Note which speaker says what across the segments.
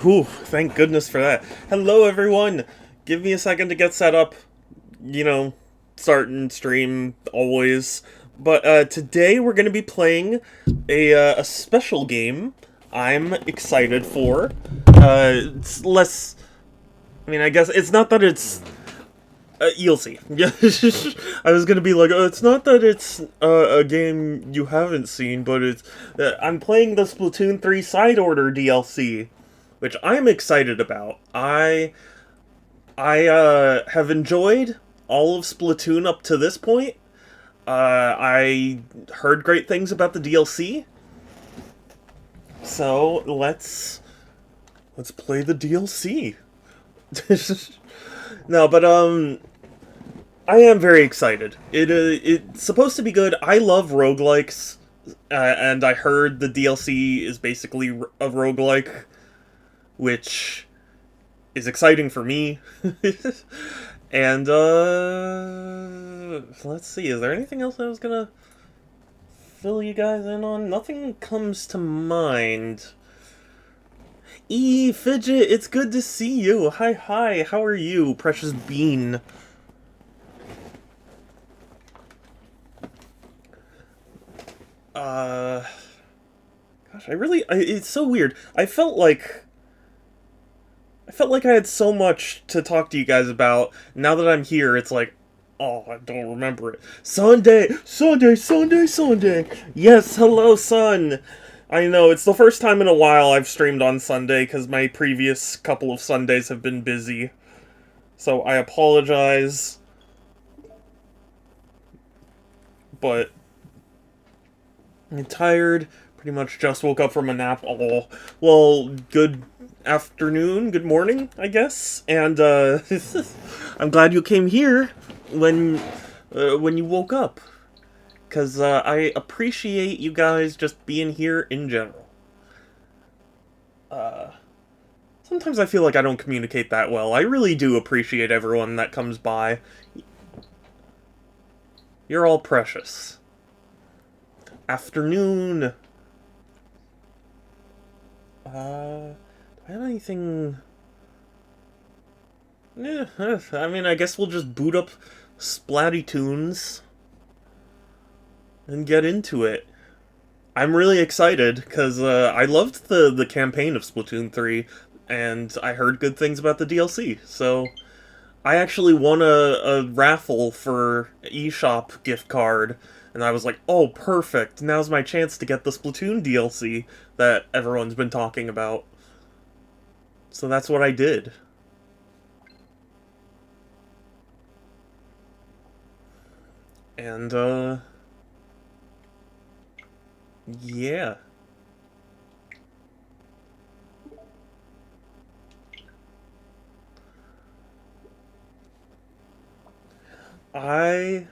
Speaker 1: Whew, thank goodness for that. Hello, everyone! Give me a second to get set up. You know, start and stream always. But today we're going to be playing a special game I'm excited for. It's less. I mean, I guess it's not that it's. You'll see. Yeah, I was gonna be like, it's not that it's a game you haven't seen, but it's. I'm playing the Splatoon 3 Side Order DLC, which I'm excited about. I have enjoyed all of Splatoon up to this point. I heard great things about the DLC, so let's play the DLC. No, but I am very excited. It's supposed to be good. I love roguelikes, and I heard the DLC is basically a roguelike, which is exciting for me. And let's see. Is there anything else I was gonna fill you guys in on? Nothing comes to mind. Fidget, it's good to see you. Hi. How are you, precious bean? Gosh, it's so weird. I felt like I had so much to talk to you guys about. Now that I'm here, it's like, oh, I don't remember it. Sunday. Yes, hello, son. I know, it's the first time in a while I've streamed on Sunday, because my previous couple of Sundays have been busy. So I apologize. But I'm tired. Pretty much just woke up from a nap. Oh, well, good afternoon, good morning, I guess. And I'm glad you came here when you woke up, because I appreciate you guys just being here in general. Sometimes I feel like I don't communicate that well. I really do appreciate everyone that comes by. You're all precious. Afternoon. Do I have anything? Yeah, I mean, I guess we'll just boot up Splatty and get into it. I'm really excited because I loved the campaign of Splatoon 3, and I heard good things about the DLC. So I actually won a raffle for eShop gift card, and I was like, oh, perfect! Now's my chance to get the Splatoon DLC that everyone's been talking about. So that's what I did. And, yeah. I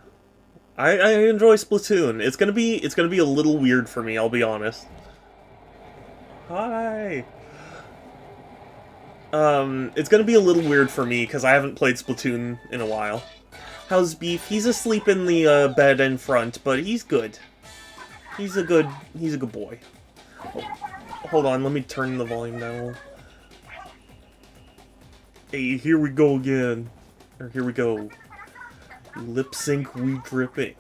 Speaker 1: I enjoy Splatoon. It's gonna be a little weird for me, I'll be honest. Hi. It's gonna be a little weird for me because I haven't played Splatoon in a while. How's Beef? He's asleep in the bed in front, but he's good. He's a good boy. Oh, hold on, let me turn the volume down a little. Hey, here we go again. Or here we go. Lip sync we dripping.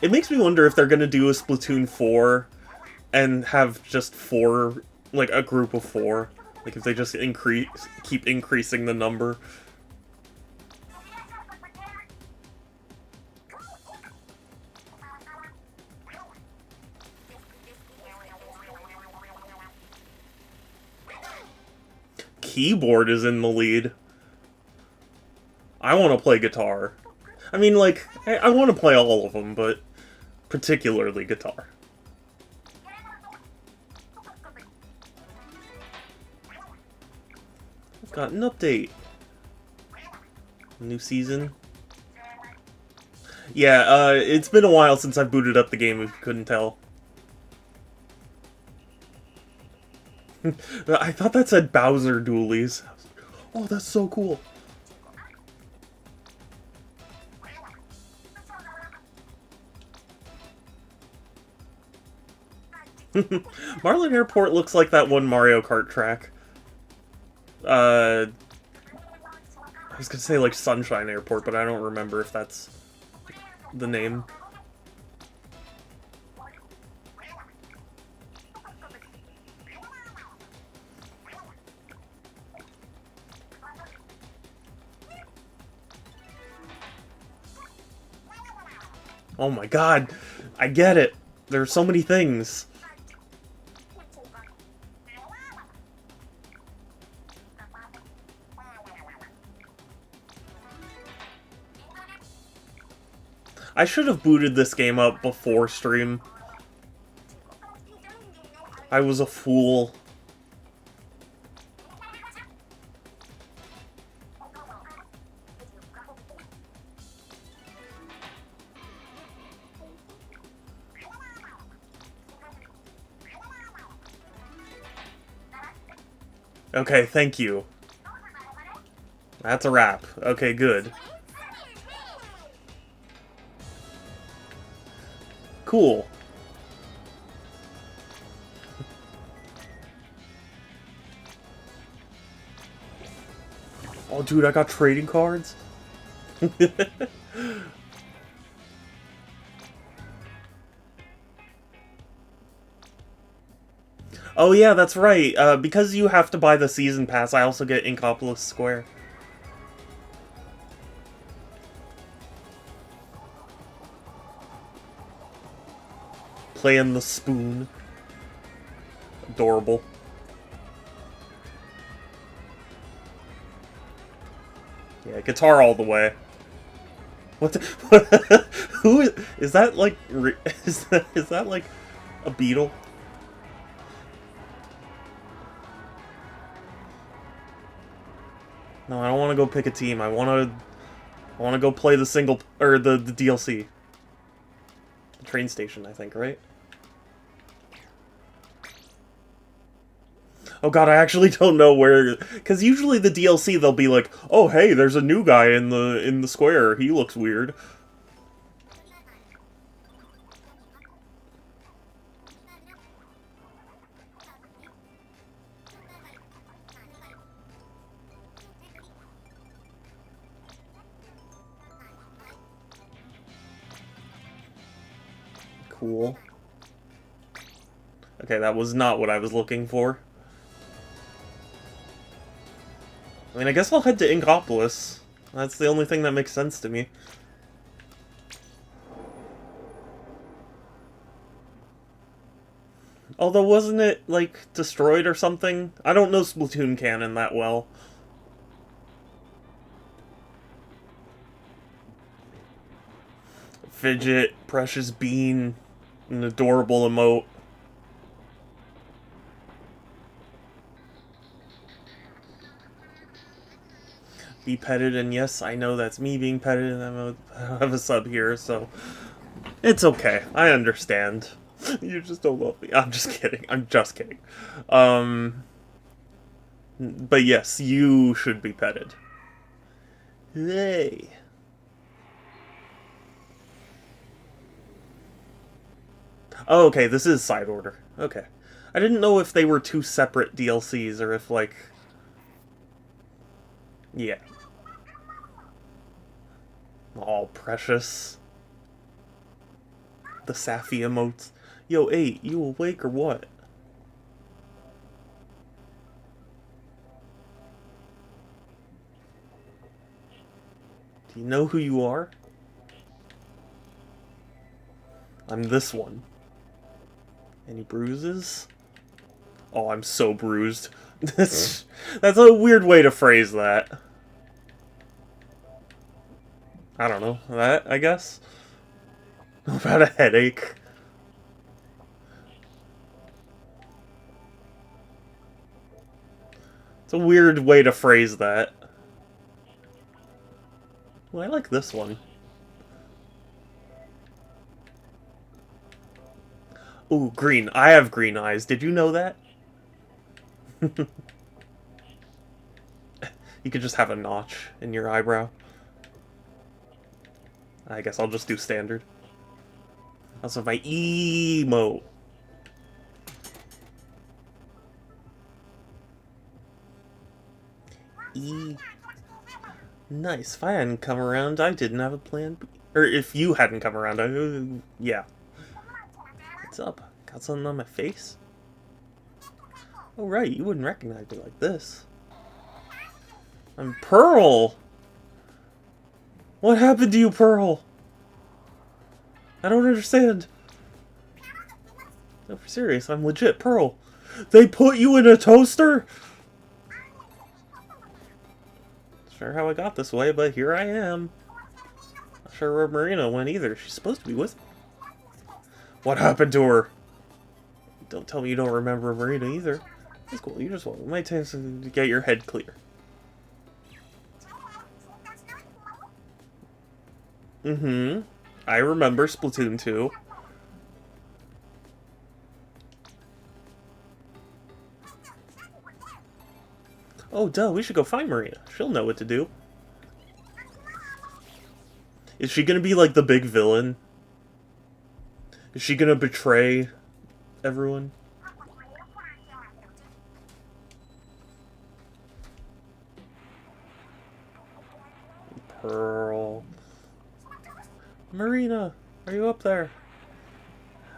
Speaker 1: It makes me wonder if they're gonna do a Splatoon 4 and have just four, like a group of four. Like if they just keep increasing the number. Keyboard is in the lead. I want to play guitar. I mean, like, I want to play all of them, but particularly guitar. I've got an update. New season. Yeah, it's been a while since I've booted up the game, if you couldn't tell. I thought that said Bowser Dualies. Oh, that's so cool. Marlin Airport looks like that one Mario Kart track. I was gonna say like Sunshine Airport, but I don't remember if that's the name. Oh my god, I get it. There's so many things. I should have booted this game up before stream. I was a fool. Okay, thank you. That's a wrap. Okay, good. Cool. Oh, dude, I got trading cards? Oh yeah, that's right. Because you have to buy the season pass, I also get Inkopolis Square. Playing the spoon. Adorable. Yeah, guitar all the way. What the... Who is that like... Is that like a beetle? No, I don't want to go pick a team. I want to go play the single... Or the DLC. The train station, I think, right? Oh god, I actually don't know where... Because usually the DLC, they'll be like, oh hey, there's a new guy in the square. He looks weird. Cool. Okay, that was not what I was looking for. I mean, I guess I'll head to Inkopolis. That's the only thing that makes sense to me. Although, wasn't it, like, destroyed or something? I don't know Splatoon canon that well. Fidget, Precious Bean, an adorable emote. Be petted, and yes, I know that's me being petted, and I have a sub here, so it's okay. I understand. You just don't love me. I'm just kidding. I'm just kidding. But yes, you should be petted. Hey. Oh, okay, this is side order. Okay. I didn't know if they were two separate DLCs, or if, like... Yeah. All precious. The Safi emotes. Yo, 8, you awake or what? Do you know who you are? I'm this one. Any bruises? Oh, I'm so bruised. That's a weird way to phrase that. I don't know. That, I guess? About a headache. It's a weird way to phrase that. Well, I like this one. Ooh, green. I have green eyes. Did you know that? You could just have a notch in your eyebrow. I guess I'll just do standard. Also, my emote. E. Nice. If I hadn't come around, I didn't have a plan B. Or if you hadn't come around, yeah. What's up? Got something on my face? Oh, right. You wouldn't recognize me like this. I'm Pearl! What happened to you, Pearl? I don't understand. No, for serious, I'm legit Pearl. They put you in a toaster? Not sure how I got this way, but here I am. Not sure where Marina went either. She's supposed to be with me. What happened to her? Don't tell me you don't remember Marina either. That's cool, you just want my chance to get your head clear. Mm-hmm. I remember Splatoon 2. Oh, duh, we should go find Marina. She'll know what to do. Is she gonna be like the big villain? Is she gonna betray everyone? Pearl. Marina, are you up there?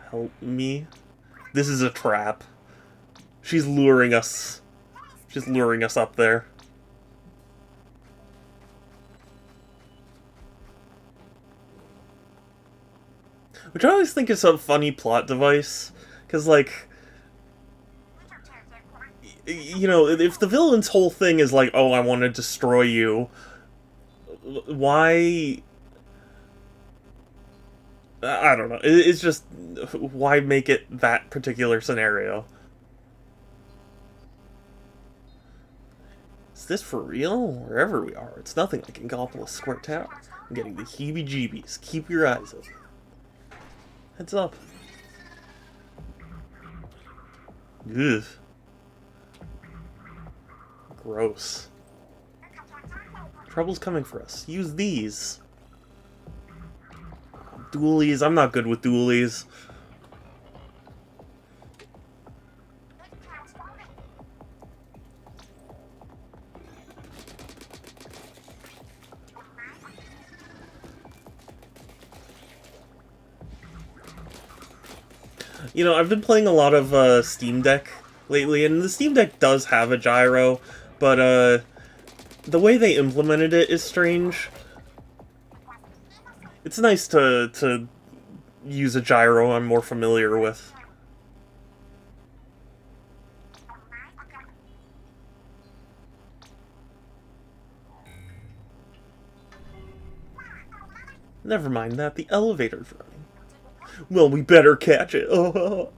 Speaker 1: Help me. This is a trap. She's luring us. She's luring us up there. Which I always think is a funny plot device. Because, like, you know, if the villain's whole thing is like, oh, I want to destroy you, why... I don't know. It's just, why make it that particular scenario? Is this for real? Wherever we are, it's nothing like Ingopolis Square Tower. I'm getting the heebie-jeebies. Keep your eyes open. Heads up. Ugh. Gross. Trouble's coming for us. Use these. Dualies. I'm not good with dualies. You know, I've been playing a lot of Steam Deck lately, and the Steam Deck does have a gyro, but the way they implemented it is strange. It's nice to use a gyro I'm more familiar with. Never mind that, the elevator's running. Well, we better catch it. Oh.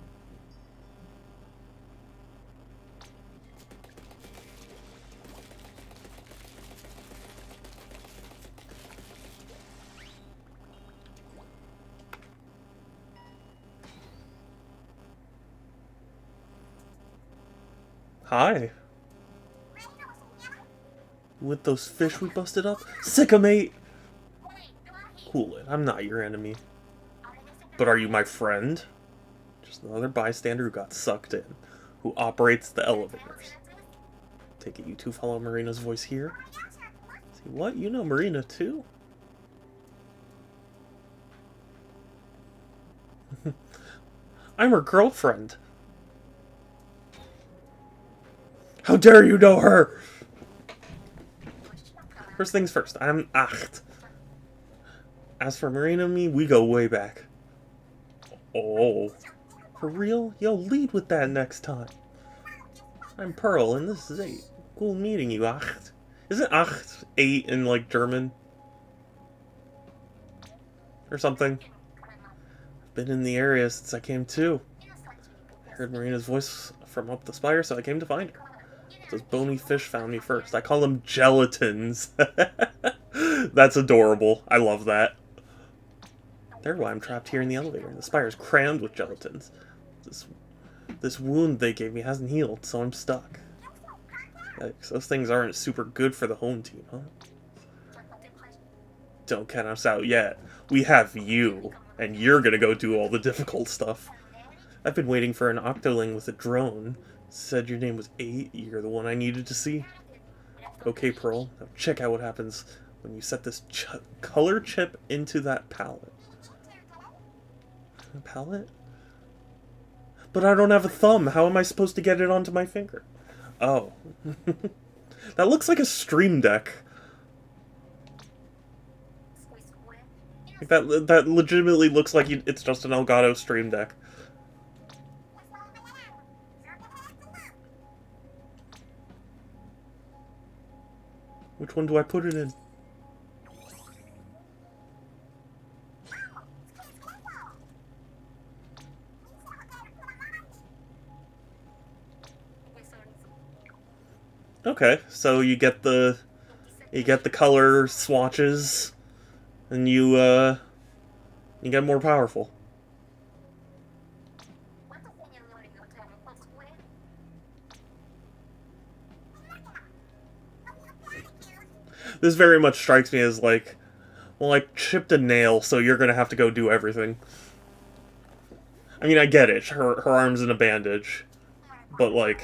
Speaker 1: Hi. With those fish we busted up? Sick 'em, mate! Cool it, I'm not your enemy. But are you my friend? Just another bystander who got sucked in, who operates the elevators. Take it you two follow Marina's voice here? See what? You know Marina too? I'm her girlfriend. How dare you know her? First things first, I'm Acht. As for Marina and me, we go way back. Oh. For real? Yo, lead with that next time. I'm Pearl, and this is 8. Cool meeting you, Acht. Isn't Acht 8 in, like, German? Or something? I've been in the area since I came too. I heard Marina's voice from up the spire, so I came to find her. Those bony fish found me first. I call them gelatins. That's adorable. I love that. They're why I'm trapped here in the elevator. The spire's crammed with gelatins. This wound they gave me hasn't healed, so I'm stuck. Yikes, those things aren't super good for the home team, huh? Don't count us out yet. We have you, and you're gonna go do all the difficult stuff. I've been waiting for an octoling with a drone. Said your name was 8. You're the one I needed to see. Okay, Pearl, now check out what happens when you set this color chip into that palette. A palette? But I don't have a thumb. How am I supposed to get it onto my finger? Oh. That looks like a Stream Deck. Like that legitimately looks like it's just an Elgato Stream Deck. Which one do I put it in? Okay, so you get the color swatches, and you get more powerful. This very much strikes me as like, well, I chipped a nail, so you're gonna have to go do everything. I mean, I get it. Her arm's in a bandage, but like,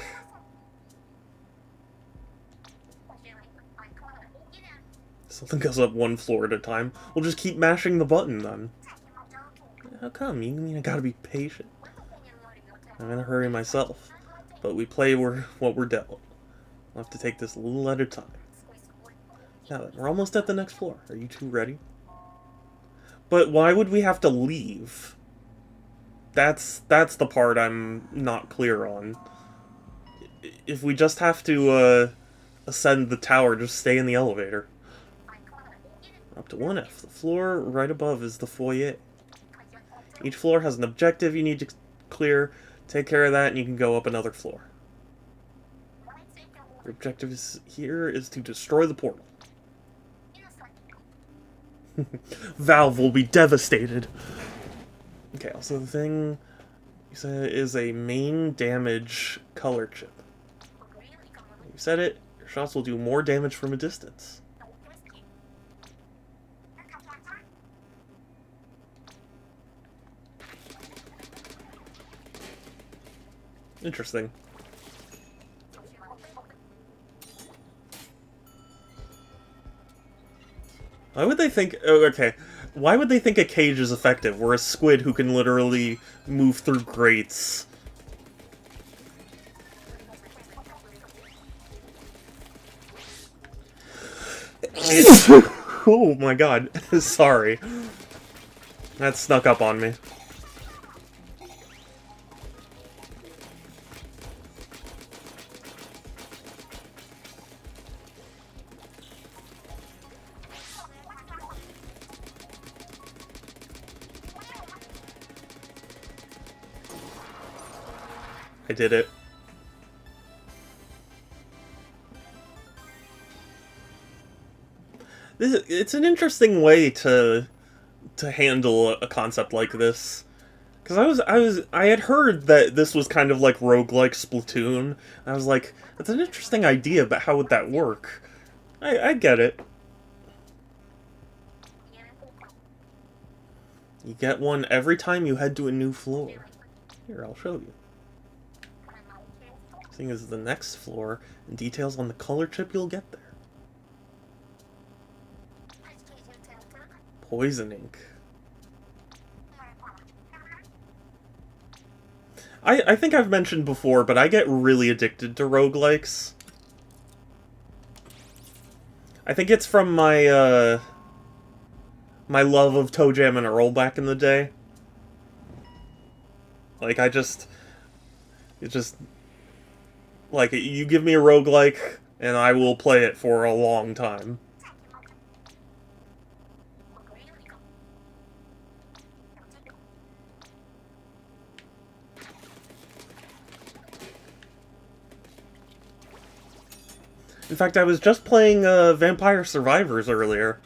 Speaker 1: something goes up one floor at a time. We'll just keep mashing the button then. How come? You mean I gotta be patient? I'm in a hurry myself, but we play what we're dealt. We'll have to take this a little at a time. Now then, we're almost at the next floor. Are you two ready? But why would we have to leave? That's the part I'm not clear on. If we just have to ascend the tower, just stay in the elevator. Up to 1F. The floor right above is the foyer. Each floor has an objective you need to clear. Take care of that and you can go up another floor. Your objective here is to destroy the portal. Valve will be devastated. Okay, also the thing you said is a main damage color chip. You said it, your shots will do more damage from a distance. Interesting. Why would they think... Oh, okay. Why would they think a cage is effective? We're a squid who can literally move through grates. Oh my god. Sorry. That snuck up on me. I did it. It's an interesting way to handle a concept like this. Because I had heard that this was kind of like roguelike Splatoon. I was like, that's an interesting idea, but how would that work? I get it. You get one every time you head to a new floor. Here, I'll show you. Seeing as the next floor, and details on the color chip you'll get there. Poison ink. I think I've mentioned before, but I get really addicted to roguelikes. I think it's from my, my love of Toe Jam and Earl back in the day. Like, like, you give me a roguelike, and I will play it for a long time. In fact, I was just playing Vampire Survivors earlier.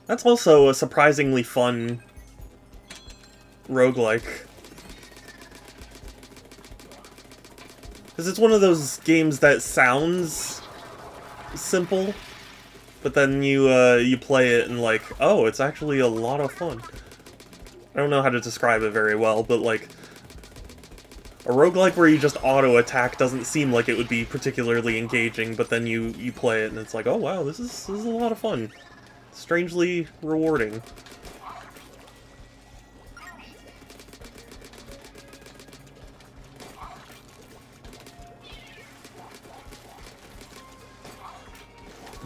Speaker 1: That's also a surprisingly fun roguelike. Because it's one of those games that sounds simple, but then you play it and like, oh, it's actually a lot of fun. I don't know how to describe it very well, but like A roguelike where you just auto-attack doesn't seem like it would be particularly engaging, but then you play it and it's like, oh wow, this is a lot of fun. Strangely rewarding.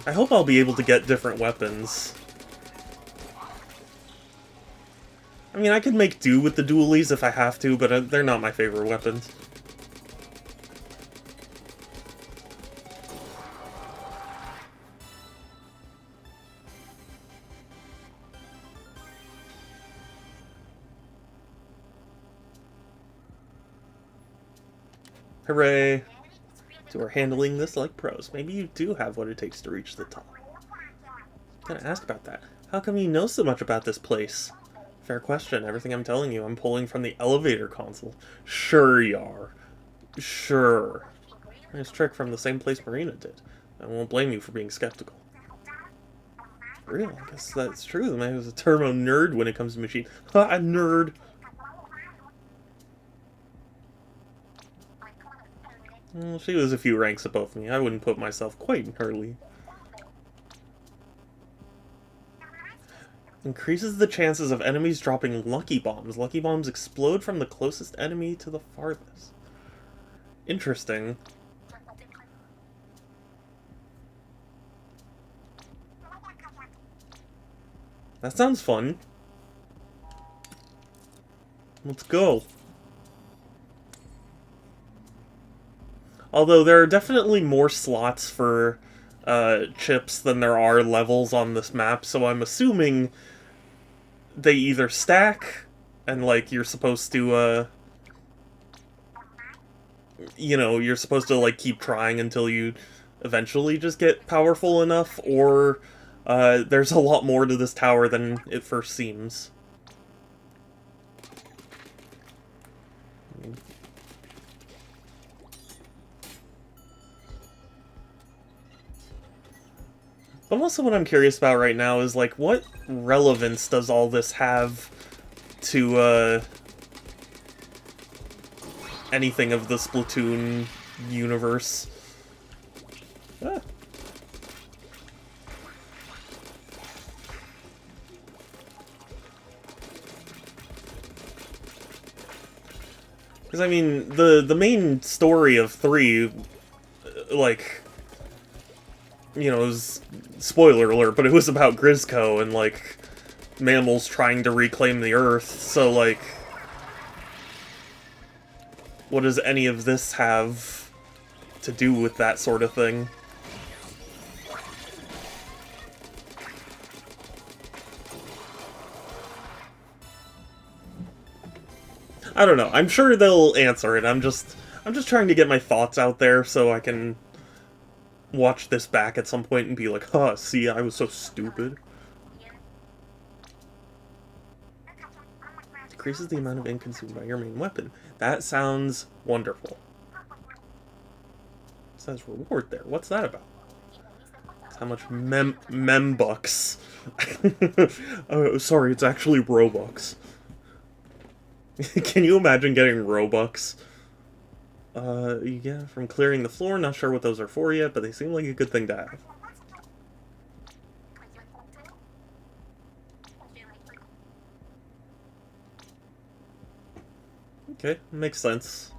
Speaker 1: I hope I'll be able to get different weapons. I mean, I could make do with the dualies if I have to, but they're not my favorite weapons. Hooray! So we're handling this like pros. Maybe you do have what it takes to reach the top. Gotta ask about that. How come you know so much about this place? Fair question. Everything I'm telling you, I'm pulling from the elevator console. Sure you are. Sure. Nice trick from the same place Marina did. I won't blame you for being skeptical. Really? I guess that's true. The man was a turbo nerd when it comes to machine. Ha, nerd! Well, she was a few ranks above me. I wouldn't put myself quite in her league. Increases the chances of enemies dropping lucky bombs. Lucky bombs explode from the closest enemy to the farthest. Interesting. That sounds fun. Let's go. Although there are definitely more slots for chips than there are levels on this map, so I'm assuming they either stack and, like, you're supposed to, you know, you're supposed to, like, keep trying until you eventually just get powerful enough, or there's a lot more to this tower than it first seems. But also what I'm curious about right now is, like, what relevance does all this have to, anything of the Splatoon universe? Ah. Because, I mean, the main story of 3, like, you know, it was, spoiler alert, but it was about Grizzco and, like, mammals trying to reclaim the Earth, so, like, what does any of this have to do with that sort of thing? I don't know. I'm sure they'll answer it. I'm just trying to get my thoughts out there so I can watch this back at some point and be like, huh, see, I was so stupid. Decreases the amount of ink consumed by your main weapon. That sounds wonderful. It says reward there. What's that about? It's how much membucks. Oh, sorry, it's actually Robux. Can you imagine getting Robux? Yeah, from clearing the floor. Not sure what those are for yet, but they seem like a good thing to have. Okay, makes sense.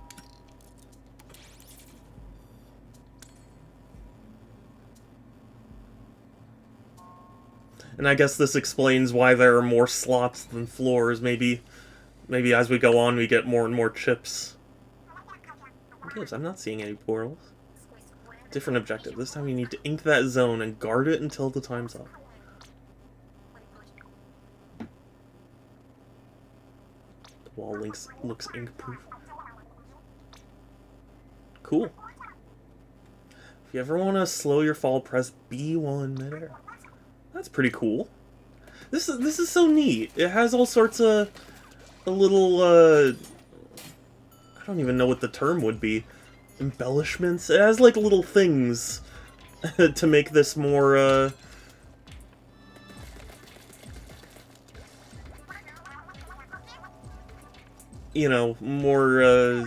Speaker 1: And I guess this explains why there are more slots than floors. Maybe as we go on, we get more and more chips. Yes, I'm not seeing any portals. Different objective. This time you need to ink that zone and guard it until the time's up. The wall looks ink-proof. Cool. If you ever want to slow your fall, press B1 midair. That's pretty cool. This is so neat. It has all sorts of a little I don't even know what the term would be. Embellishments. It has like little things to make this more you know, more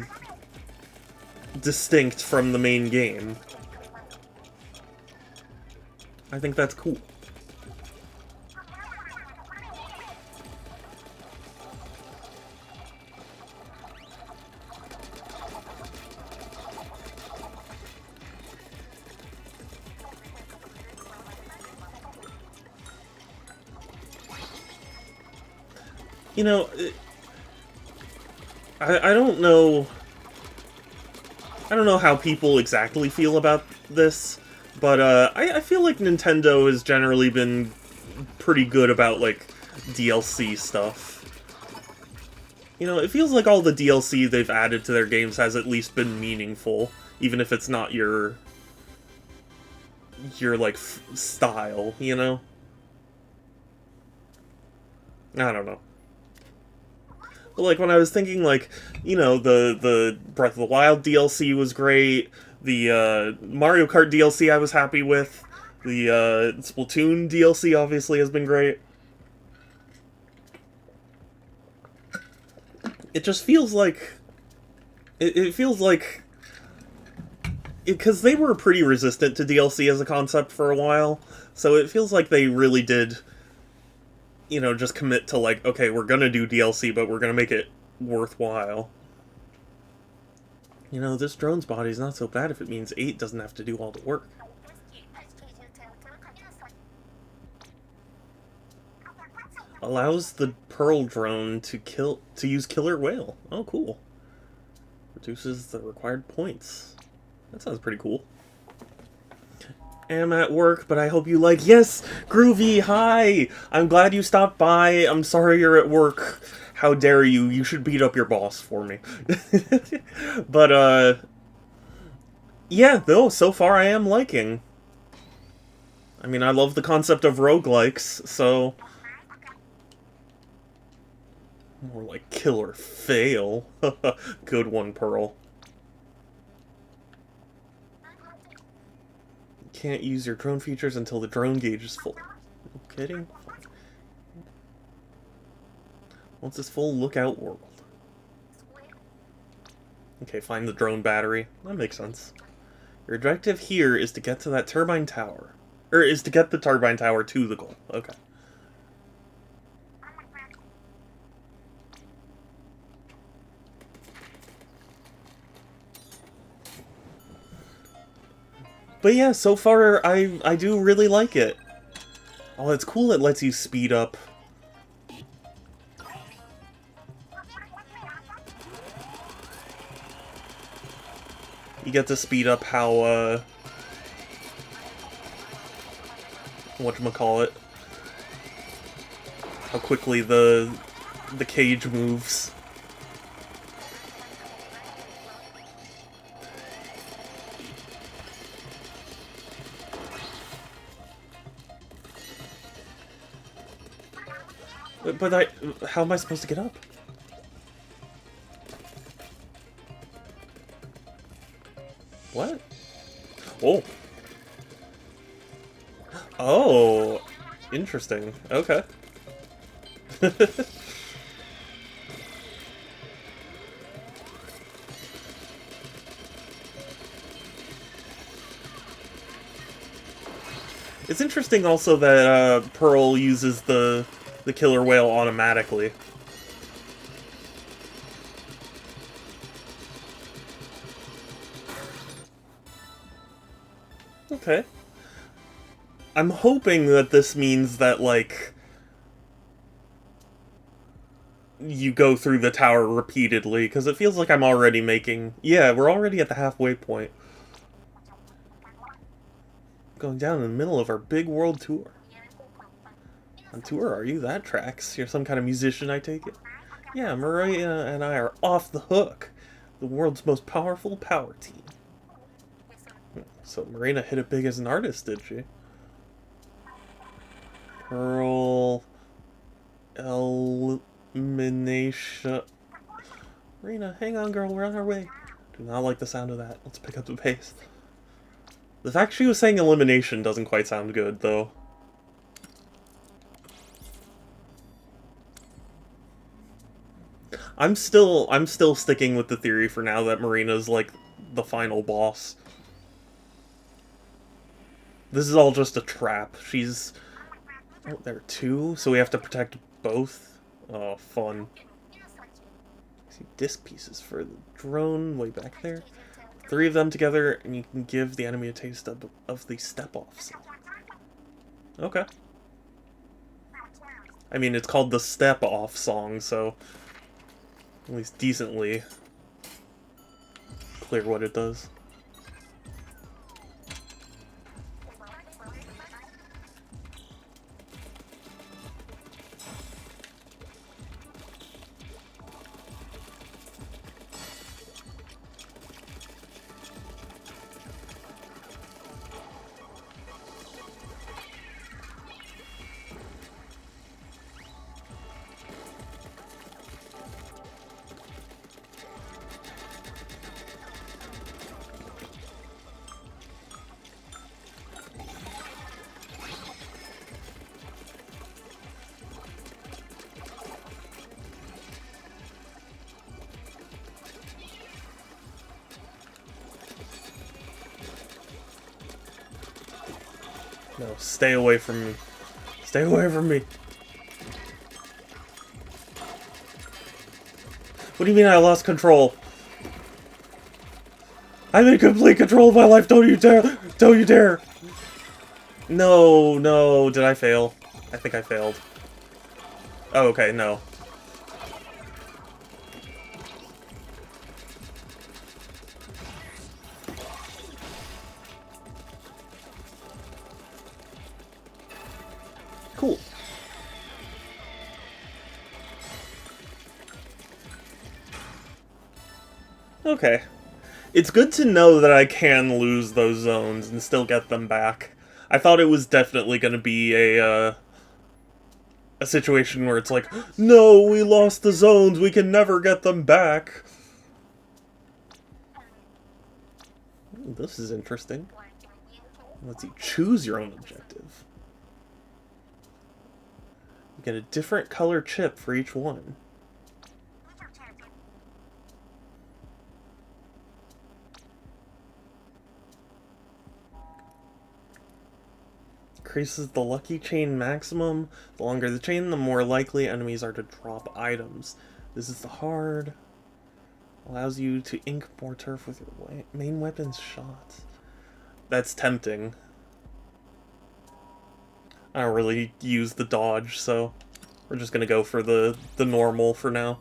Speaker 1: distinct from the main game. I think that's cool. You know, I don't know... I don't know how people exactly feel about this, but I feel like Nintendo has generally been pretty good about, like, DLC stuff. You know, it feels like all the DLC they've added to their games has at least been meaningful, even if it's not your like, style, you know? I don't know. But, like, when I was thinking, like, you know, the Breath of the Wild DLC was great, the Mario Kart DLC I was happy with, the Splatoon DLC obviously has been great. It just feels like... It feels like... Because they were pretty resistant to DLC as a concept for a while, so it feels like they really did, you know, just commit to, like, okay, we're gonna do DLC, but we're gonna make it worthwhile. You know, this drone's body's not so bad if it means 8 doesn't have to do all the work. Allows the Pearl drone to use Killer Whale. Oh, cool. Reduces the required points. That sounds pretty cool. Am at work, but I hope you like... Yes! Groovy, hi! I'm glad you stopped by. I'm sorry you're at work. How dare you? You should beat up your boss for me. But, yeah, though, so far I am liking. I mean, I love the concept of roguelikes, so... More like Killer Fail. Good one, Pearl. Can't use your drone features until the drone gauge is full. No kidding? Once it's full, look out world. Okay, find the drone battery. That makes sense. Your objective here is to get to that turbine tower. Or is to get the turbine tower to the goal. Okay. But yeah, so far I do really like it. Oh, it's cool it lets you speed up. You get to speed up how, whatchamacallit, how quickly the cage moves. But how am I supposed to get up? What? Oh. Oh. Interesting. Okay. It's interesting also that Pearl uses the killer whale automatically. Okay. I'm hoping that this means that, like, you go through the tower repeatedly, because it feels like I'm already making... Yeah, we're already at the halfway point. Going down in the middle of our big world tour. On tour, are you? That tracks. You're some kind of musician, I take it? Yeah, Maria and I are off the hook. The world's most powerful power team. So Marina hit it big as an artist, did she? Pearl... Elimination... Marina, hang on, girl, we're on our way. Do not like the sound of that. Let's pick up the pace. The fact she was saying elimination doesn't quite sound good, though. I'm still sticking with the theory for now that Marina's, like, the final boss. This is all just a trap. She's... Oh, there are two, so we have to protect both? Oh, fun. See disc pieces for the drone way back there. 3 of them together, and you can give the enemy a taste of the step-off song. Okay. I mean, it's called the step-off song, so at least decently clear what it does. No, stay away from me. Stay away from me. What do you mean I lost control? I'm in complete control of my life, don't you dare! Don't you dare! No, no, did I fail? I think I failed. Oh, okay, no. Cool. Okay. It's good to know that I can lose those zones and still get them back. I thought it was definitely going to be a situation where it's like, no, we lost the zones, we can never get them back. Ooh, this is interesting. Let's see, choose your own objective. You get a different color chip for each one. Increases the lucky chain maximum. The longer the chain, the more likely enemies are to drop items. This is the hard. Allows you to ink more turf with your main weapon's shots. That's tempting. I don't really use the dodge, so we're just gonna go for the normal for now.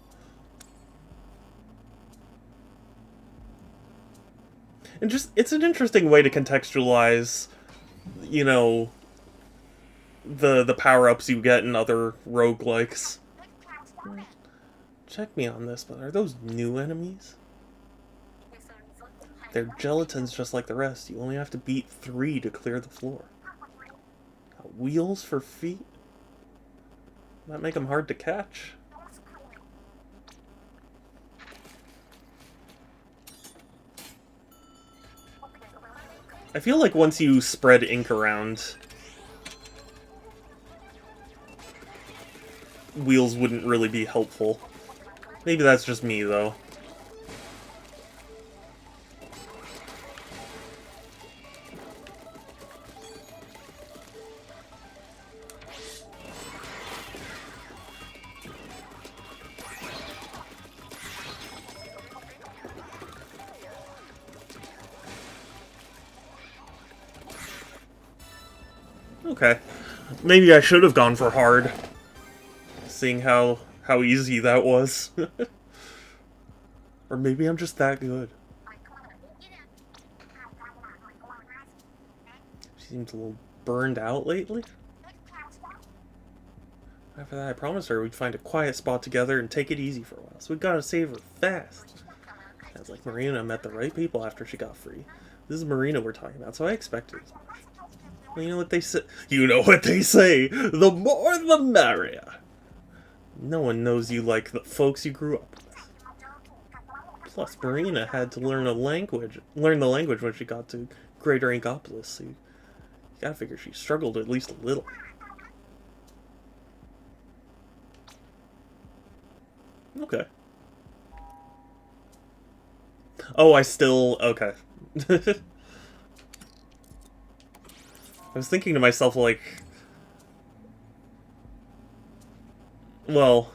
Speaker 1: And just, it's an interesting way to contextualize, you know, the power-ups you get in other roguelikes. Check me on this, but are those new enemies? They're gelatins just like the rest. You only have to beat 3 to clear the floor. Wheels for feet? That make them hard to catch. I feel like once you spread ink around, wheels wouldn't really be helpful. Maybe that's just me, though. Okay. Maybe I should have gone for hard, seeing how easy that was. Or maybe I'm just that good. She seems a little burned out lately. After that, I promised her we'd find a quiet spot together and take it easy for a while, so we gotta save her fast. Sounds like Marina met the right people after she got free. This is Marina we're talking about, so I expected as much. Well, you know what they say? You know what they say! The more the merrier! No one knows you like the folks you grew up with. Plus, Marina had to learn the language when she got to Greater Inkopolis, so you gotta figure she struggled at least a little. Okay. Oh, I still... Okay. I was thinking to myself, like... Well,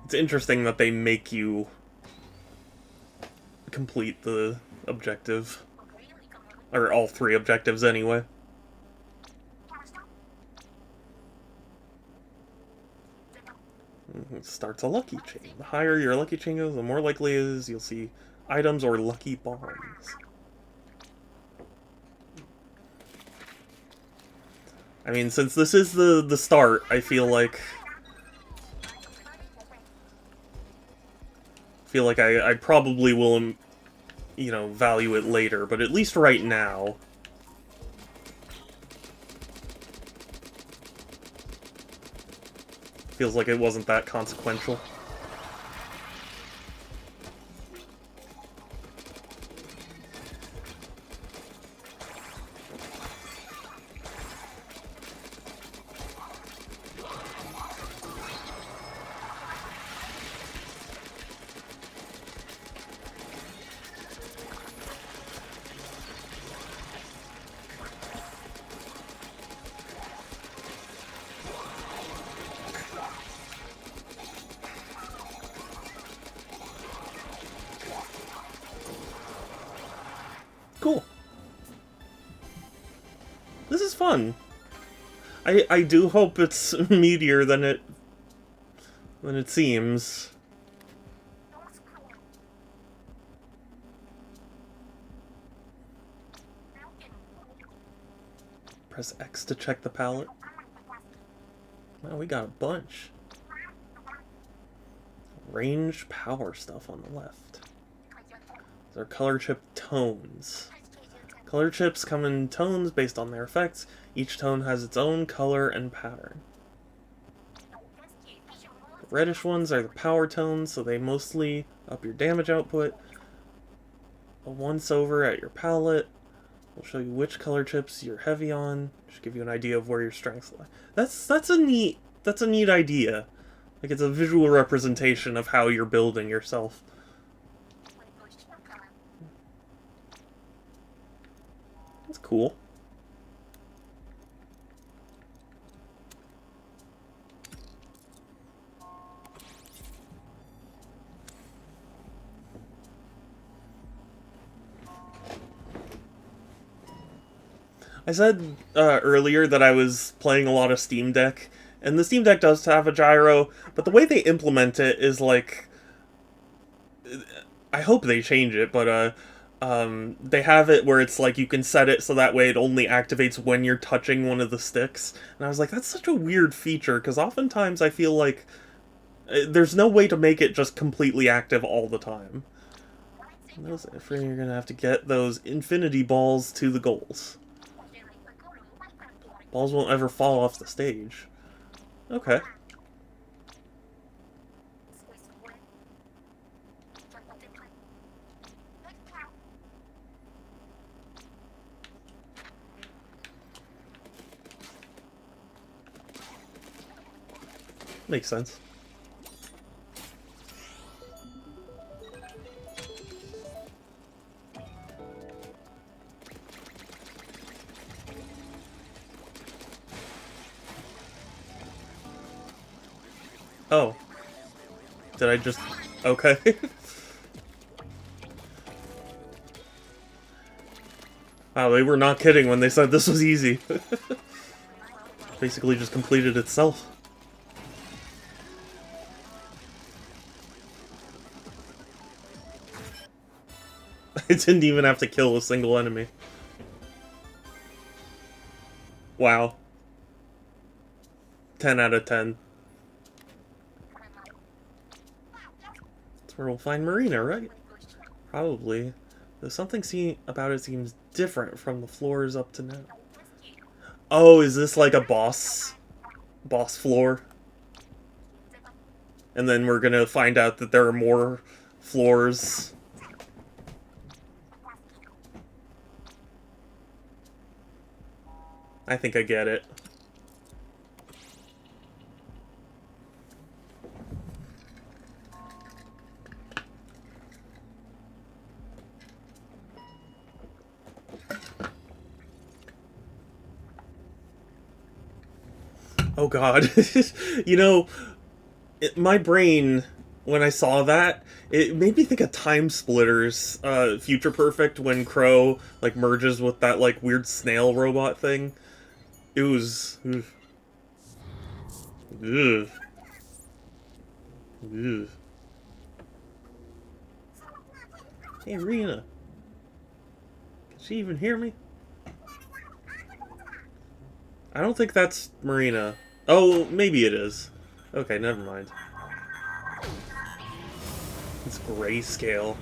Speaker 1: it's interesting that they make you complete the objective. Or all three objectives, anyway. It starts a lucky chain. The higher your lucky chain goes, the more likely it is you'll see items or lucky bombs. I mean, since this is the start, I feel like I probably will, you know, value it later, but at least right now. Feels like it wasn't that consequential. Cool. This is fun. I do hope it's meatier than it seems. Press X to check the palette. Wow, we got a bunch. Range power stuff on the left. These are color chip tones. Color chips come in tones based on their effects. Each tone has its own color and pattern. The reddish ones are the power tones, so they mostly up your damage output. A once over at your palette will show you which color chips you're heavy on. Should give you an idea of where your strengths lie. That's a neat idea. Like, it's a visual representation of how you're building yourself. That's cool. I said earlier that I was playing a lot of Steam Deck, and the Steam Deck does have a gyro, but the way they implement it is like... I hope they change it, but they have it where it's like you can set it so that way it only activates when you're touching one of the sticks. And I was like, that's such a weird feature, because oftentimes I feel like there's no way to make it just completely active all the time. And those, you're gonna have to get those infinity balls to the goals. Balls won't ever fall off the stage. Okay. Makes sense. Oh. Did I just... Okay. Wow, they were not kidding when they said this was easy. Basically just completed itself. I didn't even have to kill a single enemy. Wow. 10 out of 10. That's where we'll find Marina, right? Probably. Though something about it seems different from the floors up to now. Oh, is this like a boss floor? And then we're gonna find out that there are more floors. I think I get it. Oh god. You know, my brain, when I saw that, it made me think of Time Splitters, Future Perfect, when Crow, like, merges with that, like, weird snail robot thing. It was... Ugh. Ugh. Ugh. Hey, Rena. Can she even hear me? I don't think that's Marina. Oh, maybe it is. Okay, never mind. It's grayscale.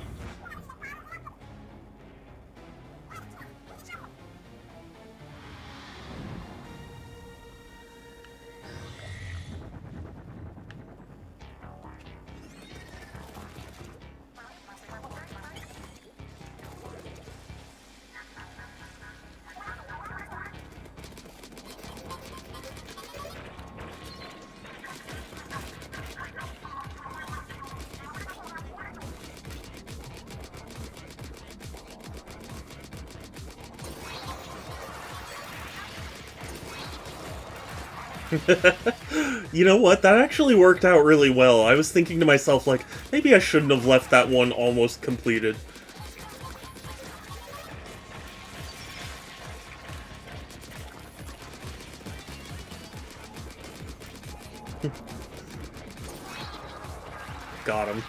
Speaker 1: You know what? That actually worked out really well. I was thinking to myself, like, maybe I shouldn't have left that one almost completed. Got him.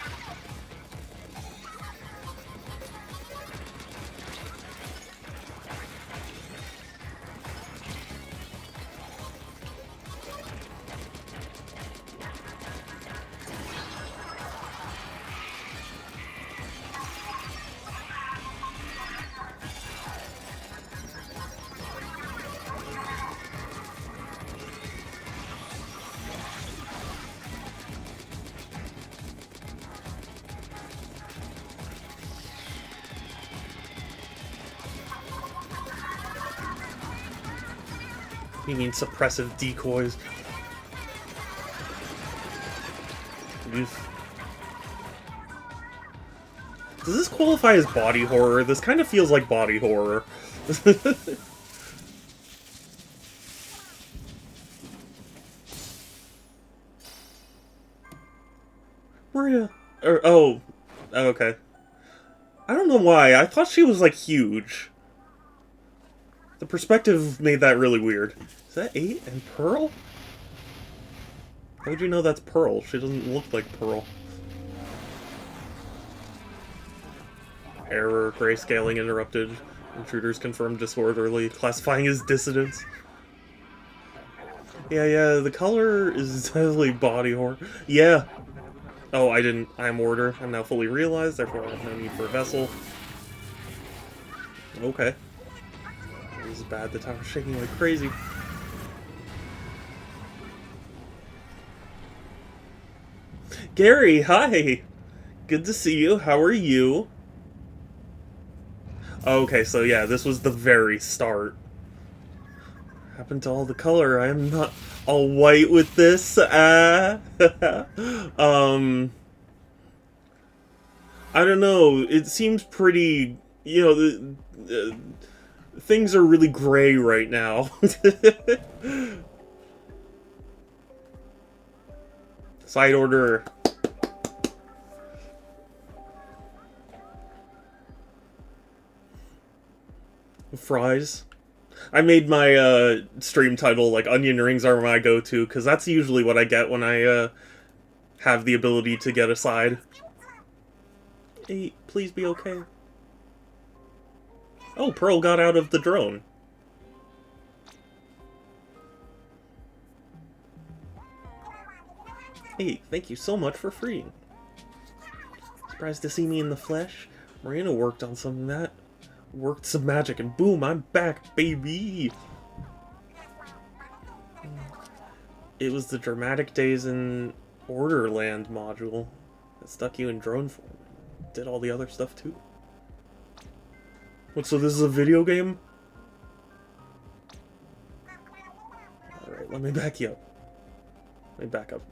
Speaker 1: You mean suppressive decoys? Oof. Does this qualify as body horror? This kind of feels like body horror. Maria. Oh. Okay. I don't know why. I thought she was, like, huge. The perspective made that really weird. Is that 8 and Pearl? How would you know that's Pearl? She doesn't look like Pearl. Error, grayscaling interrupted. Intruders confirmed disorderly. Classifying as dissidents. Yeah, the color is definitely body horror. Yeah. Oh, I'm order. I'm now fully realized, therefore I have no need for a vessel. Okay. This is bad, the tower's shaking like crazy. Gary, hi! Good to see you, how are you? Okay, so yeah, this was the very start. Happened to all the color, I am not all white with this, I don't know, it seems pretty, you know, things are really gray right now. Side order. Fries. I made my stream title like onion rings are my go-to because that's usually what I get when I have the ability to get a side. Hey, please be okay. Oh, Pearl got out of the drone. Hey, thank you so much for freeing. Surprised to see me in the flesh? Marina worked on something that worked some magic and boom, I'm back, baby! It was the Dramatic Days in Orderland module that stuck you in drone form. Did all the other stuff too. What, so this is a video game? Alright, let me back you up. Let me back up.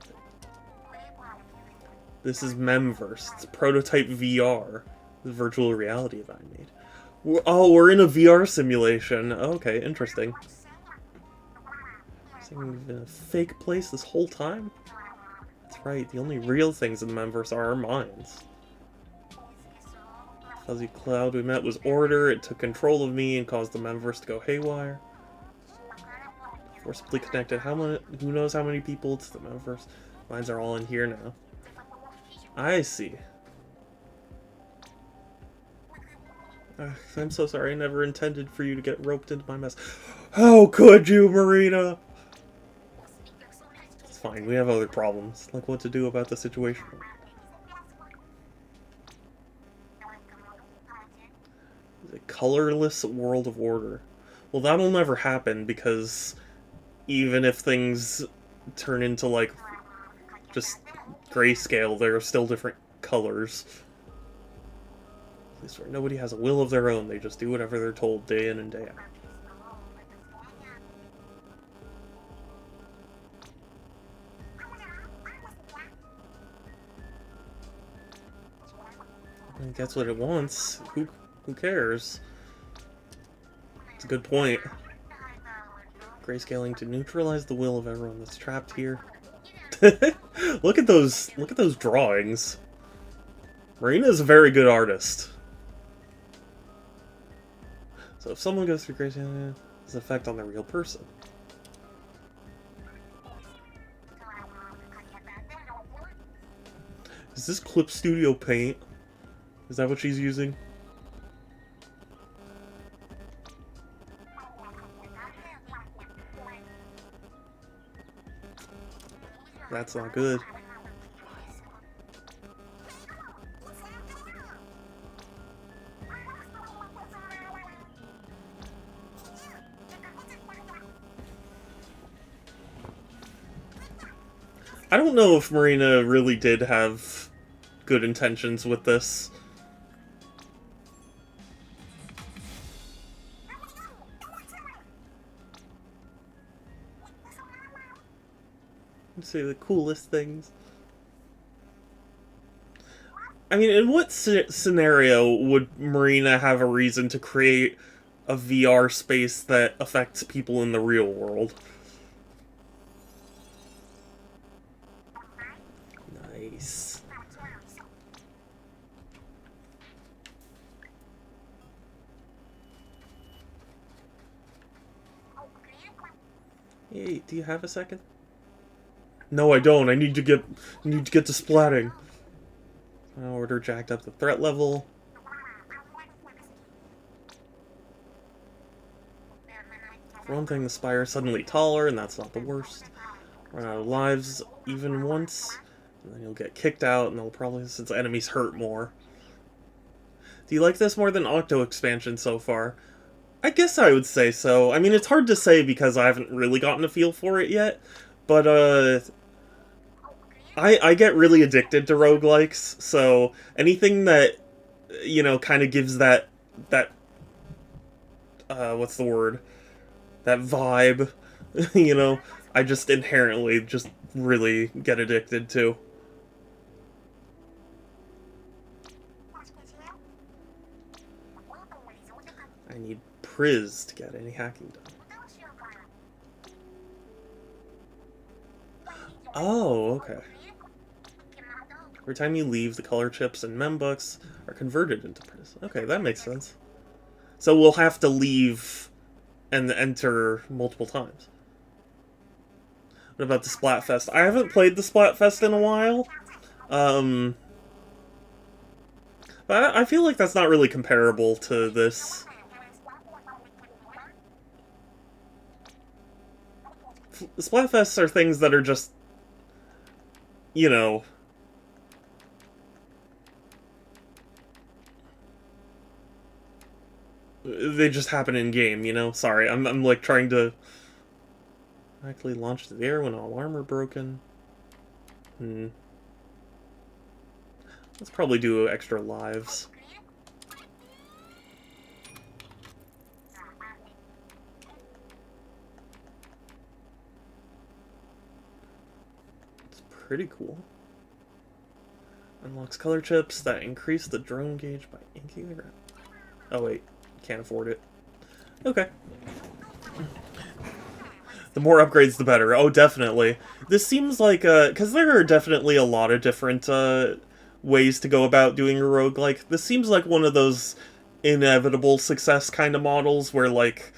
Speaker 1: This is Memverse. It's Prototype VR. The virtual reality that I made. Oh, we're in a VR simulation. Okay, interesting. It's been a fake place this whole time? That's right, the only real things in the Memverse are our minds. Fuzzy cloud we met was order, it took control of me and caused the Memverse to go haywire. Forcibly connected, who knows how many people to the Memverse? Minds are all in here now. I see. I'm so sorry, I never intended for you to get roped into my mess. How could you, Marina? It's fine, we have other problems, like what to do about the situation. A colorless world of order. Well, that'll never happen, because even if things turn into, like, just grayscale, there are still different colors. At least where nobody has a will of their own, they just do whatever they're told day in and day out. It gets what it wants. Who cares? It's a good point. Grayscaling to neutralize the will of everyone that's trapped here. Look at those drawings. Marina's a very good artist. So if someone goes through grayscaling, there's an effect on the real person. Is this Clip Studio Paint? Is that what she's using? That's not good. I don't know if Marina really did have good intentions with this. Let's say the coolest things. I mean, in what scenario would Marina have a reason to create a VR space that affects people in the real world? Nice. Hey, do you have a second? No, I don't. I need to get to splatting. Order jacked up the threat level. For one thing, the spire is suddenly taller, and that's not the worst. Run out of lives even once, and then you'll get kicked out, and they'll probably, since enemies hurt more. Do you like this more than Octo expansion so far? I guess I would say so. I mean, it's hard to say because I haven't really gotten a feel for it yet, but, I get really addicted to roguelikes, so anything that, you know, kind of gives that, what's the word? That vibe, you know, I just inherently just really get addicted to. I need Priz to get any hacking done. Oh, okay. Every time you leave, the color chips and membucks are converted into Priz. Okay, that makes sense. So we'll have to leave and enter multiple times. What about the Splatfest? I haven't played the Splatfest in a while. But I feel like that's not really comparable to this. Splatfests are things that are just, you know, they just happen in game, you know? Sorry, I'm like trying to actually launch to the air when all armor broken. Let's probably do extra lives. It's pretty cool. Unlocks color chips that increase the drone gauge by inking the ground. Oh wait, can't afford it. Okay. The more upgrades, the better. Oh, definitely. This seems like, because there are definitely a lot of different, ways to go about doing a roguelike. This seems like one of those inevitable success kind of models where, like,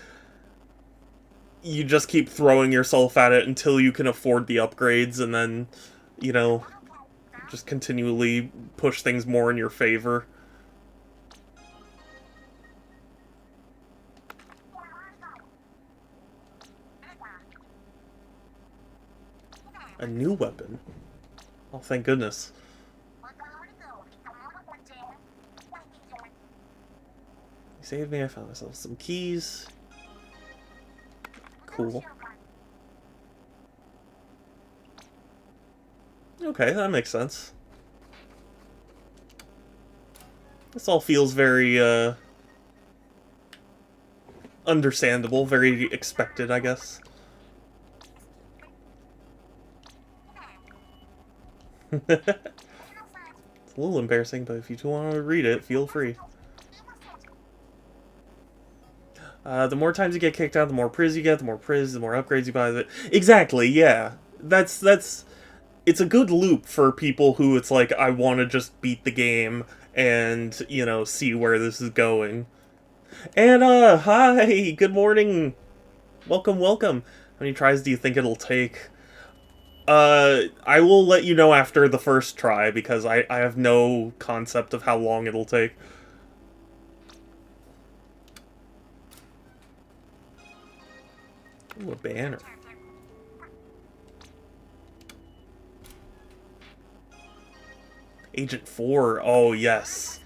Speaker 1: you just keep throwing yourself at it until you can afford the upgrades, and then, you know, just continually push things more in your favor. A new weapon? Oh, thank goodness. You saved me, I found myself some keys. Cool. Okay, that makes sense. This all feels very, understandable, very expected, I guess. It's a little embarrassing, but if you do want to read it, feel free. The more times you get kicked out, the more priz you get, the more priz, the more upgrades you buy. Exactly, yeah. That's it's a good loop for people who it's like, I want to just beat the game and, you know, see where this is going. Anna, hi, good morning. Welcome, welcome. How many tries do you think it'll take? I will let you know after the first try, because I have no concept of how long it'll take. Ooh, a banner. Agent 4, oh yes.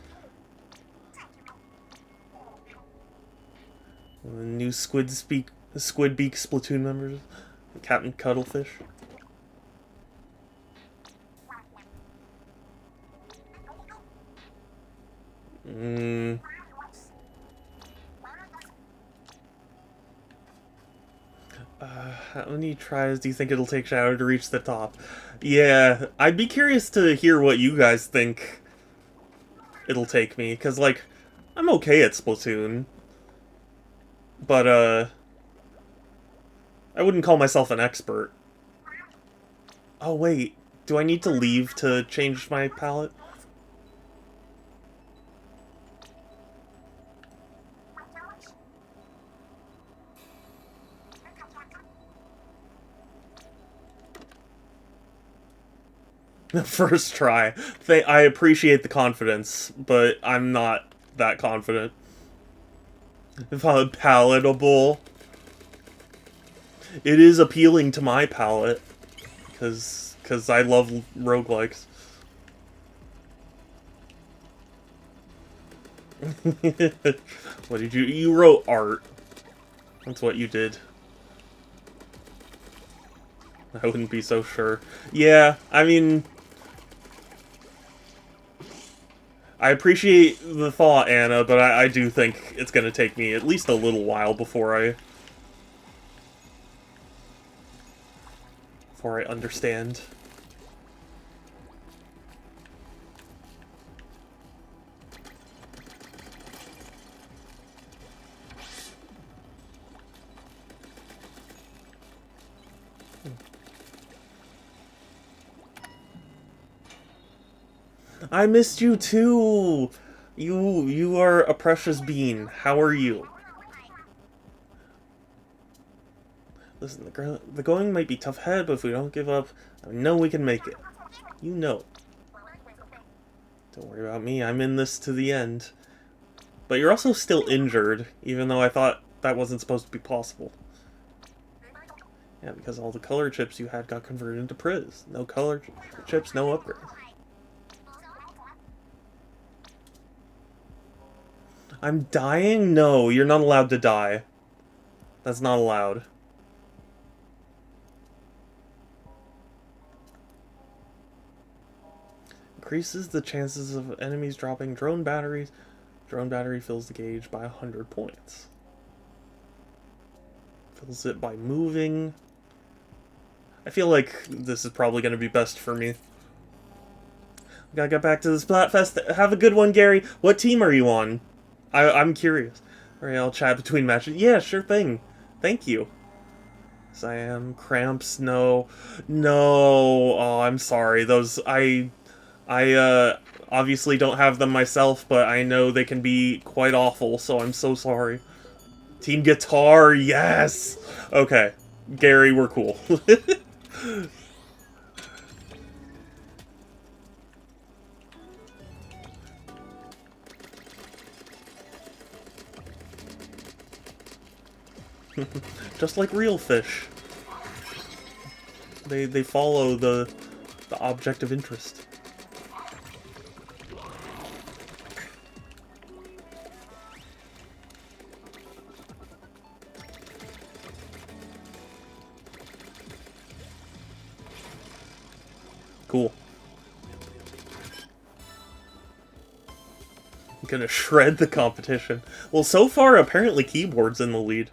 Speaker 1: The new Squidbeak Splatoon members. Captain Cuttlefish. How many tries do you think it'll take Shadow to reach the top? Yeah, I'd be curious to hear what you guys think it'll take me, because, like, I'm okay at Splatoon. But, I wouldn't call myself an expert. Oh, wait. Do I need to leave to change my palette? First try. I appreciate the confidence, but I'm not that confident. Palatable. It is appealing to my palate, because I love roguelikes. What did you... You wrote art. That's what you did. I wouldn't be so sure. Yeah, I mean... I appreciate the thought, Anna, but I do think it's gonna take me at least a little while before I understand. I missed you too! You are a precious bean. How are you? Listen, the going might be tough ahead, but if we don't give up, I know we can make it. You know. Don't worry about me, I'm in this to the end. But you're also still injured, even though I thought that wasn't supposed to be possible. Yeah, because all the color chips you had got converted into priz. No color chips, no upgrades. I'm dying? No, you're not allowed to die. That's not allowed. Increases the chances of enemies dropping drone batteries. Drone battery fills the gauge by 100 points. Fills it by moving. I feel like this is probably going to be best for me. Gotta get back to the Splatfest. Have a good one, Gary. What team are you on? I'm curious. Alright, I'll chat between matches. Yeah, sure thing. Thank you. I am. Cramps, no. No. Oh, I'm sorry. Those, I obviously don't have them myself, but I know they can be quite awful, so I'm so sorry. Team Guitar, yes! Okay. Gary, we're cool. Just like real fish. They follow the object of interest. Cool. I'm gonna shred the competition. Well, so far, apparently keyboard's in the lead.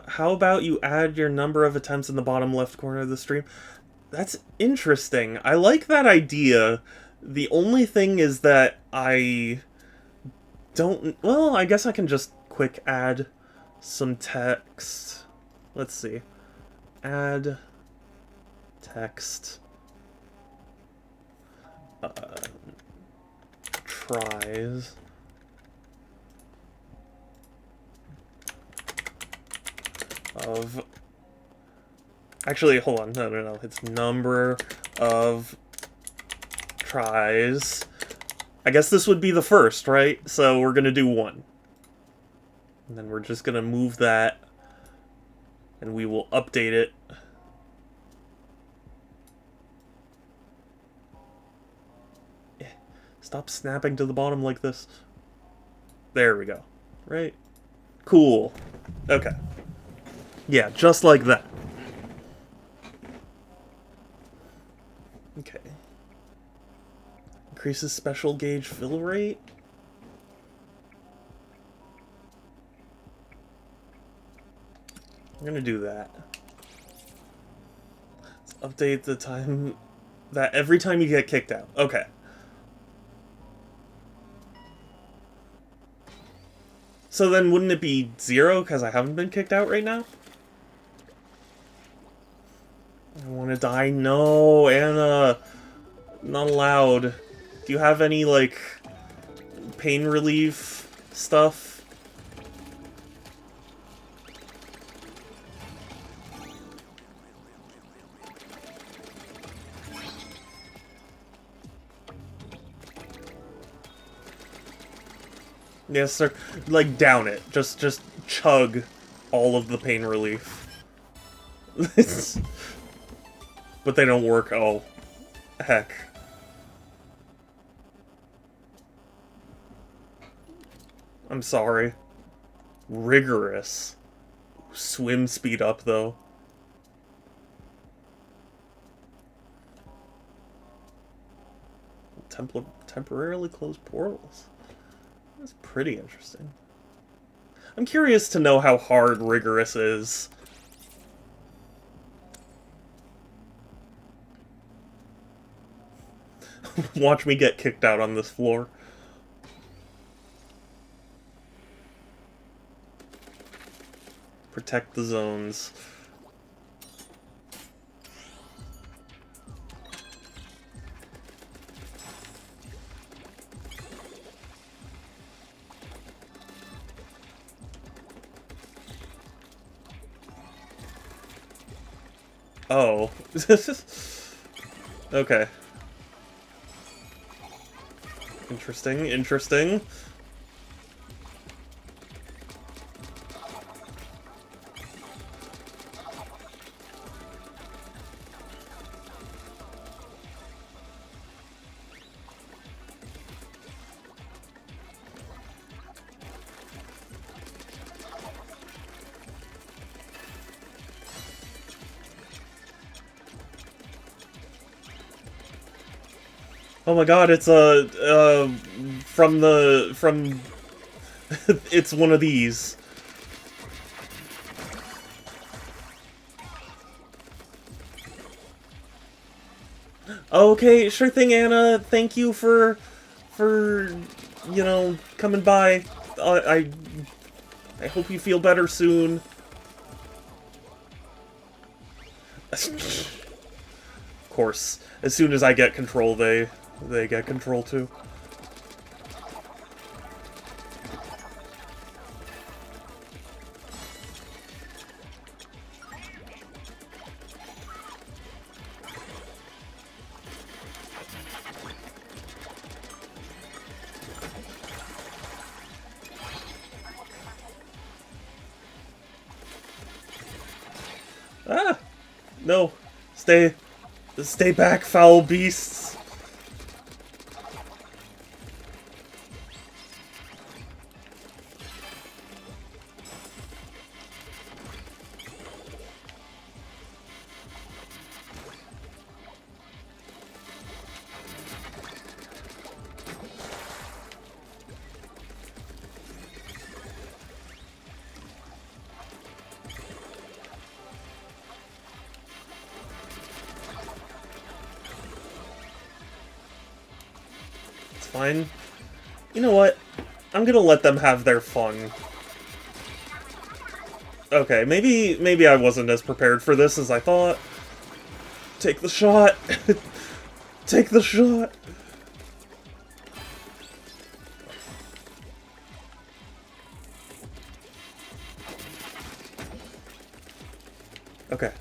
Speaker 1: How about you add your number of attempts in the bottom left corner of the stream? That's interesting. I like that idea. The only thing is that I don't... Well, I guess I can just quick add some text. Let's see. Add text. Tries. Of... Actually, hold on. No. It's number of tries. I guess this would be the first, right? So we're gonna do 1. And then we're just gonna move that. And we will update it. Stop snapping to the bottom like this. There we go. Right? Cool. Okay. Yeah, just like that. Okay. Increases special gauge fill rate. I'm gonna do that. Let's update the time that every time you get kicked out. Okay. So then wouldn't it be 0 because I haven't been kicked out right now? I want to die. No, Anna. Not allowed. Do you have any, like, pain relief stuff? Yes, sir. Like, down it. Just chug all of the pain relief. But they don't work. Oh, heck. I'm sorry. Rigorous. Swim speed up, though. Temporarily closed portals. That's pretty interesting. I'm curious to know how hard rigorous is. Watch me get kicked out on this floor. Protect the zones. Oh. Okay. Interesting, interesting. Oh my god, it's from it's one of these. Okay, sure thing, Anna. Thank you for you know, coming by. I hope you feel better soon. Of course, as soon as I get control, they get control too. Ah! No! Stay back, foul beasts! Fine. You know what? I'm gonna let them have their fun. Okay, maybe I wasn't as prepared for this as I thought. Take the shot! Take the shot! Okay.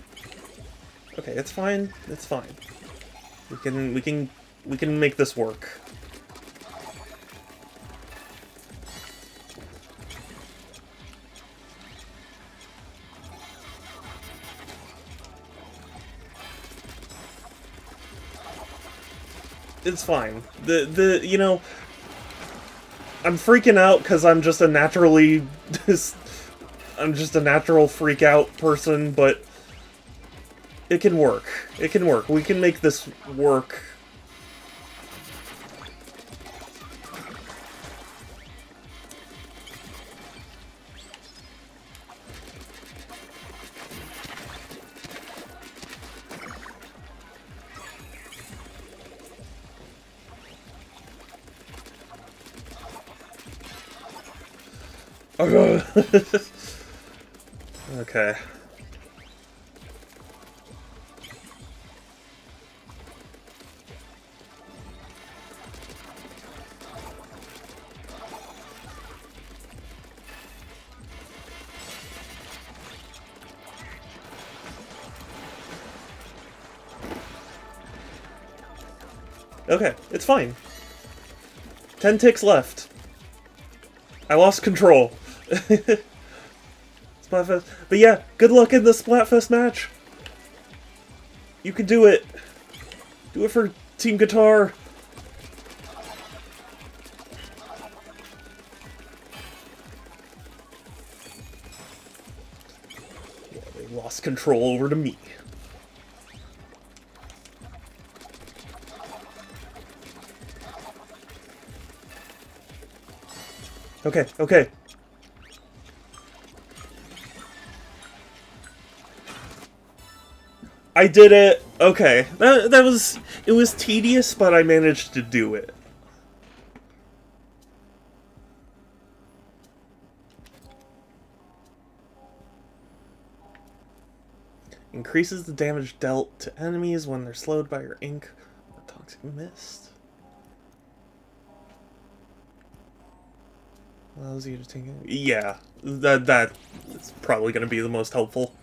Speaker 1: Okay, it's fine. It's fine. We can make this work. It's fine. You know, I'm freaking out because I'm just a naturally, I'm just a natural freak out person, but it can work. It can work. We can make this work. Okay. Okay, it's fine. 10 ticks left. I lost control. Splatfest. But yeah, good luck in the Splatfest match. You can do it. Do it for Team Guitar. Yeah, they lost control over to me. Okay, okay. I did it. Okay. It was tedious, but I managed to do it. Increases the damage dealt to enemies when they're slowed by your ink or toxic mist. Allows you to take it. Yeah, that is probably going to be the most helpful.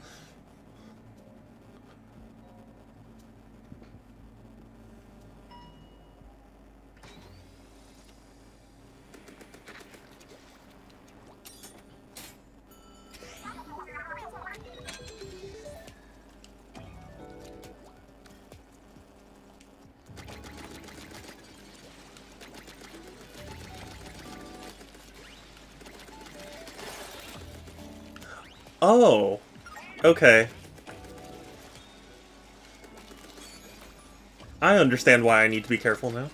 Speaker 1: Oh, okay. I understand why I need to be careful now.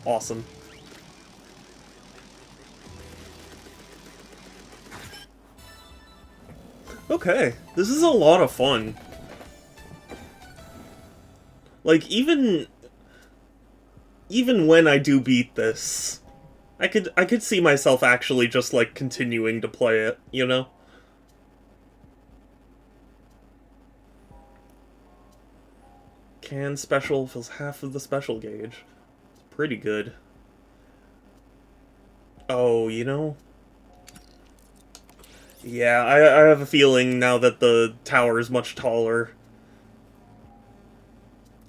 Speaker 1: Awesome. Okay, this is a lot of fun. Like, even even when I do beat this, I could see myself actually just like continuing to play it, you know? Can special fills half of the special gauge. It's pretty good. Oh, you know? Yeah, I have a feeling now that the tower is much taller,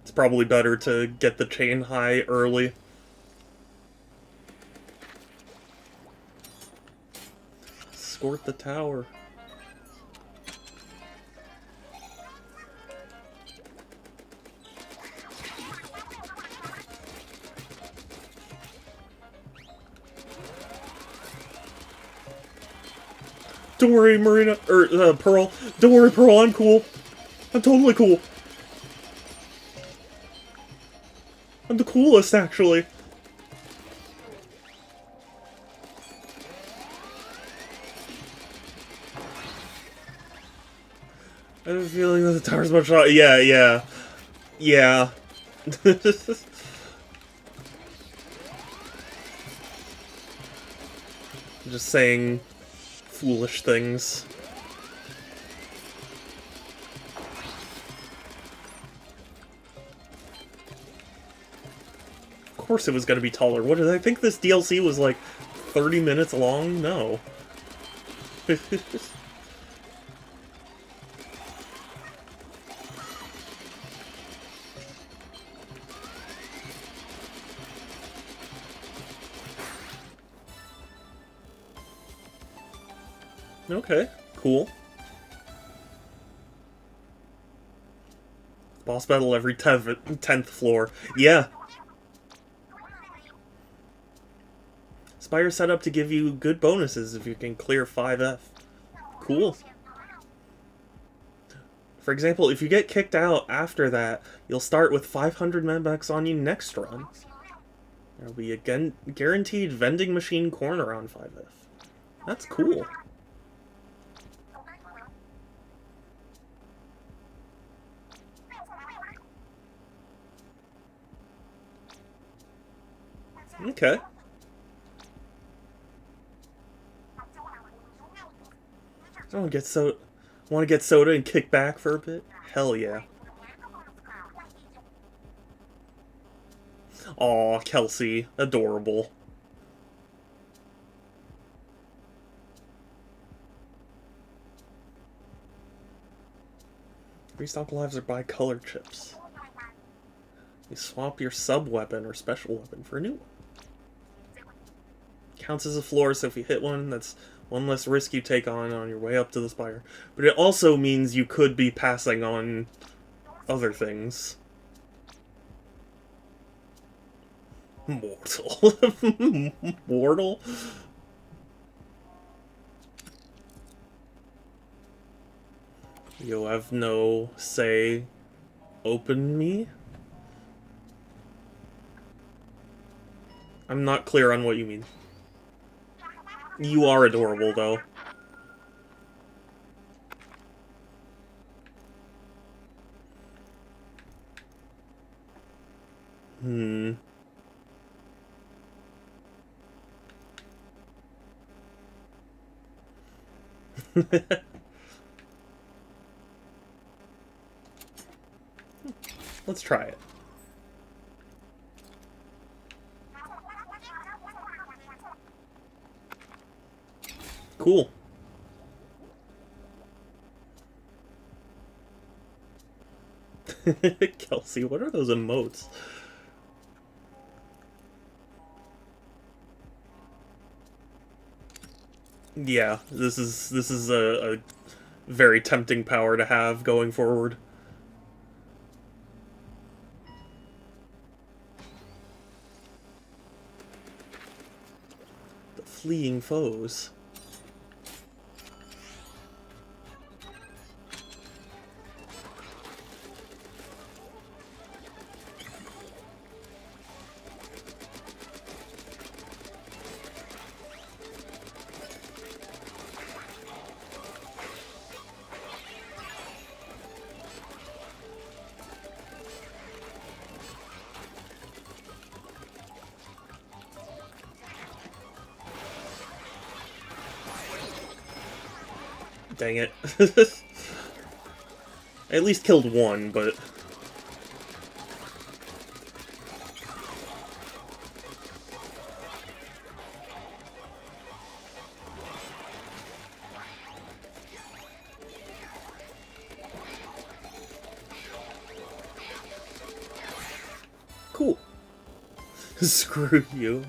Speaker 1: it's probably better to get the chain high early. Escort the tower. Don't worry, Marina, or Pearl. Don't worry, Pearl. I'm cool. I'm totally cool. I'm the coolest, actually. I have a feeling that the tower's much higher. Yeah, yeah, yeah. Just saying foolish things. Of course it was going to be taller. What did I think this DLC was like 30 minutes long? No. Okay, cool. Boss battle every 10th floor. Yeah. Spire set up to give you good bonuses if you can clear 5F. Cool. For example, if you get kicked out after that, you'll start with 500 medbucks on you next run. There'll be a guaranteed vending machine corner on 5F. That's cool. Okay. I want to get soda and kick back for a bit? Hell yeah. Aw, Kelsey. Adorable. Restock lives or buy color chips. You swap your sub-weapon or special weapon for a new one. Counts as a floor, so if you hit one, that's one less risk you take on your way up to the spire. But it also means you could be passing on other things. Mortal. Mortal? You have no say. Open me? I'm not clear on what you mean. You are adorable, though. Hmm. Let's try it. Cool. Kelsey, what are those emotes? Yeah, this is a very tempting power to have going forward. The fleeing foes. Dang it. I at least killed one, but... Cool. Screw you.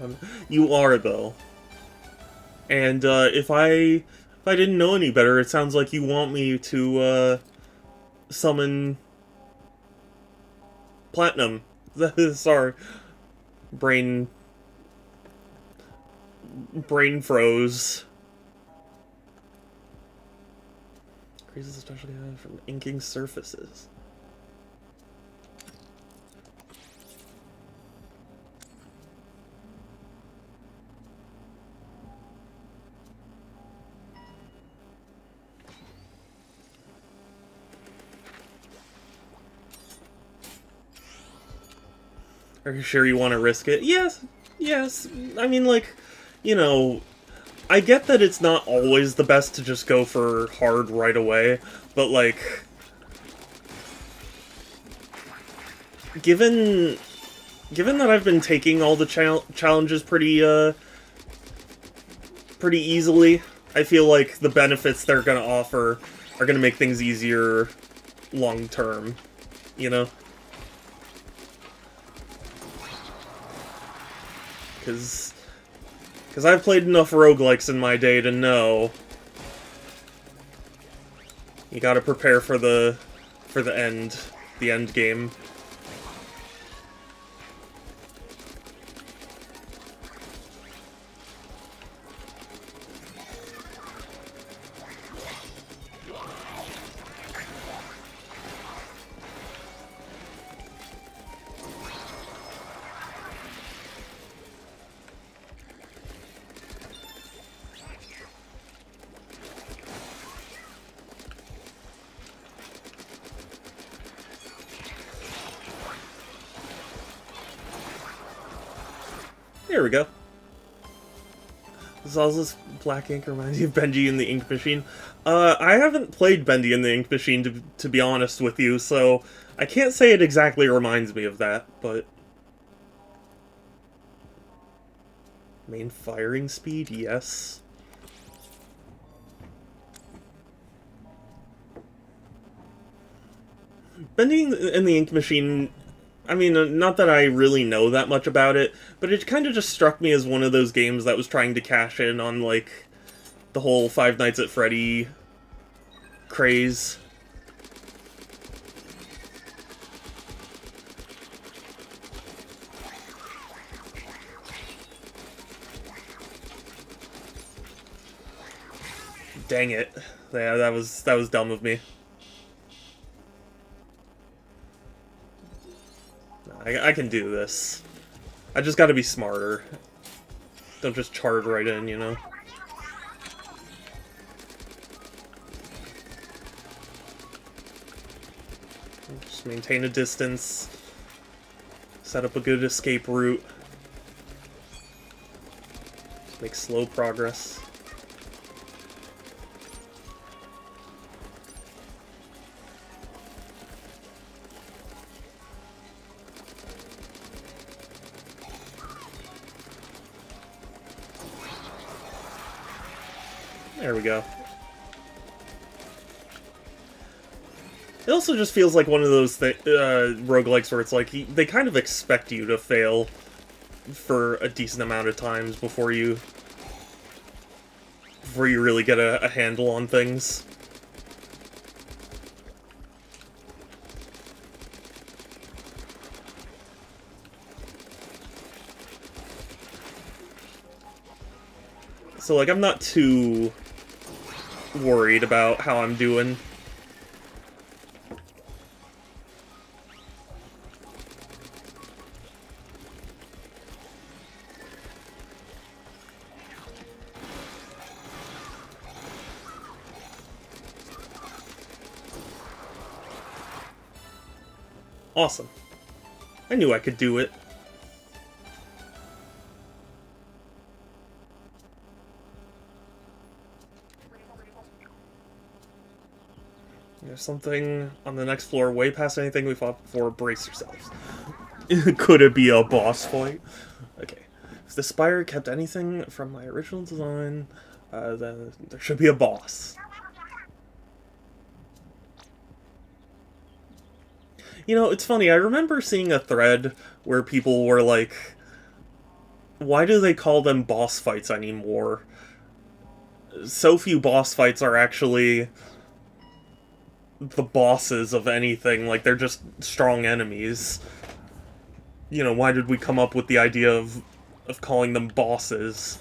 Speaker 1: You are, though. And, if I didn't know any better, it sounds like you want me to, summon... Platinum. Sorry. Brain froze. Increases especially from inking surfaces. Are you sure you want to risk it? Yes, yes. I mean, like, you know, I get that it's not always the best to just go for hard right away, but, like, given that I've been taking all the challenges pretty easily, I feel like the benefits they're gonna offer are gonna make things easier long term, you know? Because I've played enough roguelikes in my day to know you gotta prepare for the end game. There we go. Does all this black ink remind you of Benji and the Ink Machine? I haven't played Bendy and the Ink Machine, to be honest with you, so I can't say it exactly reminds me of that, but... Main firing speed? Yes. Bendy and the Ink Machine... I mean, not that I really know that much about it, but it kind of just struck me as one of those games that was trying to cash in on, like, the whole Five Nights at Freddy craze. Dang it. Yeah, that was dumb of me. I can do this. I just gotta be smarter. Don't just charge right in, you know? Just maintain a distance. Set up a good escape route. Just make slow progress. There we go. It also just feels like one of those roguelikes where it's like, they kind of expect you to fail for a decent amount of times before you really get a handle on things. So, like, I'm not too worried about how I'm doing. Awesome. I knew I could do it. There's something on the next floor way past anything we fought before. Brace yourselves. Could it be a boss fight? Okay. If the spire kept anything from my original design, then there should be a boss. You know, it's funny, I remember seeing a thread where people were like, why do they call them boss fights anymore? So few boss fights are actually the bosses of anything, like they're just strong enemies. You know, why did we come up with the idea of calling them bosses?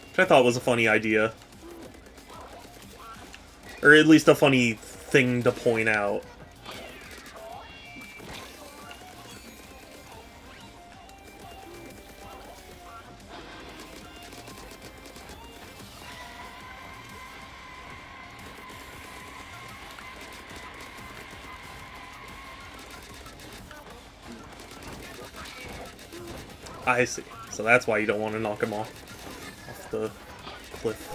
Speaker 1: Which I thought was a funny idea. Or at least a funny thing to point out. I see. So that's why you don't want to knock him off the cliff.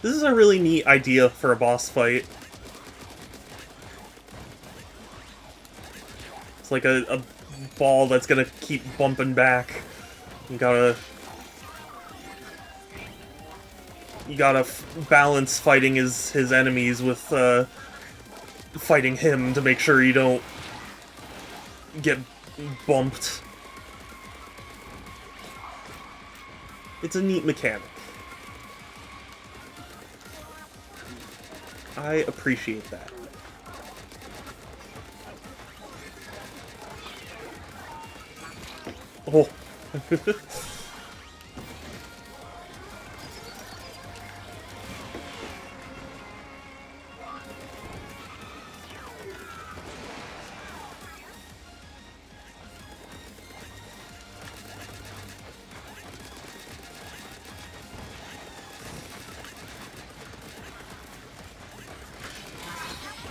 Speaker 1: This is a really neat idea for a boss fight. It's like a ball that's gonna keep bumping back. You gotta balance fighting his enemies with fighting him to make sure you don't get bumped. It's a neat mechanic. I appreciate that. Oh.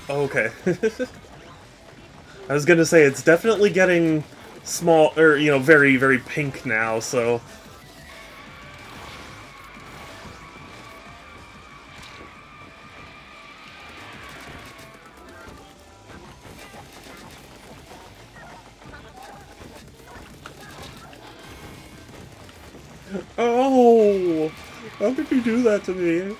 Speaker 1: Okay. I was gonna say, it's definitely getting small, or, you know, very, very pink now, so... Oh! How could you do that to me?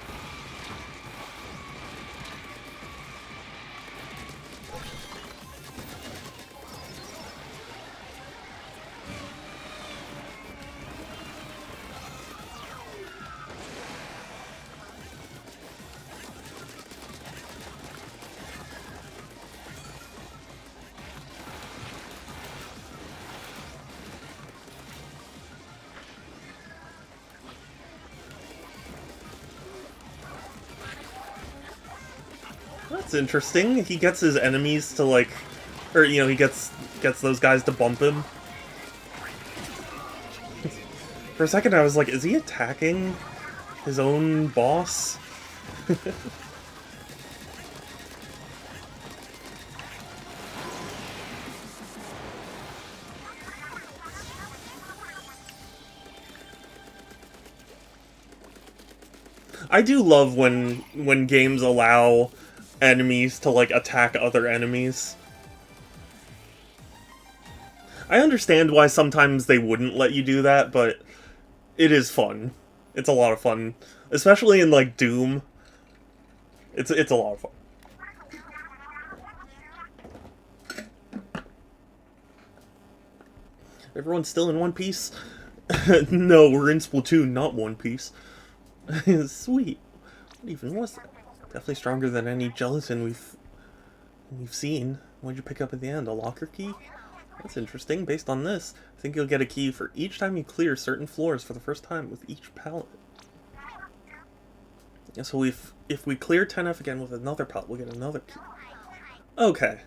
Speaker 1: That's interesting. He gets his enemies to, like... Or, you know, he gets those guys to bump him. For a second I was like, is he attacking his own boss? I do love when games allow enemies to, like, attack other enemies. I understand why sometimes they wouldn't let you do that, but it is fun. It's a lot of fun. Especially in, like, Doom. It's a lot of fun. Everyone's still in One Piece? No, we're in Splatoon, not One Piece. Sweet. What even was that? Definitely stronger than any gelatin we've seen. What'd you pick up at the end? A locker key? That's interesting. Based on this, I think you'll get a key for each time you clear certain floors for the first time with each pallet. Yeah, so if we clear 10F again with another pallet, we'll get another key. Okay.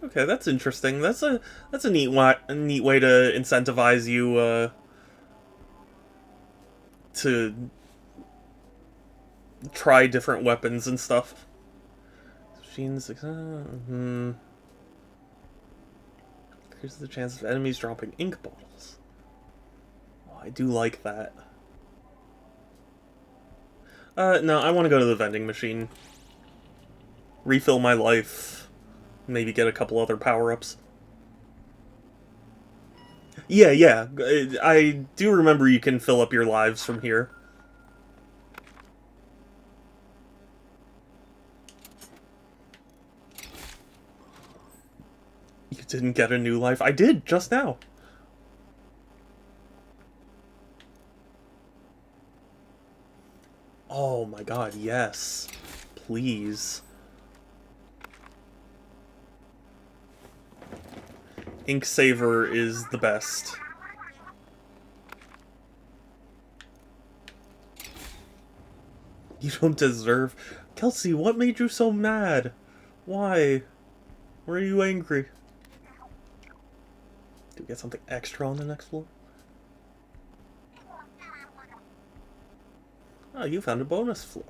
Speaker 1: Okay, that's interesting. That's a neat way to incentivize you to try different weapons and stuff. Machines. Increases the chance of enemies dropping ink bottles. Oh, I do like that. No, I want to go to the vending machine. Refill my life. Maybe get a couple other power-ups. Yeah. I do remember you can fill up your lives from here. You didn't get a new life? I did, just now. Oh my god, yes. Please. Ink Saver is the best. You don't deserve... Kelsey, what made you so mad? Why? Why are you angry? Do we get something extra on the next floor? Oh, you found a bonus floor.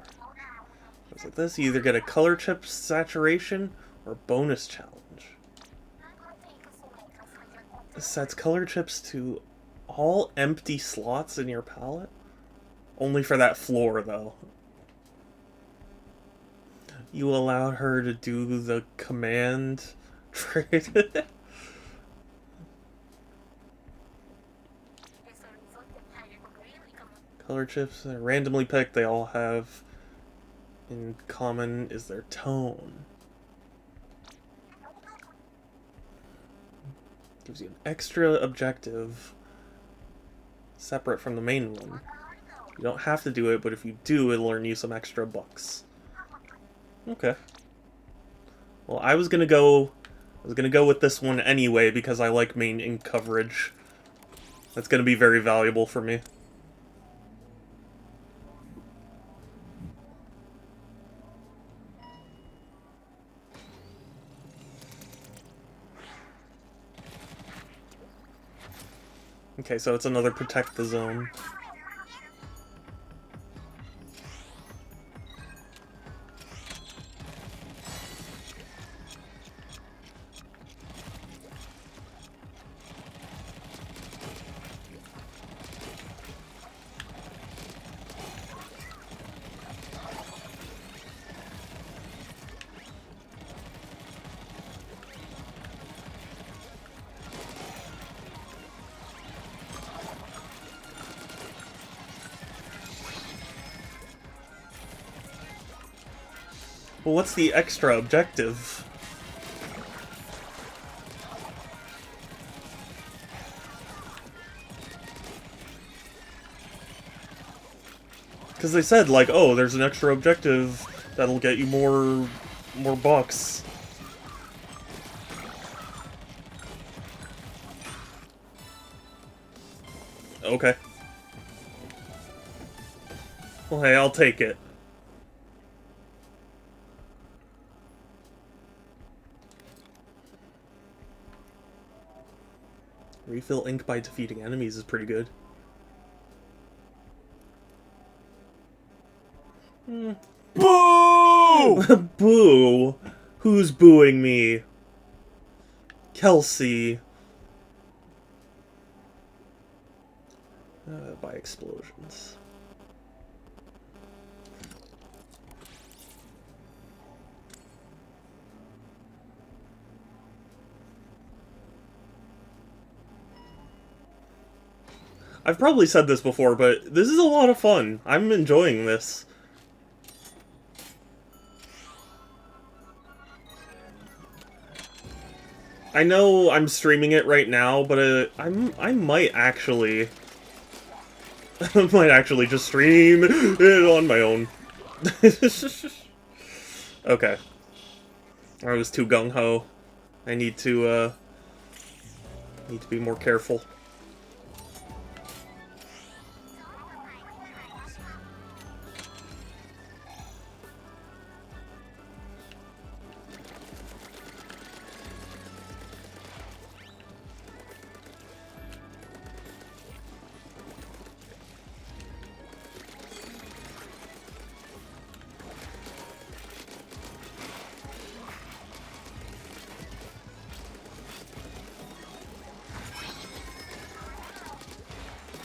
Speaker 1: Looks like this. You either get a color chip saturation or bonus challenge. This sets color chips to all empty slots in your palette. Only for that floor, though. You allowed her to do the command trade. Color chips are randomly picked. They all have in common is their tone. Gives you an extra objective separate from the main one. You don't have to do it, but if you do, it'll earn you some extra bucks. Okay. Well, I was gonna go with this one anyway because I like main ink coverage. That's gonna be very valuable for me. Okay, so it's another protect the zone. Well, what's the extra objective? Because they said, like, oh, there's an extra objective that'll get you more bucks. Okay. Well, hey, I'll take it. Refill ink by defeating enemies is pretty good. Boo! Boo! Who's booing me? Kelsey. By explosions. I've probably said this before, but this is a lot of fun. I'm enjoying this. I know I'm streaming it right now, but I might actually... I might actually just stream it on my own. Okay. I was too gung-ho. I need to be more careful.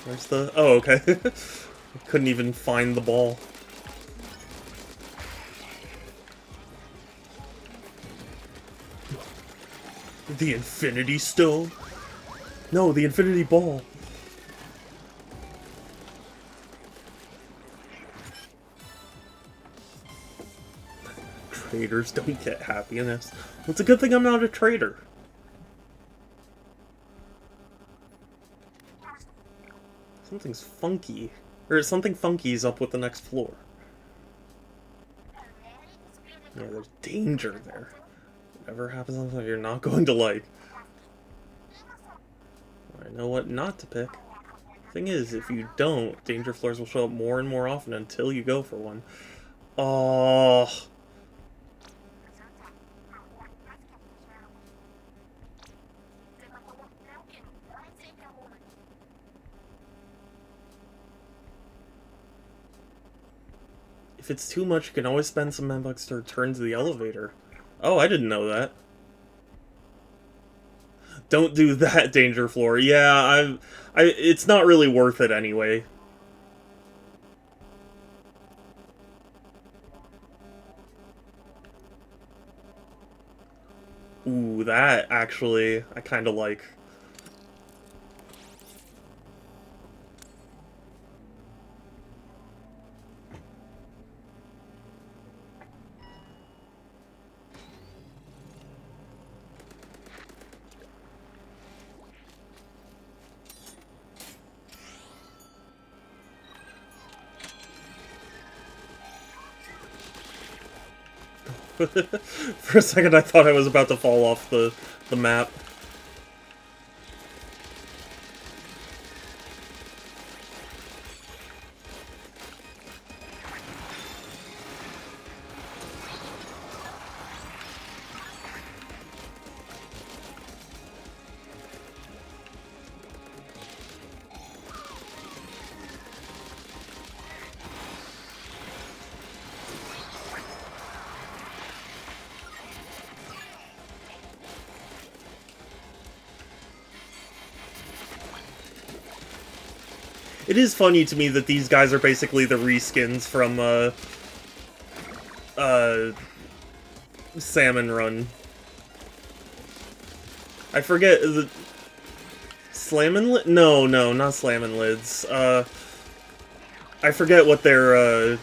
Speaker 1: Where's the... Oh, okay. I couldn't even find the ball. The Infinity Stone? No, the Infinity Ball. Traders don't get happiness. Well, it's a good thing I'm not a trader. Something's funky. Or something funky's up with the next floor. Yeah, there's danger there. Whatever happens, you're not going to like. I know what not to pick. Thing is, if you don't, danger floors will show up more and more often until you go for one. Oh. If it's too much, you can always spend some M-Bucks to return to the elevator. Oh, I didn't know that. Don't do that, danger floor. Yeah, it's not really worth it anyway. Ooh, that actually I kind of like. For a second, I thought I was about to fall off the map. It is funny to me that these guys are basically the reskins from, Salmon Run. I forget, the... Slammin' Lid? No, not Slammin' Lids. I forget what their,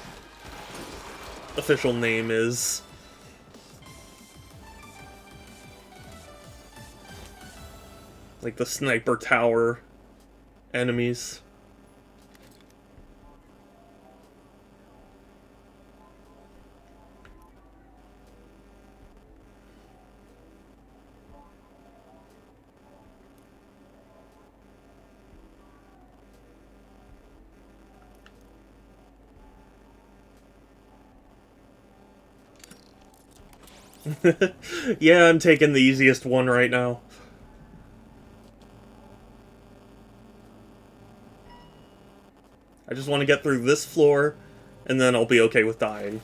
Speaker 1: official name is. Like the Sniper Tower enemies. Yeah, I'm taking the easiest one right now. I just want to get through this floor, and then I'll be okay with dying.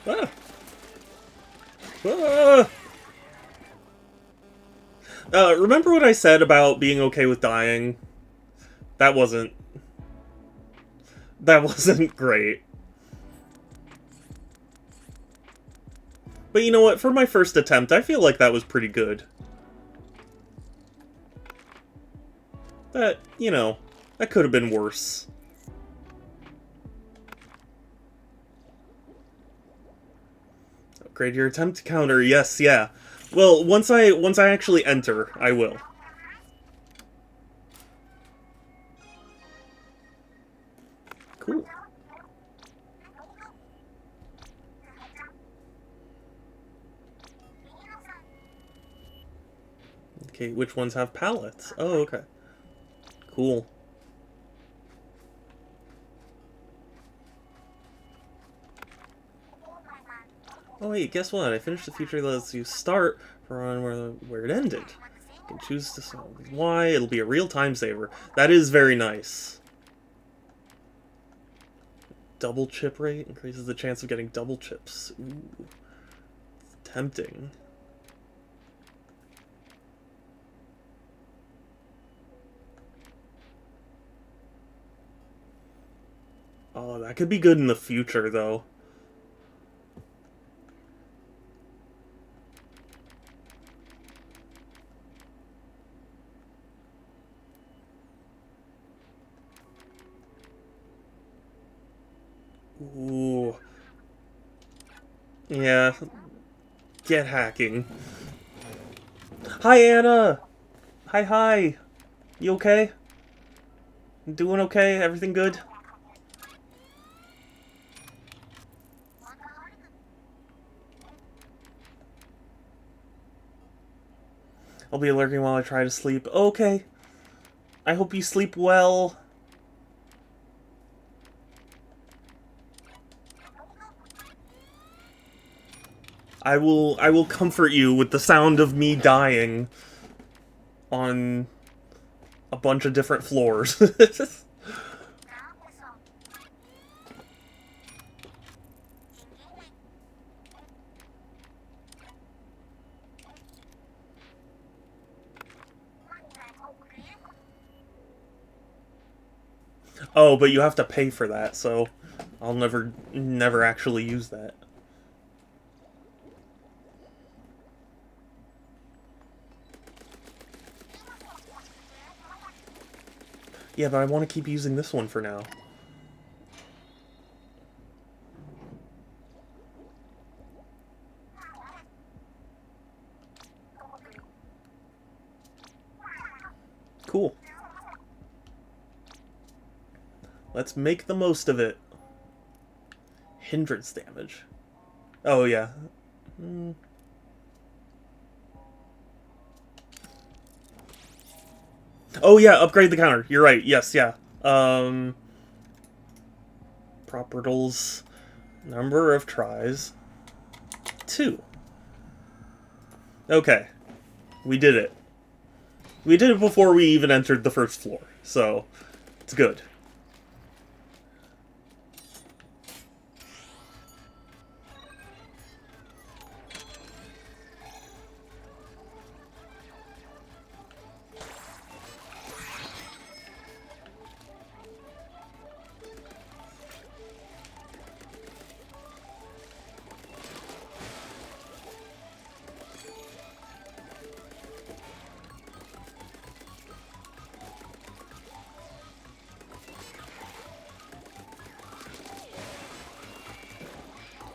Speaker 1: Ah! Ah! Remember what I said about being okay with dying? That wasn't great. But you know what? For my first attempt, I feel like that was pretty good. But, you know, that could have been worse. Upgrade your attempt counter. Yes, yeah. Well, once I actually enter, I will. Cool. Okay, which ones have pallets? Oh, okay. Cool. Oh wait, guess what? I finished the feature that lets you start from where it ended. You can choose to solve why. It'll be a real time saver. That is very nice. Double chip rate increases the chance of getting double chips. Ooh. Tempting. Oh, that could be good in the future, though. Ooh. Yeah. Get hacking. Hi, Anna! Hi, hi! You okay? Doing okay? Everything good? I'll be lurking while I try to sleep. Okay. I hope you sleep well. I will comfort you with the sound of me dying on a bunch of different floors. Oh, but you have to pay for that, so I'll never actually use that. Yeah, but I want to keep using this one for now. Cool. Let's make the most of it. Hindrance damage. Oh, yeah. Oh, yeah, upgrade the counter. You're right. Yes, yeah. Propertals. Number of tries. 2. Okay. We did it. We did it before we even entered the first floor, so it's good.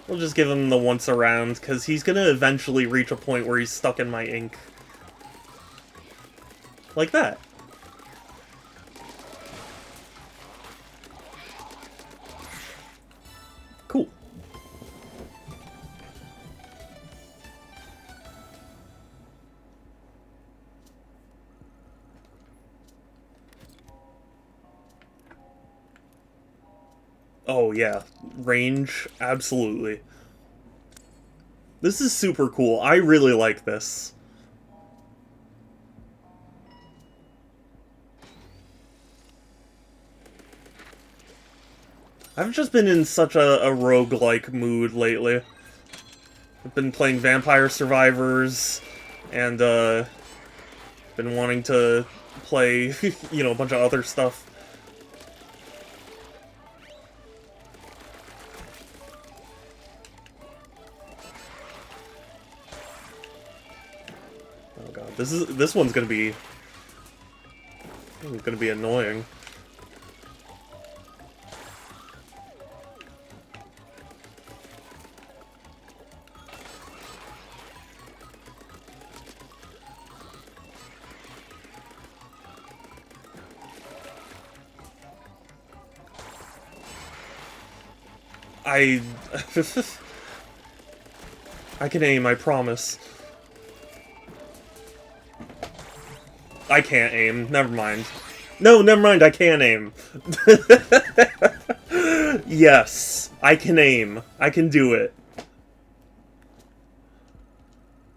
Speaker 1: We'll just give him the once around, because he's going to eventually reach a point where he's stuck in my ink. Like that. Cool. Oh, yeah. Range, absolutely. This is super cool. I really like this. I've just been in such a roguelike mood lately. I've been playing Vampire Survivors, and, been wanting to play, you know, a bunch of other stuff. Oh god, this one's gonna be... It's gonna be annoying. I can aim, I promise. I can't aim, never mind. No, never mind, I can aim. Yes, I can aim. I can do it.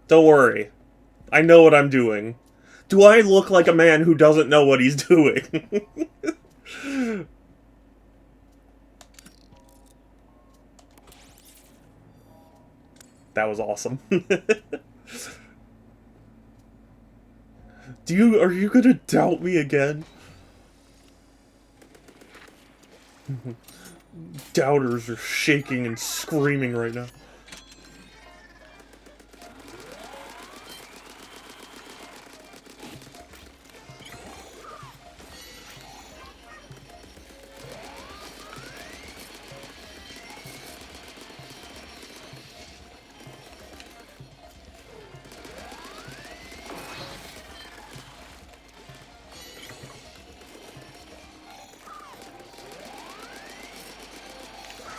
Speaker 1: Don't worry. I know what I'm doing. Do I look like a man who doesn't know what he's doing? That was awesome. Are you gonna doubt me again? Doubters are shaking and screaming right now.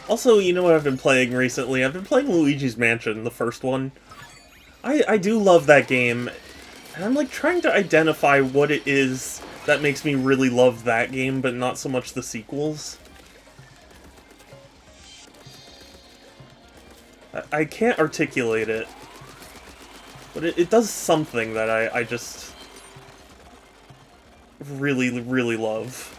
Speaker 1: Also, you know what I've been playing recently? I've been playing Luigi's Mansion, the first one. I do love that game, and I'm like trying to identify what it is that makes me really love that game, but not so much the sequels. I can't articulate it, but it does something that I just really, really love.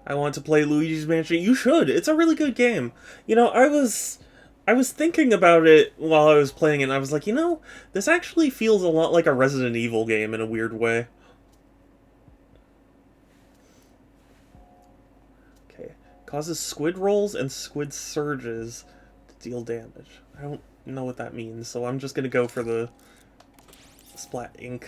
Speaker 1: I want to play Luigi's Mansion. You should. It's a really good game. You know, I was thinking about it while I was playing it, and I was like, you know, this actually feels a lot like a Resident Evil game in a weird way. Okay. Causes squid rolls and squid surges to deal damage. I don't know what that means, so I'm just gonna go for the Splat Ink.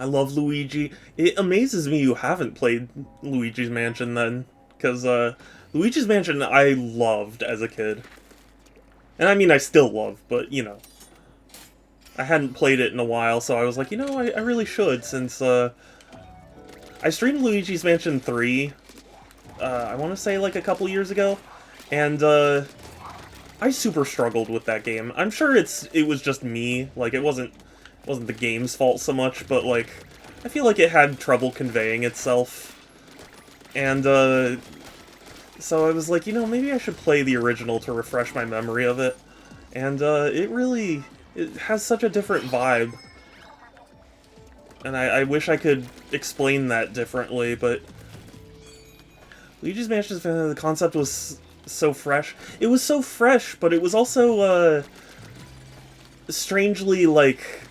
Speaker 1: I love Luigi. It amazes me you haven't played Luigi's Mansion then, because Luigi's Mansion I loved as a kid. And I mean, I still love, but, you know, I hadn't played it in a while, so I was like, you know, I really should, since I streamed Luigi's Mansion 3, I want to say like a couple years ago, and I super struggled with that game. I'm sure it was just me, like, it wasn't the game's fault so much, but, like, I feel like it had trouble conveying itself. And, so I was like, you know, maybe I should play the original to refresh my memory of it. And, it has such a different vibe. And I wish I could explain that differently, but Luigi's Mansion, the concept was so fresh. It was so fresh, but it was also, strangely, like,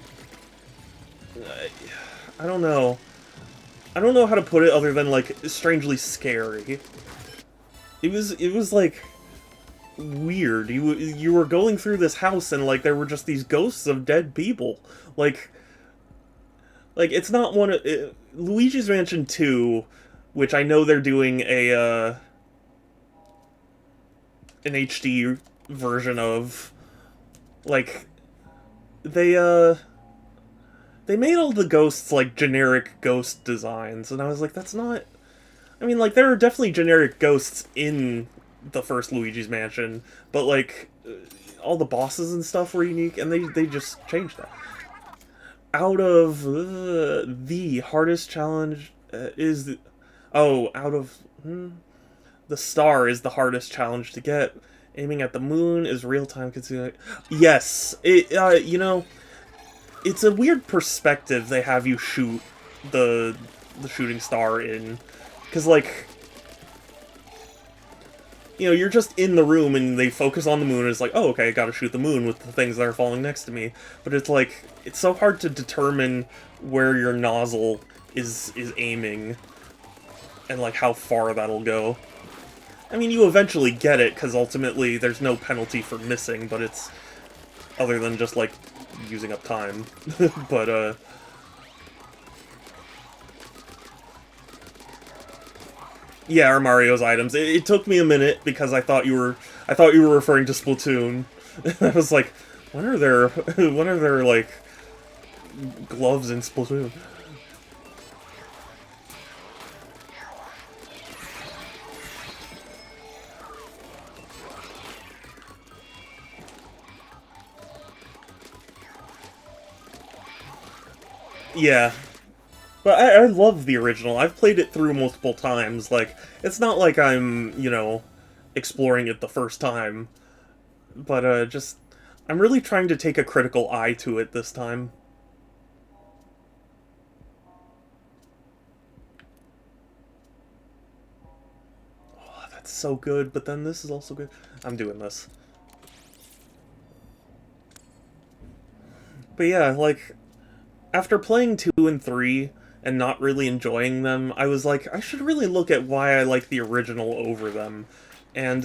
Speaker 1: I don't know. I don't know how to put it other than, like, strangely scary. It was like, weird. You were going through this house and, like, there were just these ghosts of dead people. Like it's not one of... Luigi's Mansion 2, which I know they're doing an HD version of, like, they made all the ghosts, like, generic ghost designs, and I was like, that's not... I mean, like, there are definitely generic ghosts in the first Luigi's Mansion, but, like, all the bosses and stuff were unique, and they just changed that. Out of the hardest challenge is... out of... the star is the hardest challenge to get. Aiming at the moon is real-time consuming. Yes! You know... It's a weird perspective they have you shoot the shooting star in. Because, like... you know, you're just in the room and they focus on the moon and it's like, oh, okay, I gotta shoot the moon with the things that are falling next to me. But it's like, it's so hard to determine where your nozzle is aiming and like how far that'll go. I mean, you eventually get it, because ultimately there's no penalty for missing, but it's other than just, like, using up time. But, yeah, or Mario's items. It took me a minute, because I thought you were referring to Splatoon. I was like, when are there, like, gloves in Splatoon? Yeah. But I love the original. I've played it through multiple times. Like, it's not like I'm, you know, exploring it the first time. But, just... I'm really trying to take a critical eye to it this time. Oh, that's so good, but then this is also good. I'm doing this. But yeah, like, after playing 2 and 3 and not really enjoying them, I was like, I should really look at why I like the original over them. And,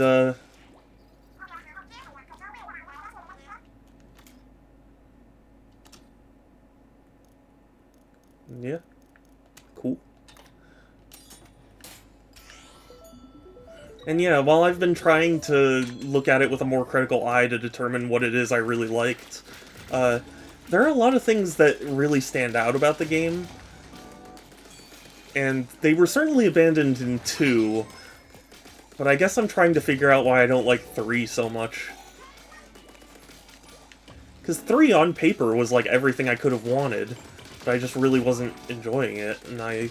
Speaker 1: yeah, cool. And yeah, while I've been trying to look at it with a more critical eye to determine what it is I really liked, uh, there are a lot of things that really stand out about the game, and they were certainly abandoned in 2, but I guess I'm trying to figure out why I don't like 3 so much. Because 3 on paper was like everything I could have wanted, but I just really wasn't enjoying it, and I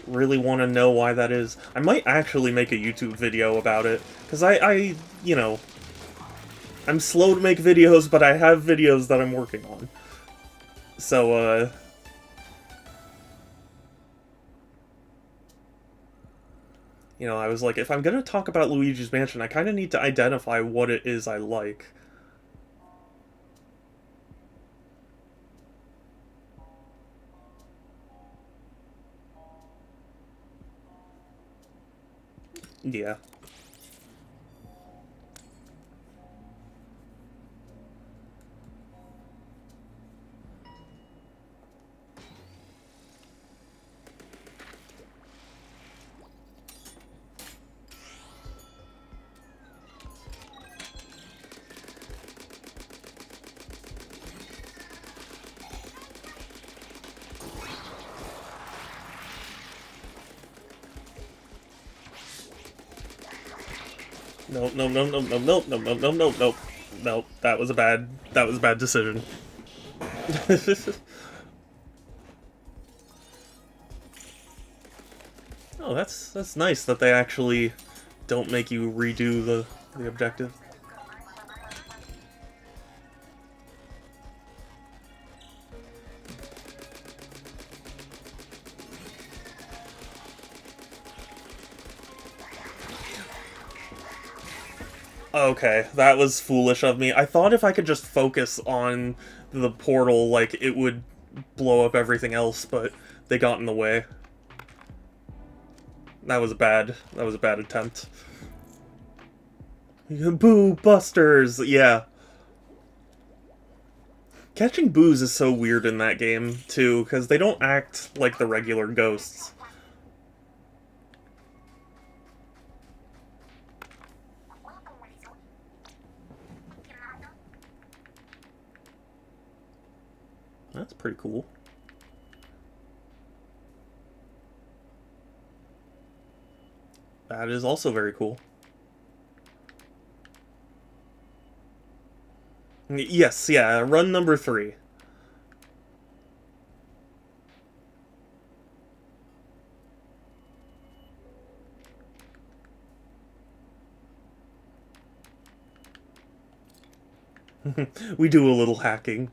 Speaker 1: really want to know why that is. I might actually make a YouTube video about it, because you know, I'm slow to make videos, but I have videos that I'm working on. So, you know, I was like, if I'm gonna talk about Luigi's Mansion, I kind of need to identify what it is I like. Yeah. No, no, no, no, no, no, no, no, no, no, no. No, that was a bad decision. Oh, that's nice that they actually don't make you redo the objective. Okay, that was foolish of me. I thought if I could just focus on the portal, like, it would blow up everything else, but they got in the way. That was a bad attempt. Boo Busters! Yeah. Catching boos is so weird in that game, too, because they don't act like the regular ghosts. That's pretty cool. That is also very cool. Yes, yeah, run number 3. We do a little hacking.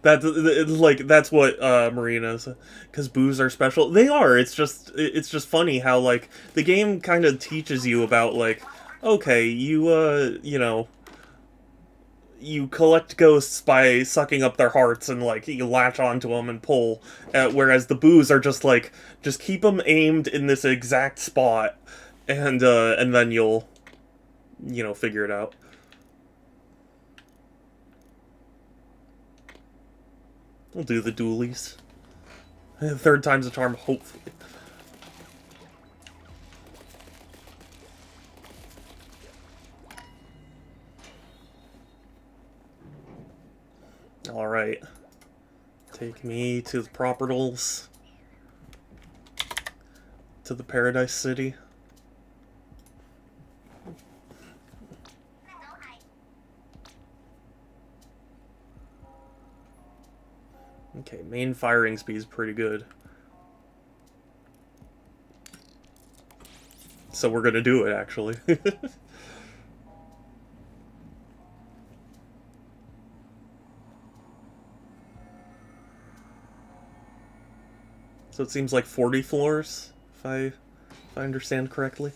Speaker 1: That's what Marina's, because boos are special. They are. It's just funny how like the game kind of teaches you about like, okay, you collect ghosts by sucking up their hearts and like you latch onto them and pull, whereas the boos are just like just keep them aimed in this exact spot, and then you'll figure it out. We'll do the dualies. Third time's a charm, hopefully. Alright. Take me to the Propertals. To the Paradise City. Okay, main firing speed is pretty good. So we're gonna do it, actually. So it seems like 40 floors, if I understand correctly.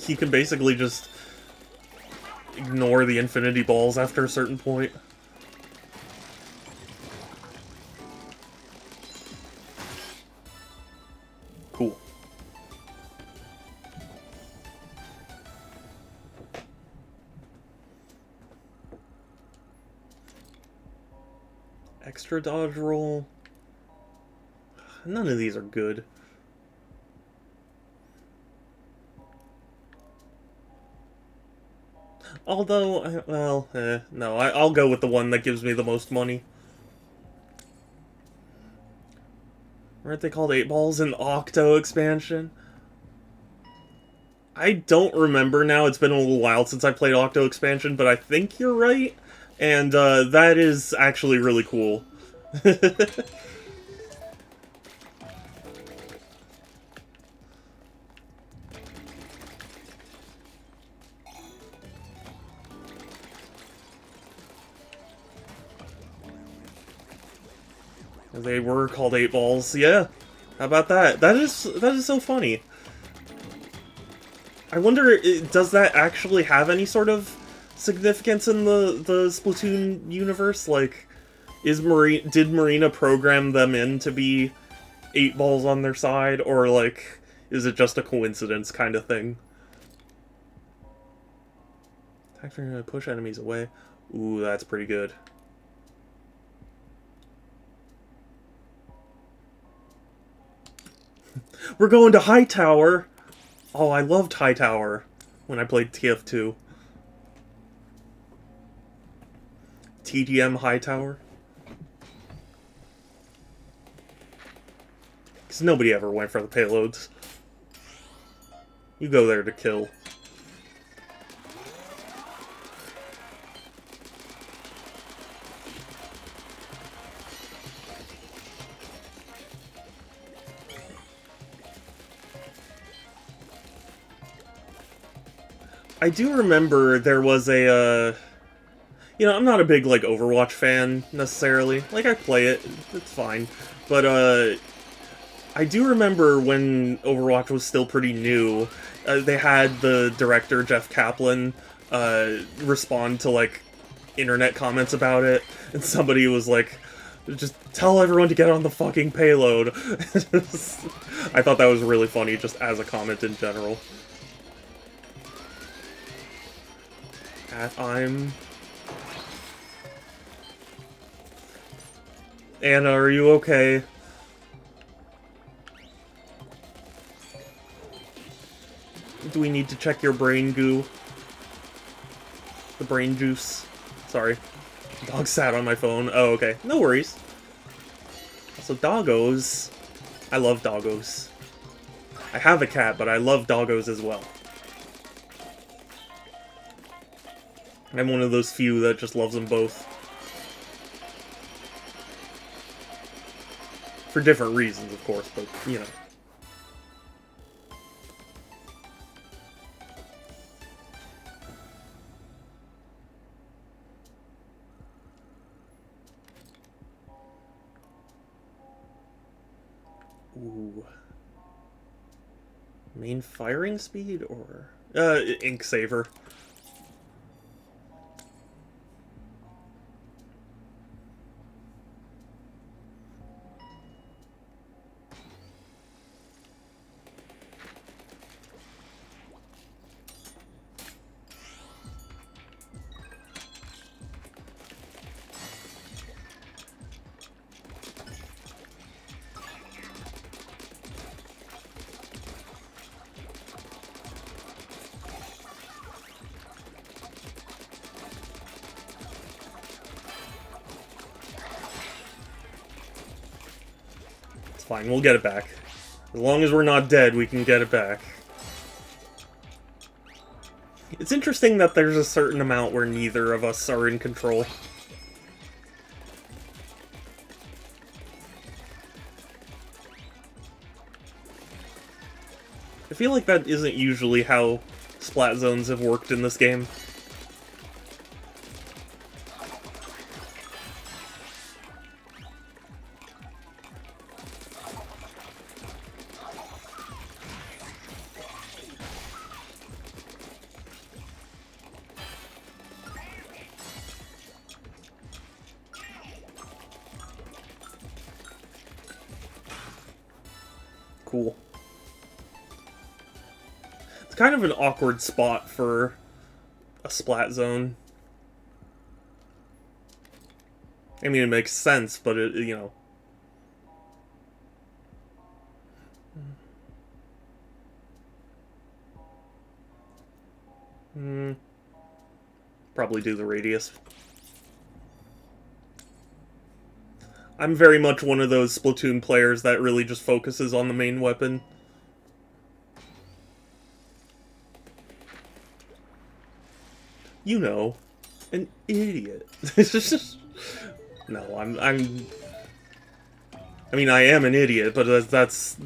Speaker 1: You can basically just ignore the infinity balls after a certain point. Cool. Extra dodge roll. None of these are good. Although, well, no, I'll go with the one that gives me the most money. Aren't they called 8 balls in the Octo expansion? I don't remember now, it's been a little while since I played Octo expansion, but I think you're right. And that is actually really cool. They were called 8 balls, yeah. How about that? That is so funny. I wonder, does that actually have any sort of significance in the Splatoon universe? Like, did Marina program them in to be 8 balls on their side, or like, is it just a coincidence kind of thing? Factoring to push enemies away. Ooh, that's pretty good. We're going to Hightower! Oh, I loved Hightower when I played TF2. TDM Hightower. Because nobody ever went for the payloads. You go there to kill. I do remember there was a, I'm not a big, like, Overwatch fan, necessarily. Like, I play it, it's fine. But, I do remember when Overwatch was still pretty new, they had the director, Jeff Kaplan, respond to, like, internet comments about it, and somebody was like, just tell everyone to get on the fucking payload. I thought that was really funny, just as a comment in general. Anna, are you okay? Do we need to check your brain goo? The brain juice. Sorry. Dog sat on my phone. Oh, okay. No worries. So doggos. I love doggos. I have a cat, but I love doggos as well. I'm one of those few that just loves them both. For different reasons, of course, but, you know. Ooh. Main firing speed or ink saver? Fine, we'll get it back. As long as we're not dead, we can get it back. It's interesting that there's a certain amount where neither of us are in control. I feel like that isn't usually how splat zones have worked in this game. Cool. It's kind of an awkward spot for a splat zone. I mean, it makes sense, but it, you know. Probably do the radius. I'm very much one of those Splatoon players that really just focuses on the main weapon. You know, an idiot. No, I mean, I am an idiot, but that's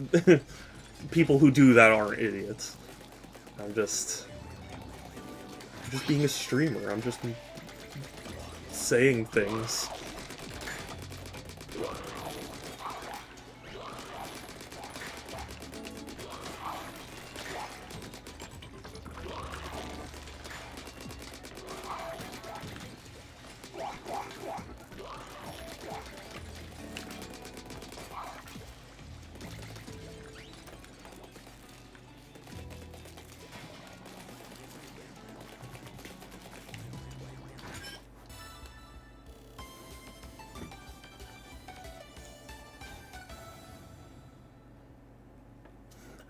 Speaker 1: people who do that aren't idiots. I'm just being a streamer. I'm just saying things.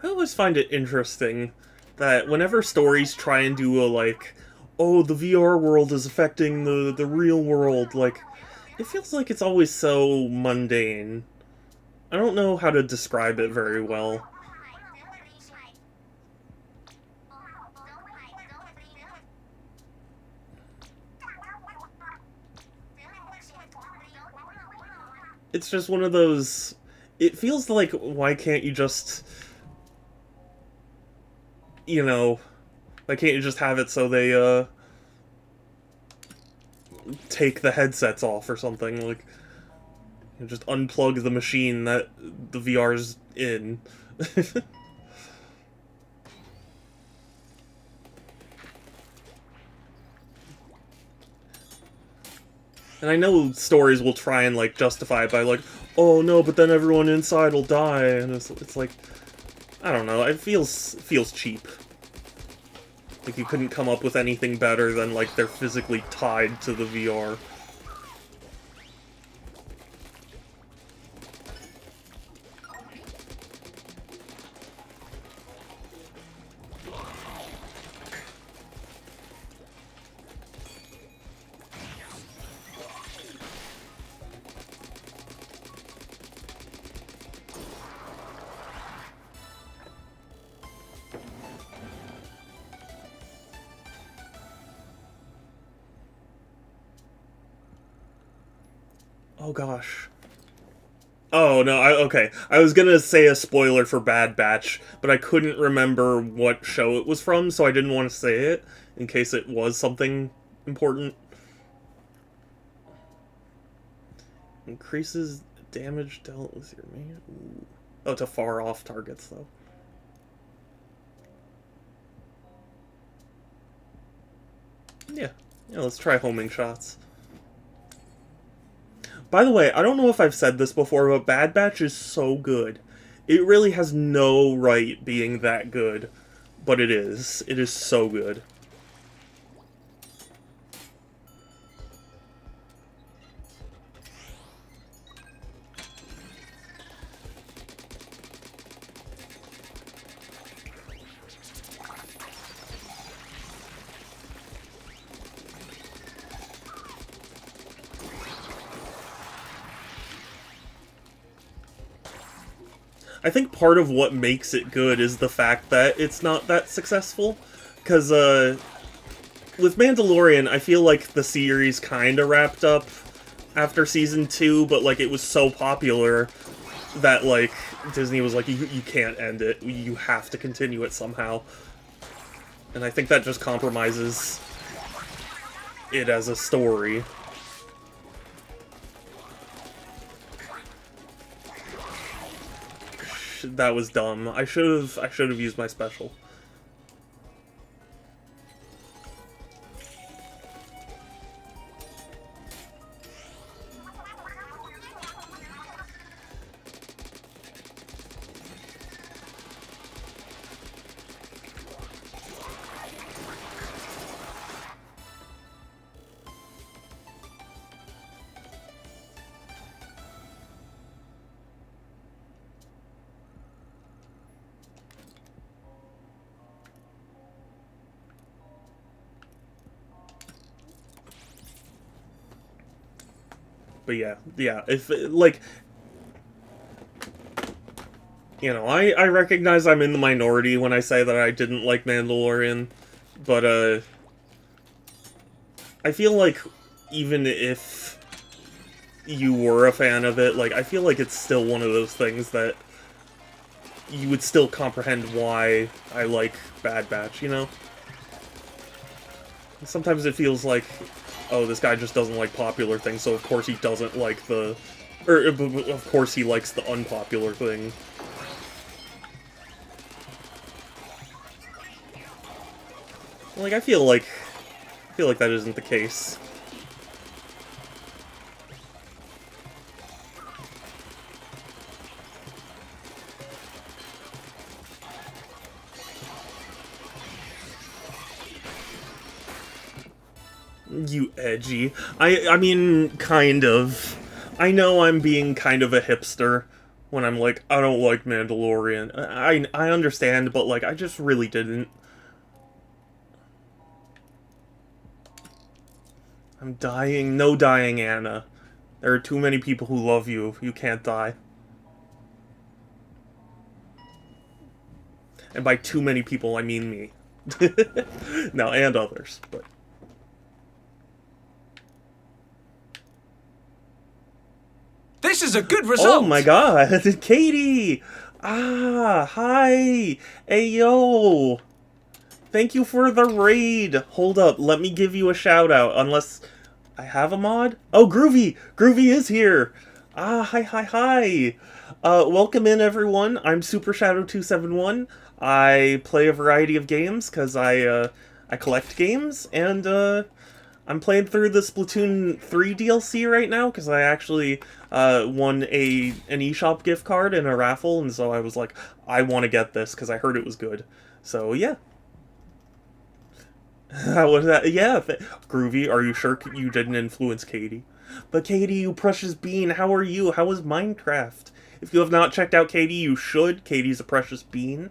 Speaker 1: I always find it interesting that whenever stories try and do a, like, oh, the VR world is affecting the real world, like, it feels like it's always so mundane. I don't know how to describe it very well. It's just one of those... It feels like, why can't you just... You know, why can't you just have it so they, take the headsets off or something? Like, you just unplug the machine that the VR's in. And I know stories will try and, like, justify it by, like, oh no, but then everyone inside will die, and it's like, I don't know, it feels cheap. Like, you couldn't come up with anything better than, like, they're physically tied to the VR. Oh gosh. Oh no, okay. I was gonna say a spoiler for Bad Batch, but I couldn't remember what show it was from, so I didn't want to say it in case it was something important. Increases damage dealt with your man. Ooh. Oh, to far off targets though. Yeah. Yeah, let's try homing shots. By the way, I don't know if I've said this before, but Bad Batch is so good. It really has no right being that good, but it is. It is so good. I think part of what makes it good is the fact that it's not that successful. Because, with Mandalorian, I feel like the series kind of wrapped up after Season 2, but, like, it was so popular that, like, Disney was like, you can't end it. You have to continue it somehow. And I think that just compromises it as a story. That was dumb. I should have used my special. But yeah, if, like, you know, I recognize I'm in the minority when I say that I didn't like Mandalorian, but, I feel like even if you were a fan of it, like, I feel like it's still one of those things that you would still comprehend why I like Bad Batch, you know? Sometimes it feels like, oh, this guy just doesn't like popular things, so of course he doesn't like the... Or, of course he likes the unpopular thing. Like, I feel like that isn't the case. You edgy. I mean, kind of. I know I'm being kind of a hipster when I'm like, I don't like Mandalorian. I understand, but, like, I just really didn't. I'm dying. No dying, Anna. There are too many people who love you. You can't die. And by too many people, I mean me. No, and others, but...
Speaker 2: This is a good result!
Speaker 1: Oh my god, Katie! Ah, hi! Hey, yo! Thank you for the raid! Hold up, let me give you a shout out, unless I have a mod? Oh, Groovy! Groovy is here! Ah, hi. Welcome in, everyone. I'm Super Shadow 271. I play a variety of games, because I collect games, and, I'm playing through the Splatoon 3 DLC right now, because I actually won an eShop gift card in a raffle, and so I was like, I want to get this, because I heard it was good. So, yeah. How was that? Yeah, Groovy, are you sure you didn't influence Katie? But Katie, you precious bean, how are you? How is Minecraft? If you have not checked out Katie, you should. Katie's a precious bean.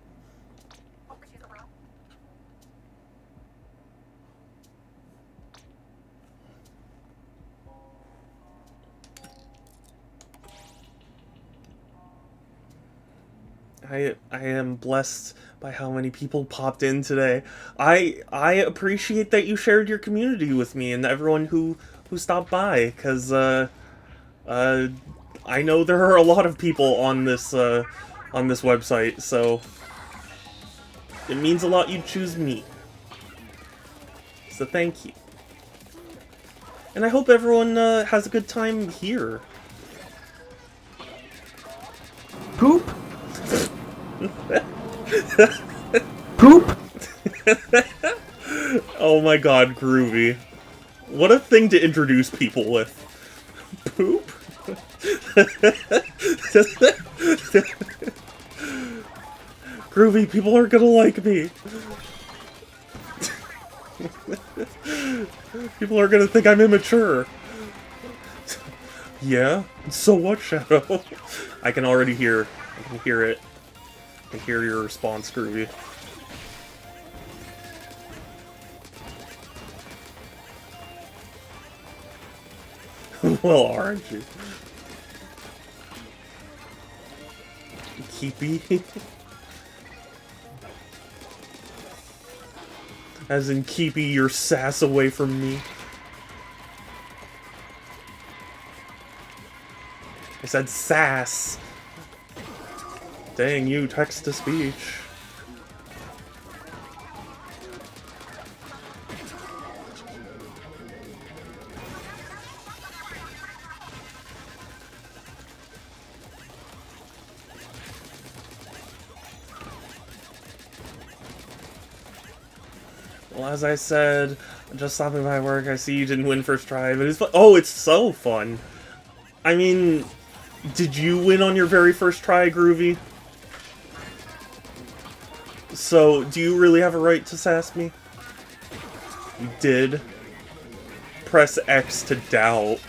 Speaker 1: I am blessed by how many people popped in today. I appreciate that you shared your community with me and everyone who stopped by, because Uh, I know there are a lot of people on this website, so it means a lot you choose me. So thank you. And I hope everyone has a good time here.
Speaker 2: Poop? Poop?
Speaker 1: Oh my god, Groovy. What a thing to introduce people with. Poop? Groovy, people aren't gonna like me. People are gonna think I'm immature. Yeah? So what, Shadow? I can already hear. I can hear it. I can hear your response, Groovy. Well, aren't you? Keepy? As in, keepy your sass away from me. I said sass. Dang you, text-to-speech. Well, as I said, just stopping by work, I see you didn't win first try, but it's fun. Oh, it's so fun. I mean, did you win on your very first try, Groovy? So, do you really have a right to sass me? You did. Press X to doubt.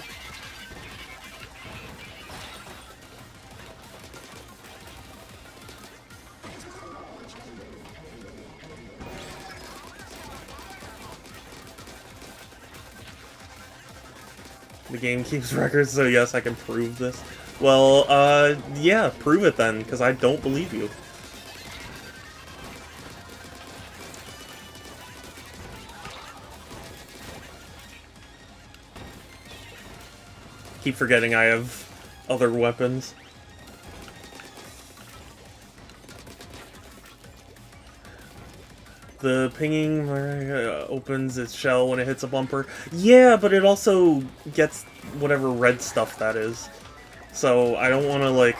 Speaker 1: The game keeps records, so yes, I can prove this. Well, yeah, prove it then, because I don't believe you. Keep forgetting I have other weapons. The pinging opens its shell when it hits a bumper. Yeah, but it also gets whatever red stuff that is. So I don't want to, like...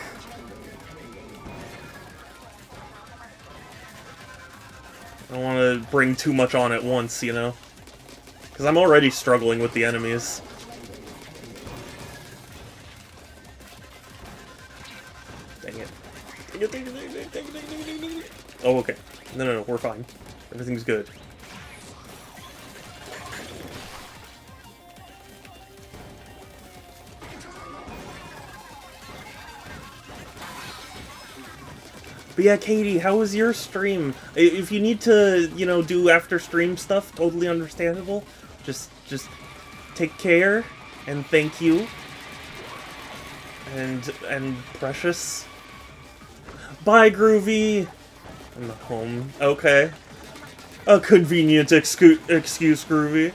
Speaker 1: I don't want to bring too much on at once, you know? Because I'm already struggling with the enemies. Dang it. Dang it, dang it, dang it, dang it, dang it, dang it, dang it. Oh, okay. No, we're fine. Everything's good. But yeah, Katie, how was your stream? If you need to, you know, do after stream stuff, totally understandable. Just take care, and thank you. And Precious. Bye, Groovy! I'm not home. Okay. A convenient excuse, Groovy.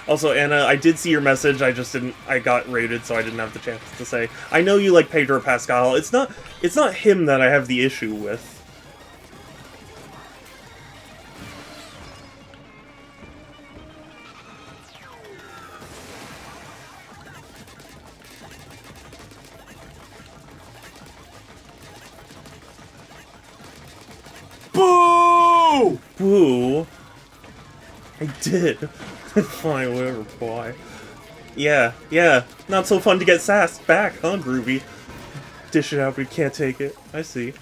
Speaker 1: Also, Anna, I did see your message, I just didn't... I got raided, so I didn't have the chance to say. I know you like Pedro Pascal. It's not him that I have the issue with.
Speaker 2: Boo!
Speaker 1: Boo! I did. Fine, whatever, boy. Yeah. Not so fun to get sassed back, huh, Groovy? Dish it out, but you can't take it. I see.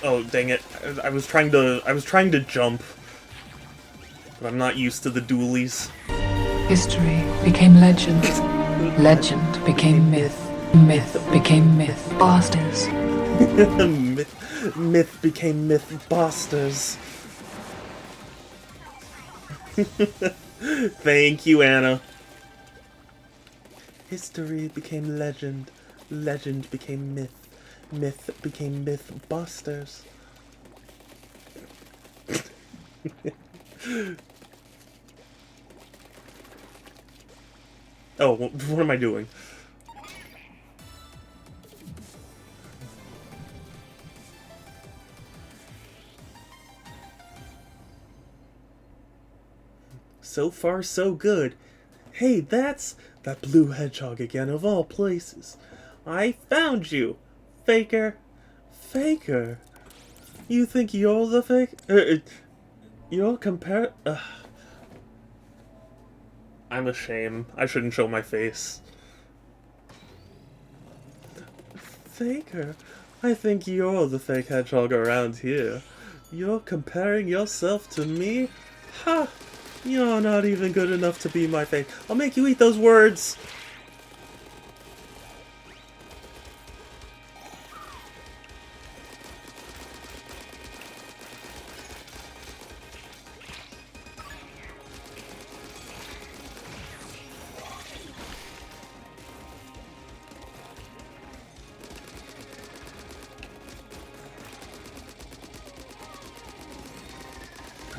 Speaker 1: Oh, dang it. I was trying to jump. But I'm not used to the dualies.
Speaker 3: History became legend. Legend became myth. Myth became myth. Bastards.
Speaker 1: Myth became myth busters. Thank you, Anna. History became legend. Legend became myth. Myth became mythbusters. Oh, what am I doing? So far, so good. Hey, that's that blue hedgehog again, of all places. I found you, Faker. Faker. You think you're the fake? You're compare. I'm ashamed. I shouldn't show my face. Faker, I think you're the fake hedgehog around here. You're comparing yourself to me? Ha! You're not even good enough to be my fake. I'll make you eat those words!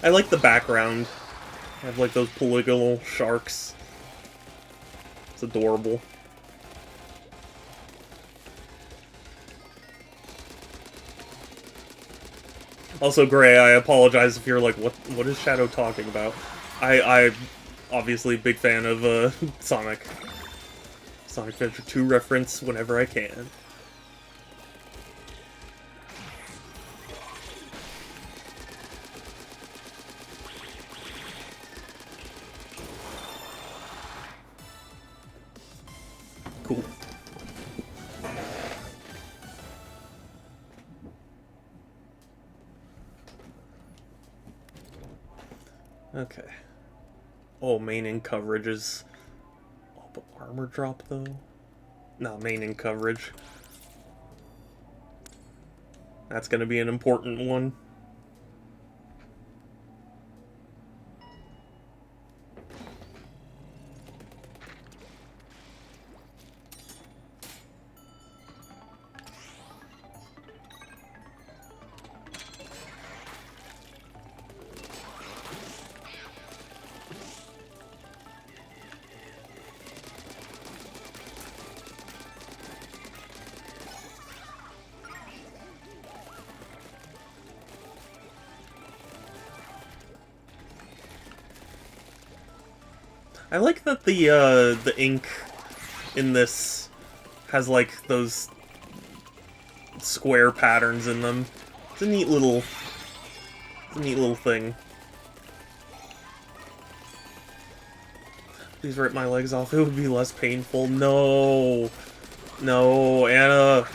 Speaker 1: I like the background. I have like those polygonal sharks. It's adorable. Also, Gray, I apologize if you're like, what is Shadow talking about? I'm obviously a big fan of Sonic. Sonic Adventure 2 reference whenever I can. Cool. Okay. Oh, main in coverage is... Oh, but armor drop, though? No, main in coverage. That's gonna be an important one. I like that the ink in this has like those square patterns in them. It's a neat little thing. Please rip my legs off. It would be less painful. No, no, Anna.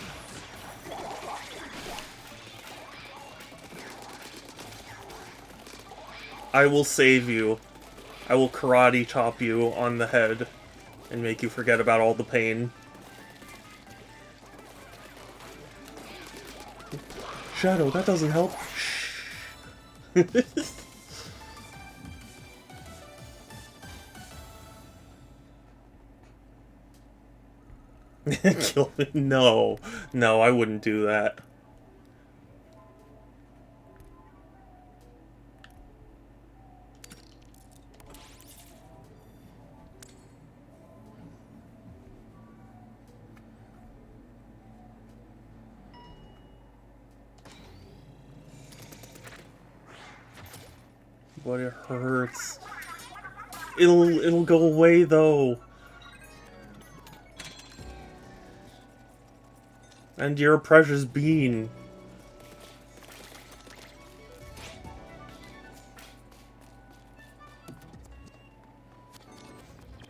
Speaker 1: I will save you. I will karate chop you on the head and make you forget about all the pain. Shadow, that doesn't help. Kill me. No, no, I wouldn't do that. But it hurts. It'll go away though. And you're a precious bean.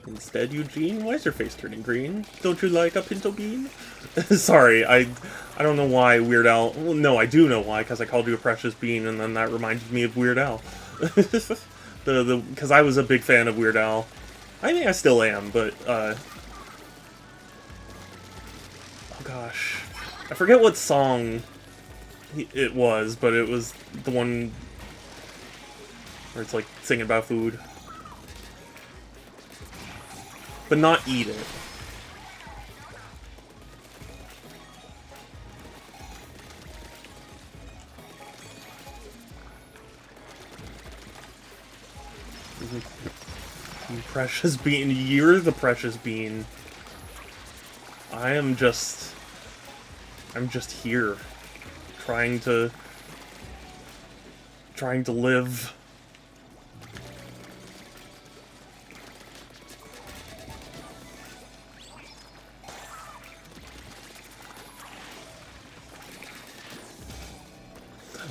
Speaker 1: Instead, Eugene, why is your face turning green? Don't you like a pinto bean? Sorry, I don't know why Weird Al... Well, no, I do know why, because I called you a precious bean, and then that reminded me of Weird Al. Because I was a big fan of Weird Al. I mean, I still am, but, oh gosh. I forget what song it was, but it was the one... Where it's like singing about food. But not eat it. Precious bean, you're the precious bean. I'm just here, trying to live.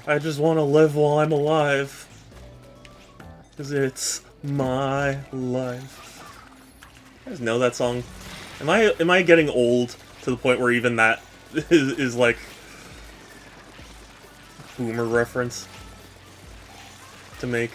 Speaker 1: I just want to live while I'm alive, 'cause it's my life. You guys know that song? Am I getting old to the point where even that is like boomer reference to make?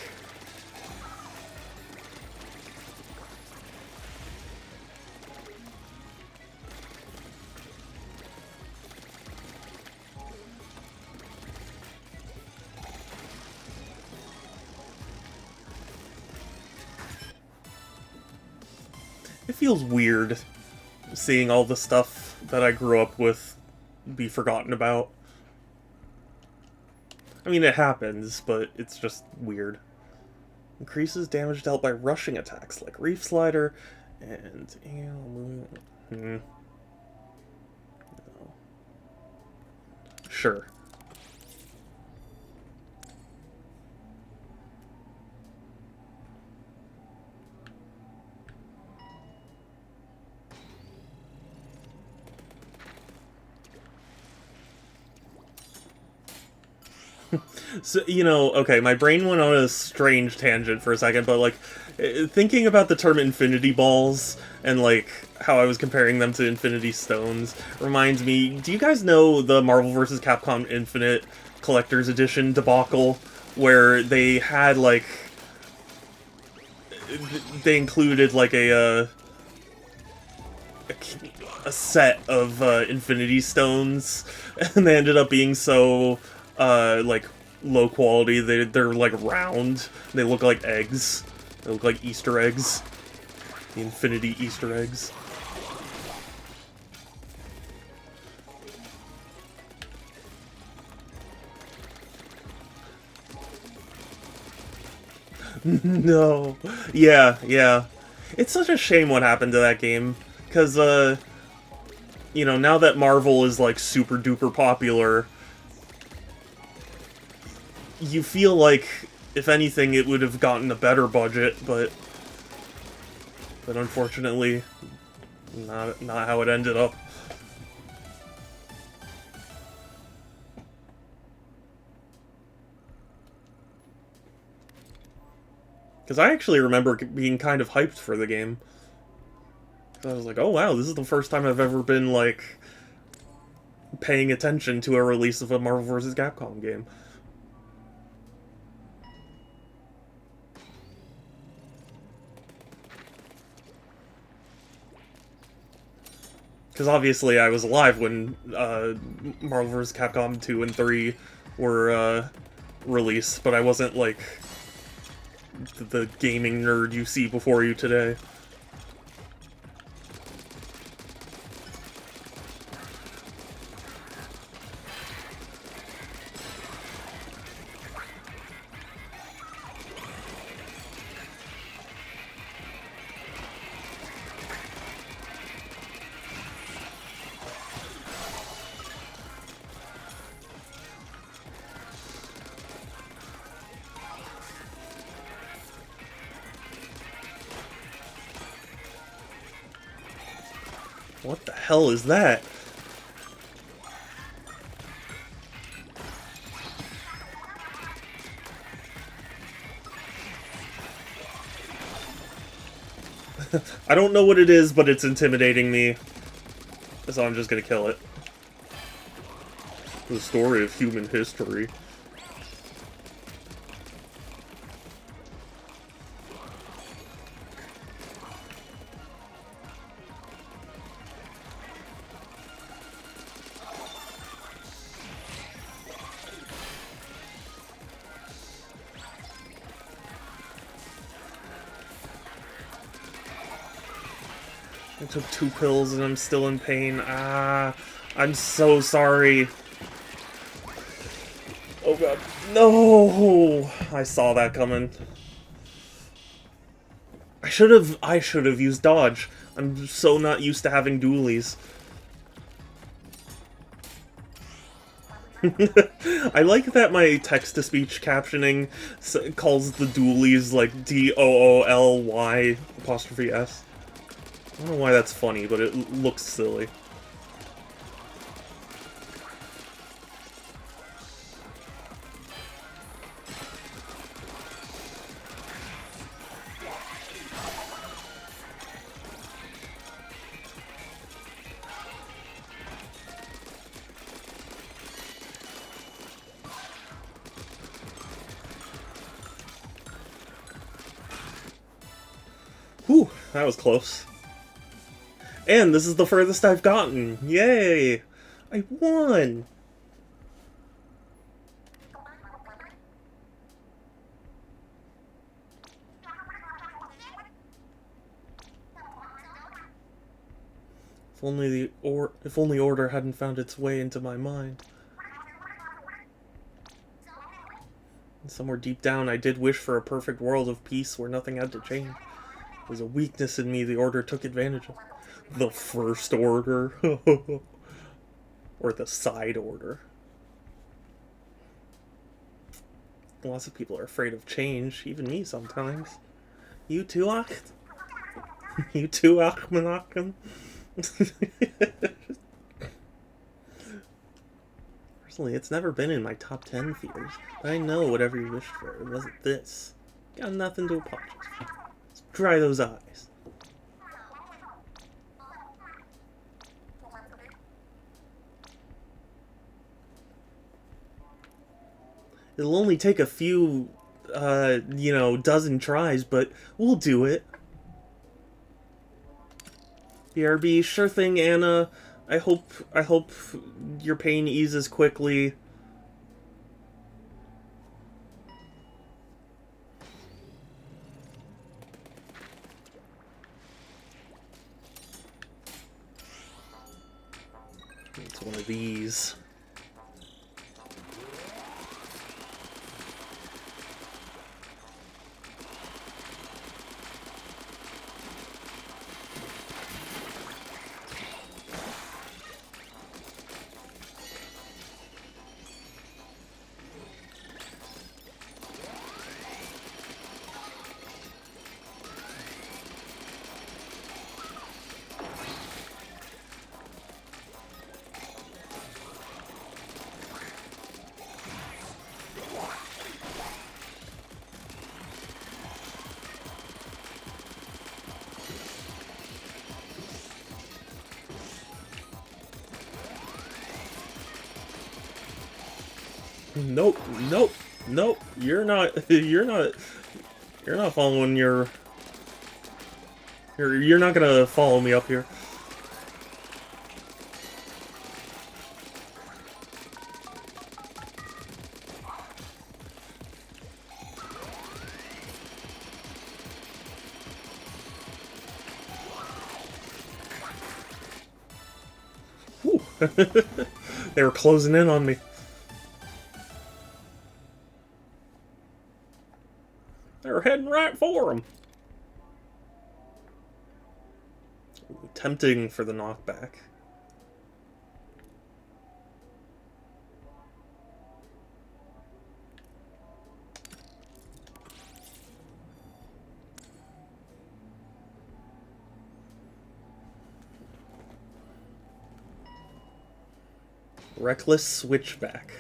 Speaker 1: It feels weird seeing all the stuff that I grew up with be forgotten about. I mean, it happens, but it's just weird. Increases damage dealt by rushing attacks like Reef Slider and... No. Sure. So, you know, okay, my brain went on a strange tangent for a second, but, like, thinking about the term Infinity Balls and, like, how I was comparing them to Infinity Stones reminds me, do you guys know the Marvel vs. Capcom Infinite Collector's Edition debacle, where they had, like, they included, like, a set of Infinity Stones, and they ended up being so like low quality. They're like round. They look like eggs. They look like Easter eggs. The Infinity Easter eggs. No. Yeah, yeah. It's such a shame what happened to that game. Because, you know, now that Marvel is, like, super duper popular, you feel like, if anything, it would have gotten a better budget, but unfortunately, not how it ended up. Because I actually remember being kind of hyped for the game. I was like, oh wow, this is the first time I've ever been, like, paying attention to a release of a Marvel vs. Capcom game. Because obviously I was alive when Marvel vs. Capcom 2 and 3 were released, but I wasn't, like, the gaming nerd you see before you today. What the hell is that? I don't know what it is, but it's intimidating me. So I'm just gonna kill it. The story of human history. I took 2 pills and I'm still in pain. Ah, I'm so sorry. Oh god. No! I saw that coming. I should have used dodge. I'm so not used to having dualies. I like that my text-to-speech captioning calls the dualies like DOOLY apostrophe S. I don't know why that's funny, but it looks silly. Whew, that was close. And this is the furthest I've gotten. Yay! I won! If only order hadn't found its way into my mind. Somewhere deep down, I did wish for a perfect world of peace where nothing had to change. There was a weakness in me the order took advantage of. The First Order. Or the Side Order. Lots of people are afraid of change, even me sometimes. You too, Ach? You too, Achmanachim? Personally, it's never been in my top 10 fears, but I know whatever you wished for, it wasn't this. Got nothing to apologize for. Let's dry those eyes. It'll only take a few, dozen tries, but we'll do it. BRB, sure thing, Anna. I hope your pain eases quickly. It's one of these. Nope, nope, nope. You're not following you're not gonna follow me up here. Whew. They were closing in on me. They were heading right for him. Tempting for the knockback. Reckless switchback.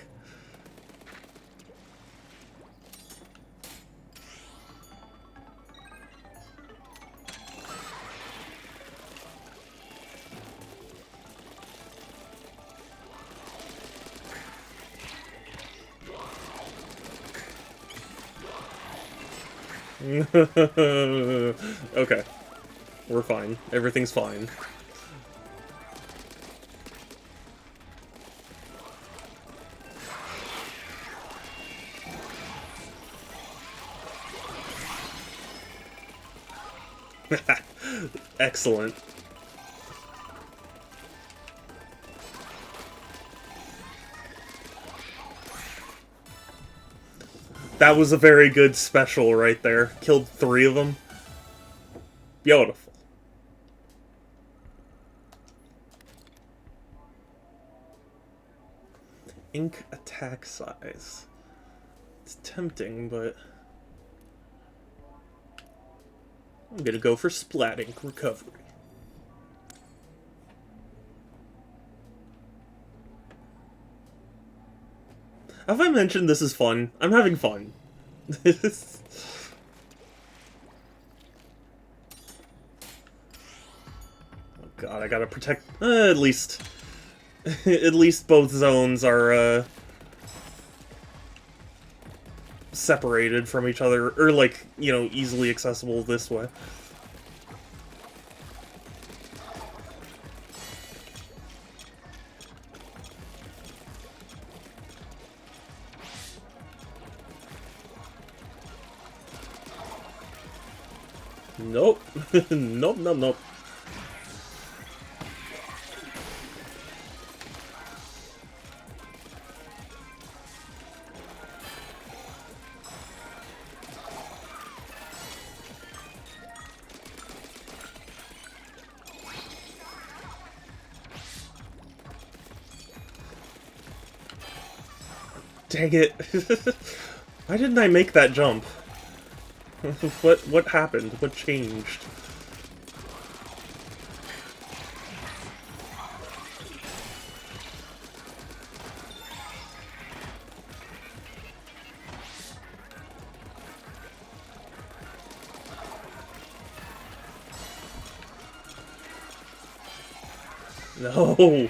Speaker 1: Okay. We're fine. Everything's fine. Excellent. That was a very good special right there. Killed 3 of them. Beautiful. Ink attack size. It's tempting, but I'm gonna go for Splat Ink recovery. Have I mentioned this is fun? I'm having fun. Oh god, I gotta protect... at least... at least both zones are, separated from each other, or, like, you know, easily accessible this way. Nope. Nope, nope, nope. Dang it. Why didn't I make that jump? What happened? What changed? No.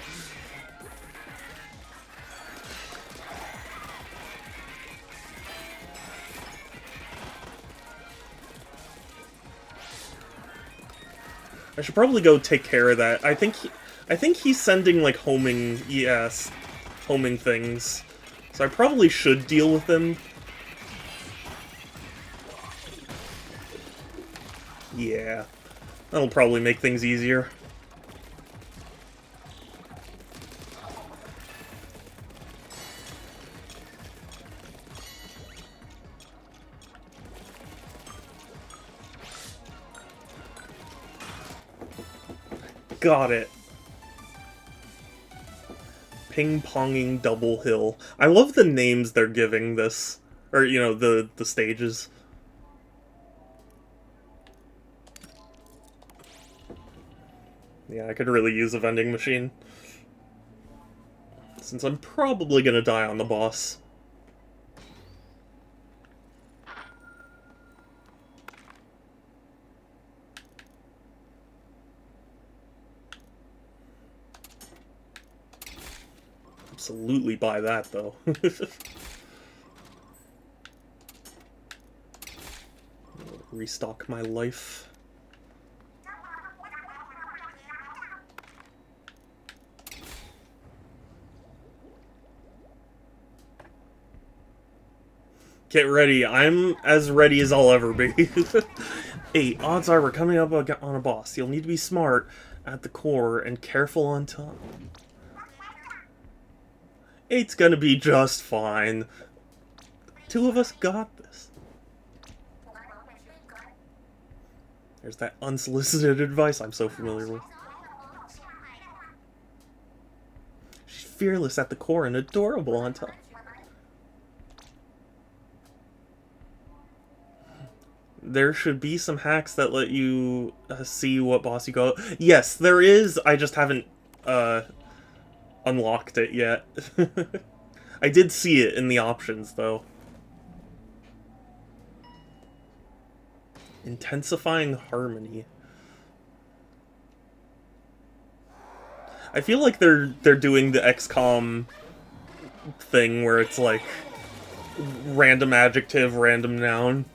Speaker 1: I should probably go take care of that. I think he's sending like homing, yes, homing things. So I probably should deal with him. Yeah. That'll probably make things easier. Got it. Ping-ponging double hill. I love the names they're giving this. Or, you know, the stages. Yeah, I could really use a vending machine. Since I'm probably gonna die on the boss. Absolutely buy that, though. Restock my life. Get ready. I'm as ready as I'll ever be. 8. Odds are we're coming up on a boss. You'll need to be smart at the core and careful on top. 8's gonna be just fine. 2 of us got this. There's that unsolicited advice I'm so familiar with. She's fearless at the core and adorable on top. There should be some hacks that let you see what boss you go. Yes, there is. I just haven't unlocked it yet. I did see it in the options, though. Intensifying harmony. I feel like they're doing the XCOM thing where it's like random adjective, random noun.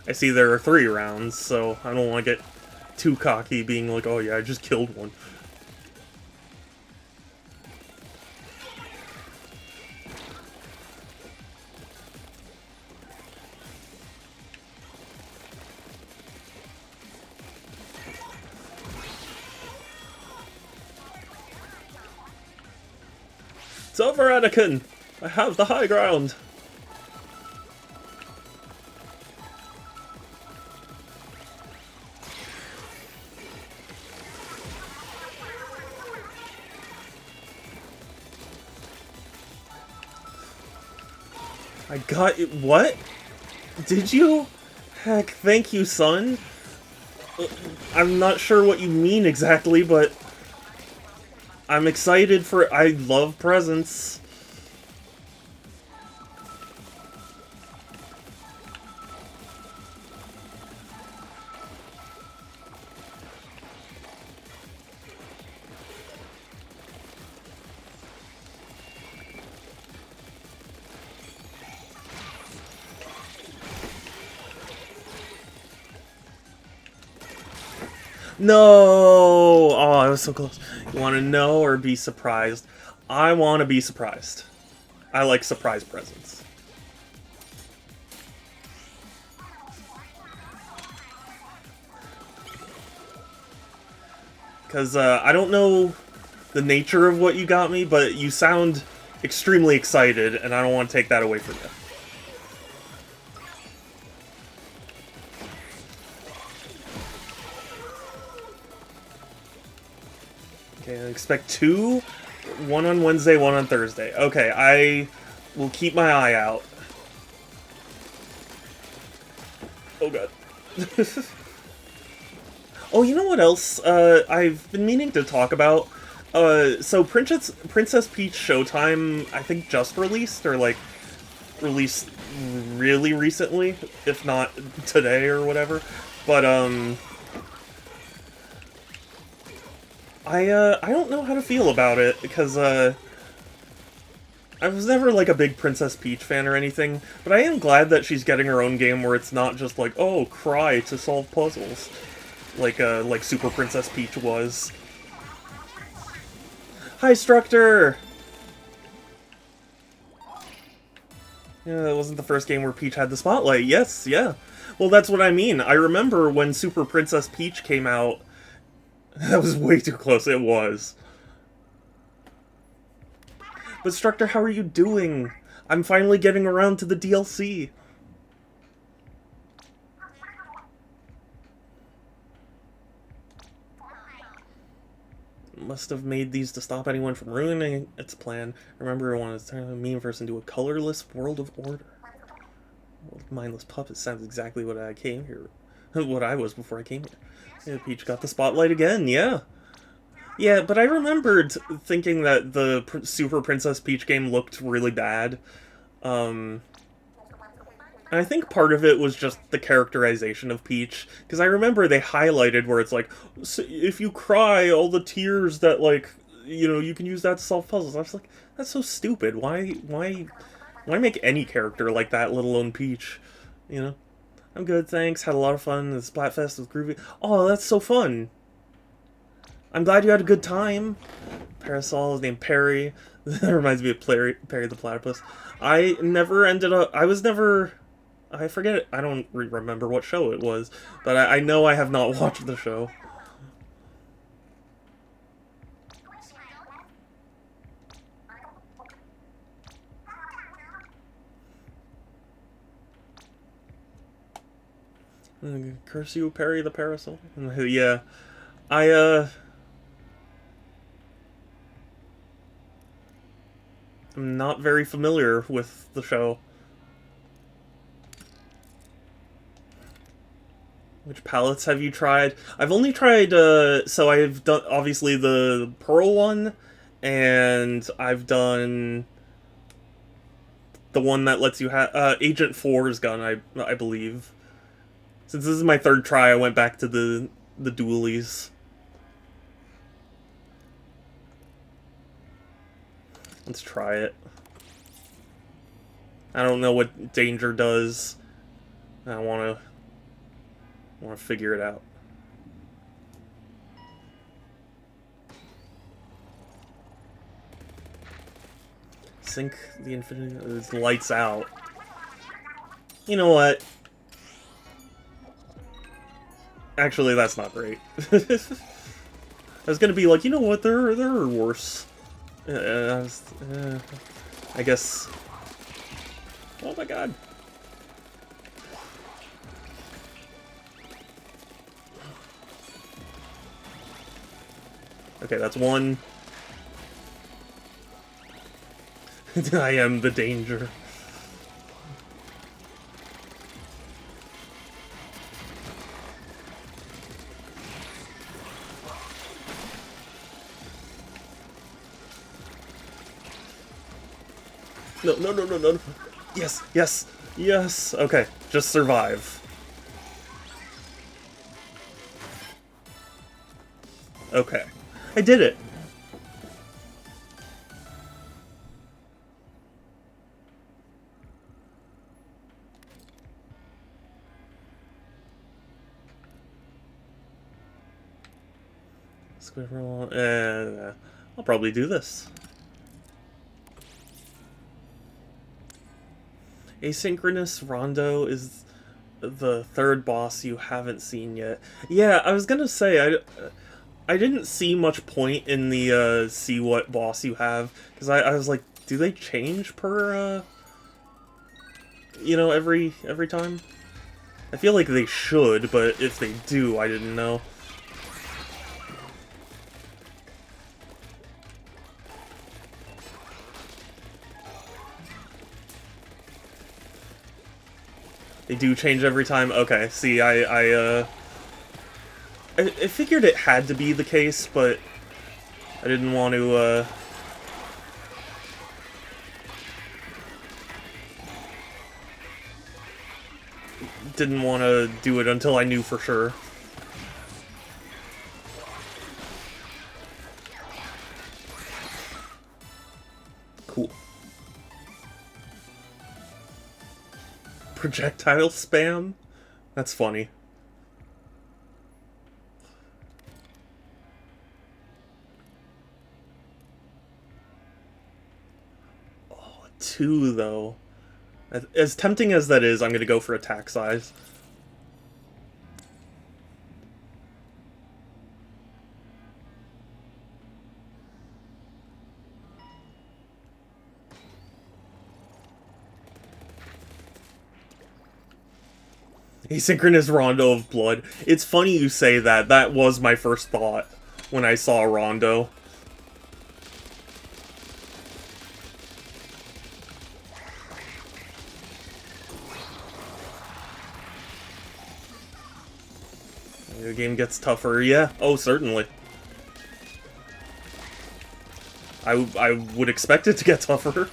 Speaker 1: I see there are 3 rounds, so I don't want to get too cocky being like, oh yeah, I just killed one. It's over, Anakin! I have the high ground! I got it. What? Did you? Heck, thank you, son. I'm not sure what you mean exactly, but I'm excited for. I love presents. No! Oh, I was so close. You want to know or be surprised? I want to be surprised. I like surprise presents. Because I don't know the nature of what you got me, but you sound extremely excited, and I don't want to take that away from you. Okay, I expect 2. One on Wednesday, one on Thursday. Okay, I will keep my eye out. Oh god. Oh, you know what else I've been meaning to talk about? So Princess Peach Showtime, I think just released, or like, released really recently, if not today or whatever. But, I don't know how to feel about it, because, I was never, like, a big Princess Peach fan or anything, but I am glad that she's getting her own game where it's not just like, oh, cry to solve puzzles, like Super Princess Peach was. Hi, Structor! Yeah, that wasn't the first game where Peach had the spotlight. Yes, yeah. Well, that's what I mean. I remember when Super Princess Peach came out. That was way too close, it was. But Structor, how are you doing? I'm finally getting around to the DLC. Must have made these to stop anyone from ruining its plan. Remember, I wanted to turn a meme verse into a colorless world of order. Mindless puppet sounds exactly what I came here. What I was before I came here. Yeah, Peach got the spotlight again, yeah. Yeah, but I remembered thinking that the Super Princess Peach game looked really bad. And I think part of it was just the characterization of Peach, because I remember they highlighted where it's like, if you cry, all the tears that, like, you know, you can use that to solve puzzles. I was like, that's so stupid. Why make any character like that, let alone Peach? You know? I'm good, thanks. Had a lot of fun. The Splatfest was groovy. Oh, that's so fun. I'm glad you had a good time. Parasol is named Perry. That reminds me of Perry the Platypus. I was never... I forget it. I don't remember what show it was, but I know I have not watched the show. Curse you, Perry the Parasol. Yeah, I'm not very familiar with the show. Which palettes have you tried? I've only tried, so I've done, obviously, the Pearl one, and I've done the one that lets you have, Agent 4's gun, I believe. Since this is my third try, I went back to the dualies. Let's try it. I don't know what danger does. I want to figure it out. Sync the infinity. It's lights out. You know what? Actually, that's not great. I was gonna be like, you know what? There are worse. I guess... Oh my god. Okay, that's one. I am the danger. No, no, no, no, no. Yes, yes, yes. Okay, just survive. Okay. I did it. Squirrel. I'll probably do this. Asynchronous Rondo is the third boss you haven't seen yet. Yeah, I was gonna say, I didn't see much point in the see what boss you have, because I was like, do they change per you know, every time? I feel like they should, but if they do, I didn't know. They do change every time? Okay, see, I figured it had to be the case, but I didn't want to, didn't want to do it until I knew for sure. Cool. Projectile spam? That's funny. Oh, two, though. As tempting as that is, I'm going to go for attack size. Asynchronous Rondo of Blood. It's funny you say that. That was my first thought when I saw Rondo. The game gets tougher, yeah. Oh, certainly. I would expect it to get tougher.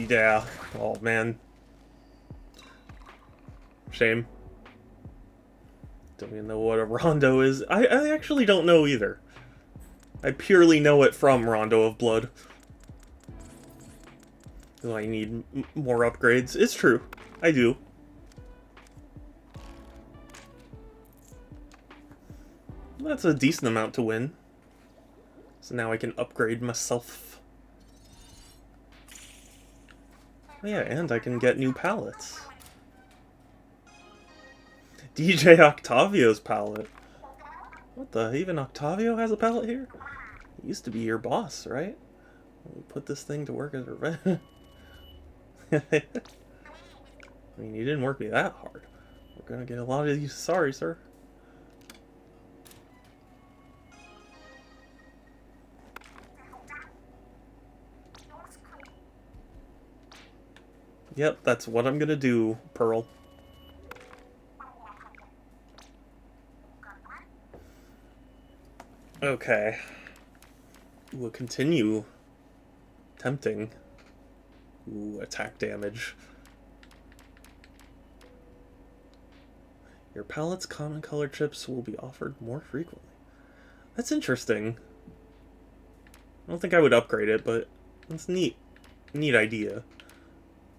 Speaker 1: Yeah. Oh, man. Shame. Don't even know what a Rondo is. I actually don't know either. I purely know it from Rondo of Blood. Do I need more upgrades? It's true. I do. That's a decent amount to win. So now I can upgrade myself. Oh yeah, and I can get new palettes. DJ Octavio's palette. What the? Even Octavio has a palette here? He used to be your boss, right? We put this thing to work as revenge. I mean, you didn't work me that hard. We're gonna get a lot of these. Sorry, sir. Yep, that's what I'm gonna do, Pearl. Okay. We'll continue tempting. Ooh, attack damage. Your palette's common color chips will be offered more frequently. That's interesting. I don't think I would upgrade it, but that's neat. Neat idea.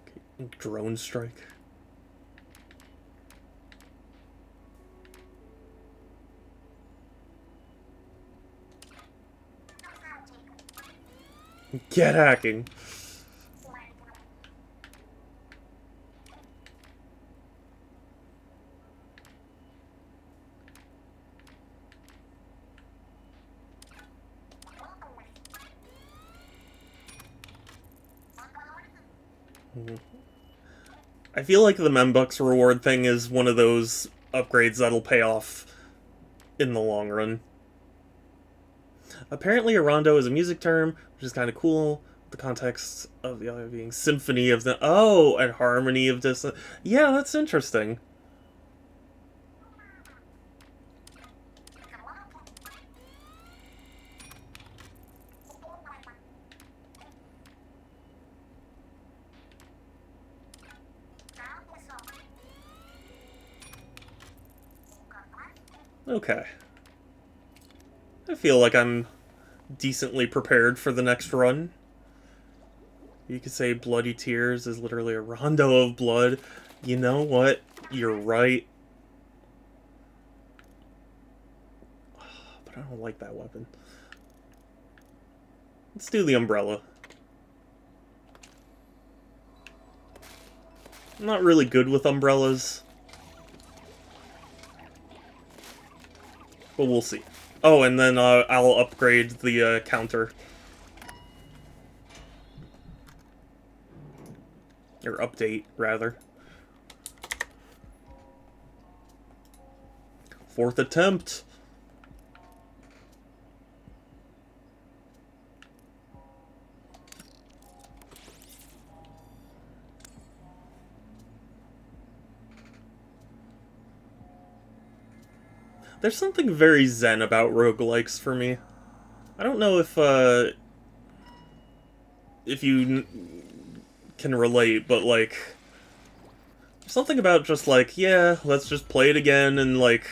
Speaker 1: Okay, drone strike. Get hacking. I feel like the Membucks reward thing is one of those upgrades that'll pay off in the long run. Apparently, a rondo is a music term, which is kind of cool. The context of the other being symphony of the and harmony of this. Yeah, that's interesting. Okay. I feel like I'm decently prepared for the next run. You could say Bloody Tears is literally a rondo of blood. You know what? You're right. But I don't like that weapon. Let's do the umbrella. I'm not really good with umbrellas. But we'll see. Oh, and then I'll upgrade the counter. Or update, rather. 4th attempt. There's something very zen about roguelikes for me. I don't know if you can relate, but, like, something about just, like, yeah, let's just play it again and, like,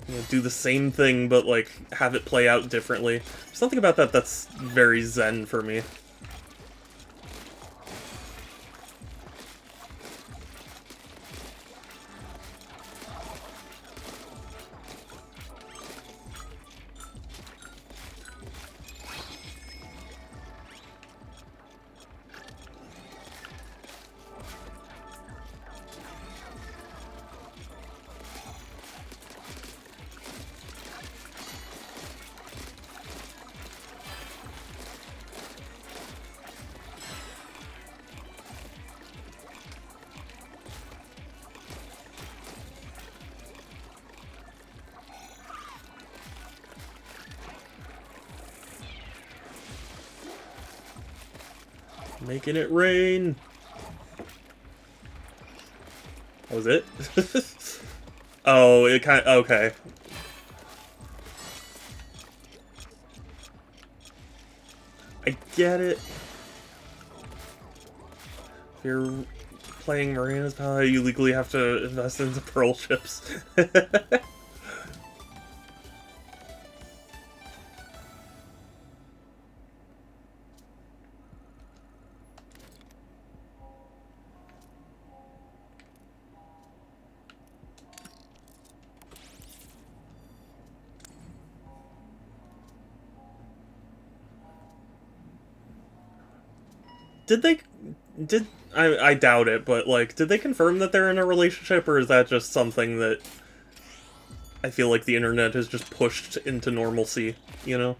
Speaker 1: you know, do the same thing, but, like, have it play out differently. Something about that that's very zen for me. Making it rain. That was it? Oh, it kind of... Okay. I get it. If you're playing Marina's Power, you legally have to invest into pearl chips. I doubt it, but, like, did they confirm that they're in a relationship, or is that just something that I feel like the internet has just pushed into normalcy, you know?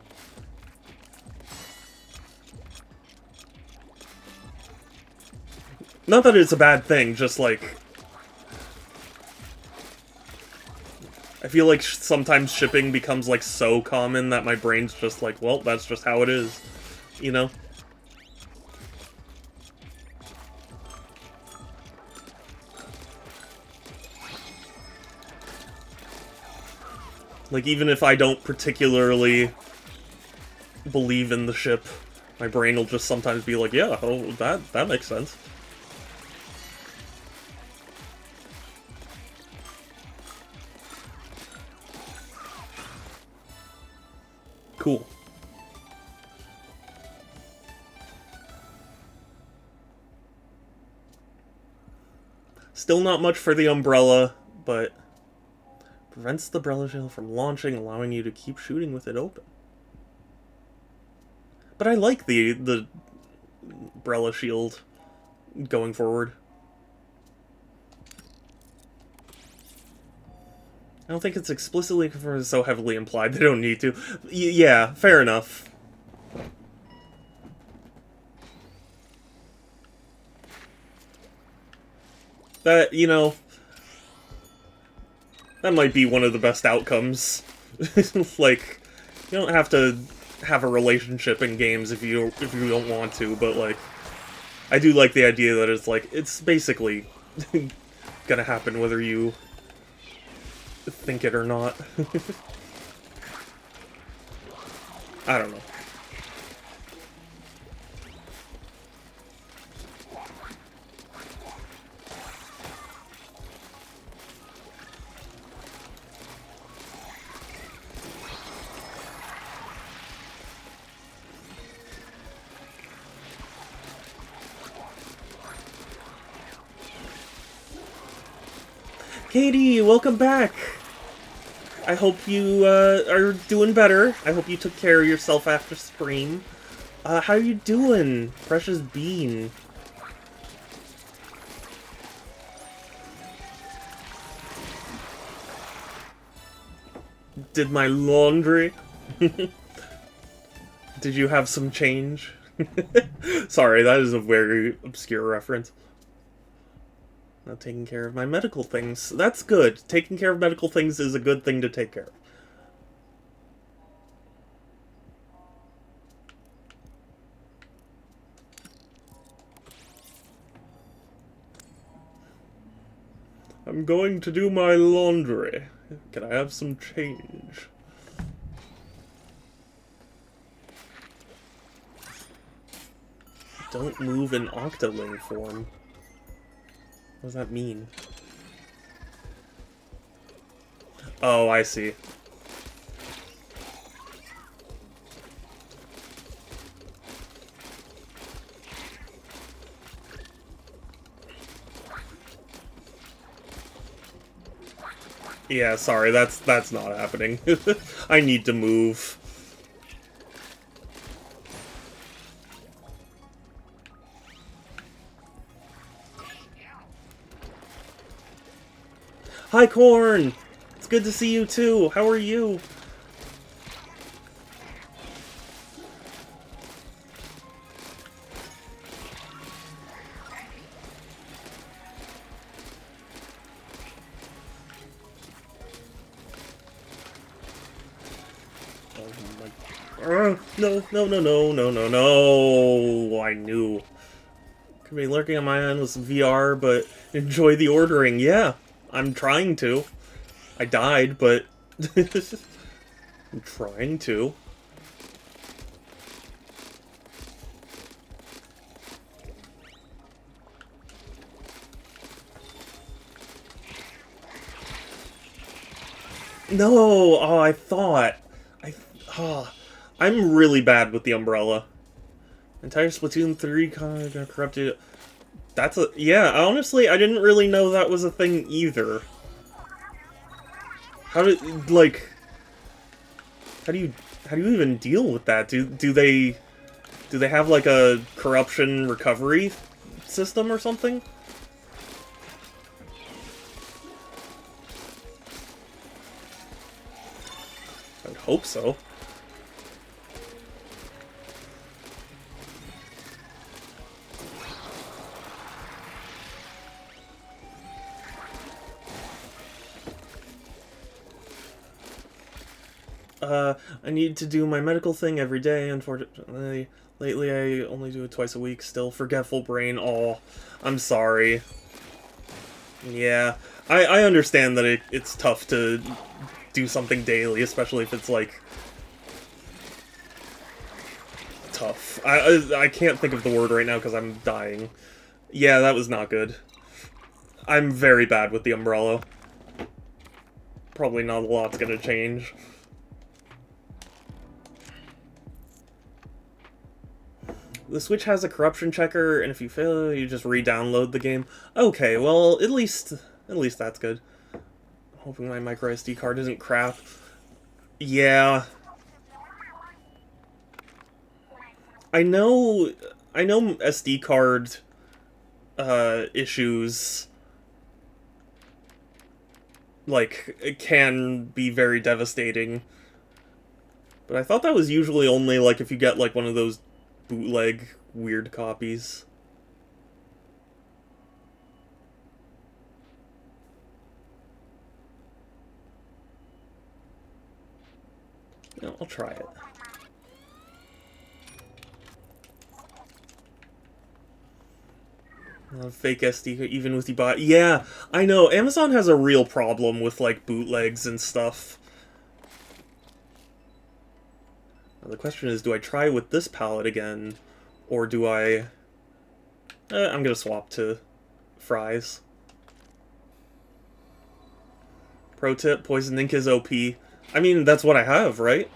Speaker 1: Not that it's a bad thing, just, like, I feel like sometimes shipping becomes, like, so common that my brain's just like, well, that's just how it is, you know? Like, even if I don't particularly believe in the ship, my brain will just sometimes be like, yeah, oh, that makes sense. Cool. Still not much for the umbrella, but prevents the umbrella shell from launching, allowing you to keep shooting with it open. But I like the umbrella shield going forward. I don't think it's explicitly confirmed, so heavily implied they don't need to. Yeah, fair enough. That, you know, that might be one of the best outcomes. Like, you don't have to have a relationship in games if you don't want to, but like, I do like the idea that it's like, it's basically gonna happen whether you think it or not. I don't know. Katie, welcome back! I hope you are doing better. I hope you took care of yourself after stream. How you doing, Precious Bean? Did my laundry? Did you have some change? Sorry, that is a very obscure reference. Not taking care of my medical things. That's good. Taking care of medical things is a good thing to take care of. I'm going to do my laundry. Can I have some change? Don't move in octoling form. What does that mean? Oh, I see. Yeah, sorry, that's not happening. I need to move. Hi, Corn! It's good to see you too. How are you? No, no, no, no, no, no, no. I knew. Could be lurking on my end with some VR, but enjoy the ordering. Yeah, I'm trying to. I died, but I'm trying to. No! Oh, I thought. Oh, I'm really bad with the umbrella. Entire Splatoon 3 got corrupted. That's a... Yeah, honestly, I didn't really know that was a thing either. How did... Like... How do you even deal with that? Do they have, like, a corruption recovery system or something? I would hope so. I need to do my medical thing every day. Unfortunately, lately I only do it twice a week. Still, forgetful brain. Oh, I'm sorry. Yeah, I understand that it's tough to do something daily, especially if it's, like, tough. I can't think of the word right now because I'm dying. Yeah, that was not good. I'm very bad with the umbrella. Probably not a lot's gonna change. The Switch has a corruption checker, and if you fail, you just re-download the game. Okay, well, at least that's good. Hoping my micro SD card isn't crap. Yeah. I know SD card issues, like, it can be very devastating. But I thought that was usually only, like, if you get, like, one of those bootleg weird copies. You know, I'll try it. Fake SD even with the bot. Yeah, I know. Amazon has a real problem with, like, bootlegs and stuff. Now, the question is, do I try with this palette again? Or do I... I'm gonna swap to fries. Pro tip, Poison Ink is OP. I mean, that's what I have, right?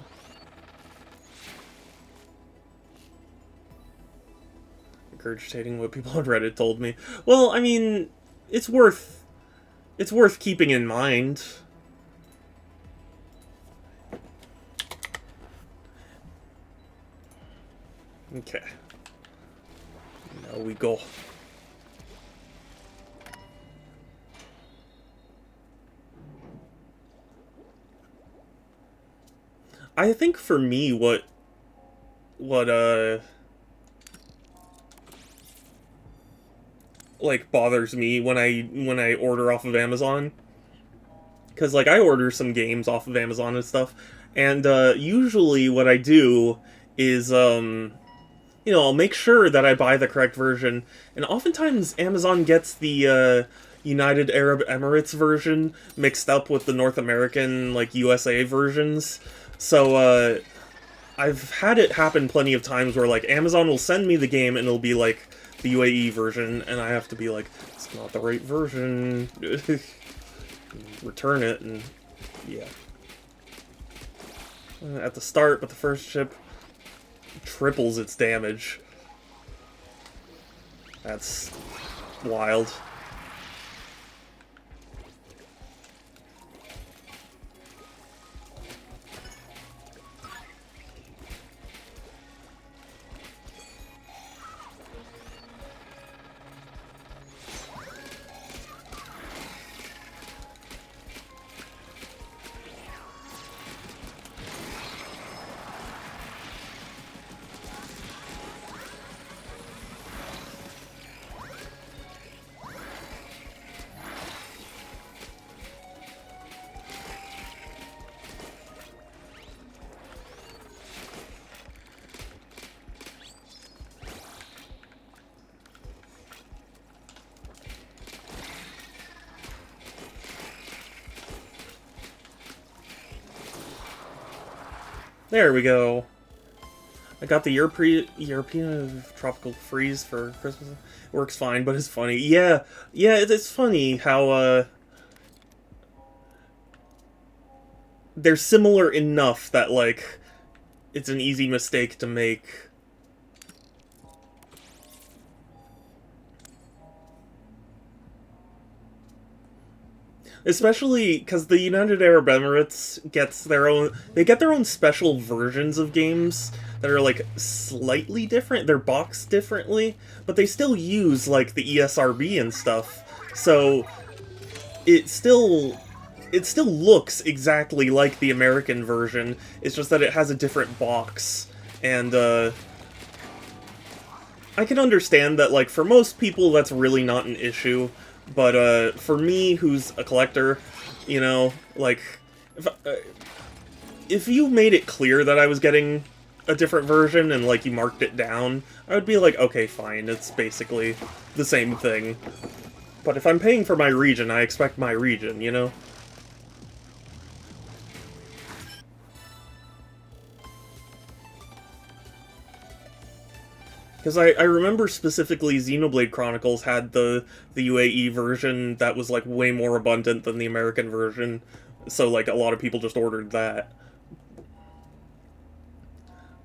Speaker 1: Regurgitating what people on Reddit told me. Well, I mean, it's worth keeping in mind. Okay. Now we go. I think for me, what like bothers me when I order off of Amazon, because like I order some games off of Amazon and stuff, and usually what I do is you know, I'll make sure that I buy the correct version, and oftentimes Amazon gets the United Arab Emirates version mixed up with the North American, like, USA versions. So I've had it happen plenty of times where, like, Amazon will send me the game and it'll be like the UAE version, and I have to be like, it's not the right version. Return it, and yeah. At the start, but the first ship triples its damage. That's wild. There we go. I got the European Tropical Freeze for Christmas. It works fine, but it's funny. Yeah, it's funny how they're similar enough that, like, it's an easy mistake to make. Especially because the United Arab Emirates gets their own... They get their own special versions of games that are, like, slightly different. They're boxed differently, but they still use, like, the ESRB and stuff. So, it still looks exactly like the American version. It's just that it has a different box. And, I can understand that, like, for most people, that's really not an issue. But, for me, who's a collector, you know, like, if you made it clear that I was getting a different version and, like, you marked it down, I would be like, okay, fine, it's basically the same thing. But if I'm paying for my region, I expect my region, you know? Because I remember specifically Xenoblade Chronicles had the UAE version that was, like, way more abundant than the American version, so, like, a lot of people just ordered that.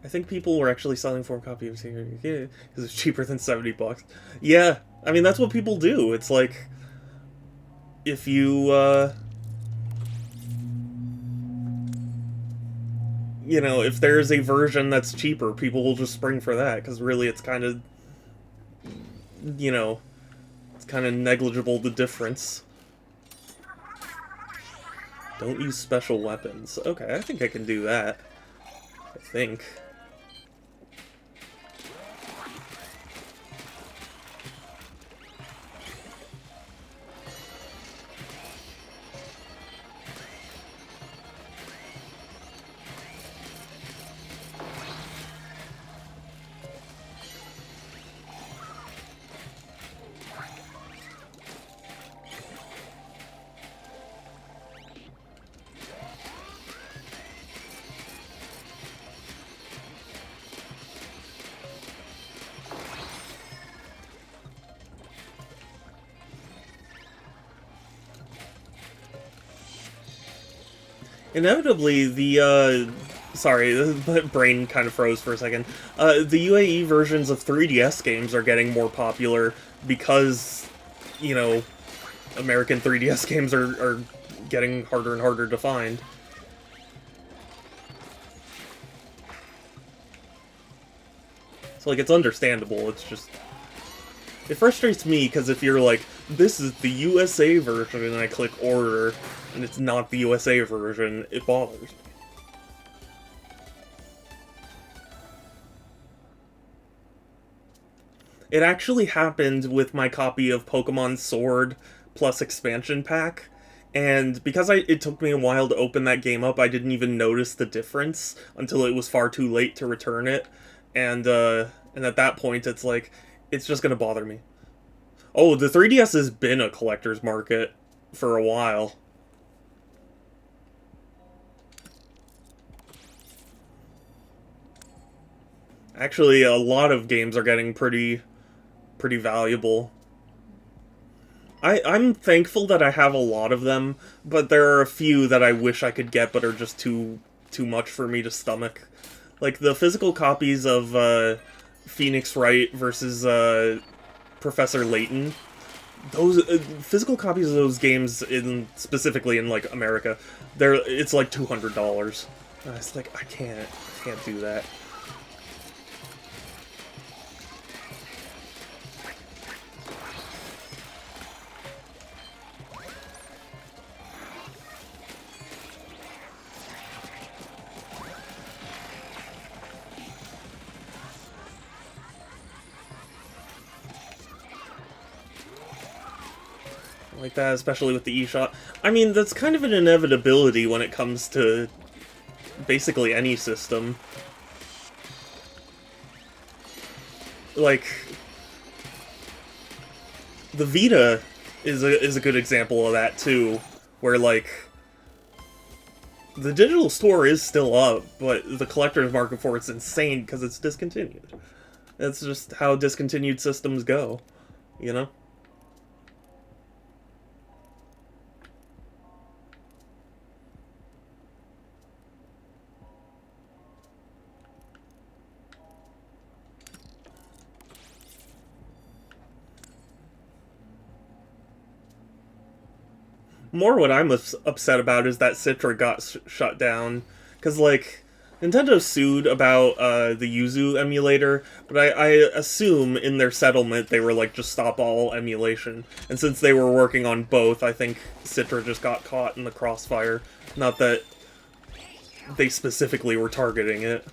Speaker 1: I think people were actually selling 4 copies here, yeah, because it's cheaper than 70 bucks. Yeah, I mean, that's what people do. It's like, if you, you know, if there's a version that's cheaper, people will just spring for that, because really it's kind of, you know, it's kind of negligible, the difference. Don't use special weapons. Okay, I think I can do that. I think. Inevitably, sorry, the brain kind of froze for a second. The UAE versions of 3DS games are getting more popular because, you know, American 3DS games are getting harder and harder to find. So, like, it's understandable, it's just... It frustrates me, because if you're like, this is the USA version, and I click order, and it's not the USA version, it bothers me. It actually happened with my copy of Pokemon Sword plus expansion pack, and because it took me a while to open that game up, I didn't even notice the difference until it was far too late to return it, and at that point, it's like, it's just gonna bother me. Oh, the 3DS has been a collector's market for a while. Actually, a lot of games are getting pretty valuable. I'm thankful that I have a lot of them, but there are a few that I wish I could get but are just too much for me to stomach. Like the physical copies of Phoenix Wright versus Professor Layton. Those physical copies of those games, specifically in like America, it's like $200. It's like I can't do that. Like that, especially with the eShot. I mean, that's kind of an inevitability when it comes to basically any system. Like, the Vita is a good example of that too, where like the digital store is still up, but the collector's market for it's insane because it's discontinued. That's just how discontinued systems go, you know? More what I'm upset about is that Citra got shut down. Because, like, Nintendo sued about the Yuzu emulator, but I assume in their settlement they were like, just stop all emulation. And since they were working on both, I think Citra just got caught in the crossfire. Not that they specifically were targeting it.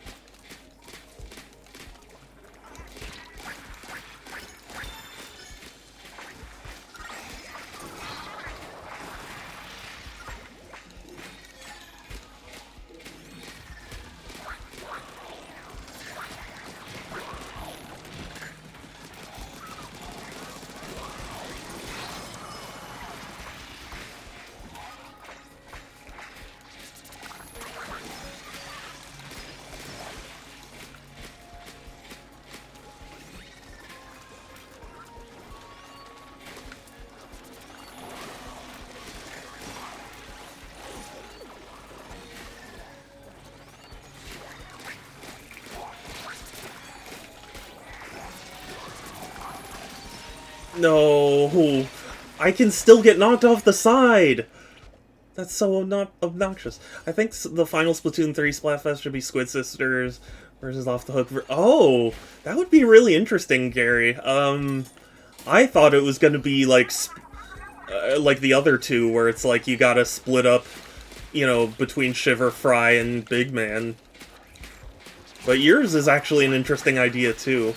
Speaker 1: No, I can still get knocked off the side. That's so not obnoxious. I think the final Splatoon 3 Splatfest should be Squid Sisters versus Off the Hook. Oh, that would be really interesting, Gary. I thought it was going to be like the other two, where it's like you gotta split up, you know, between Shiver, Fry, and Big Man. But yours is actually an interesting idea too.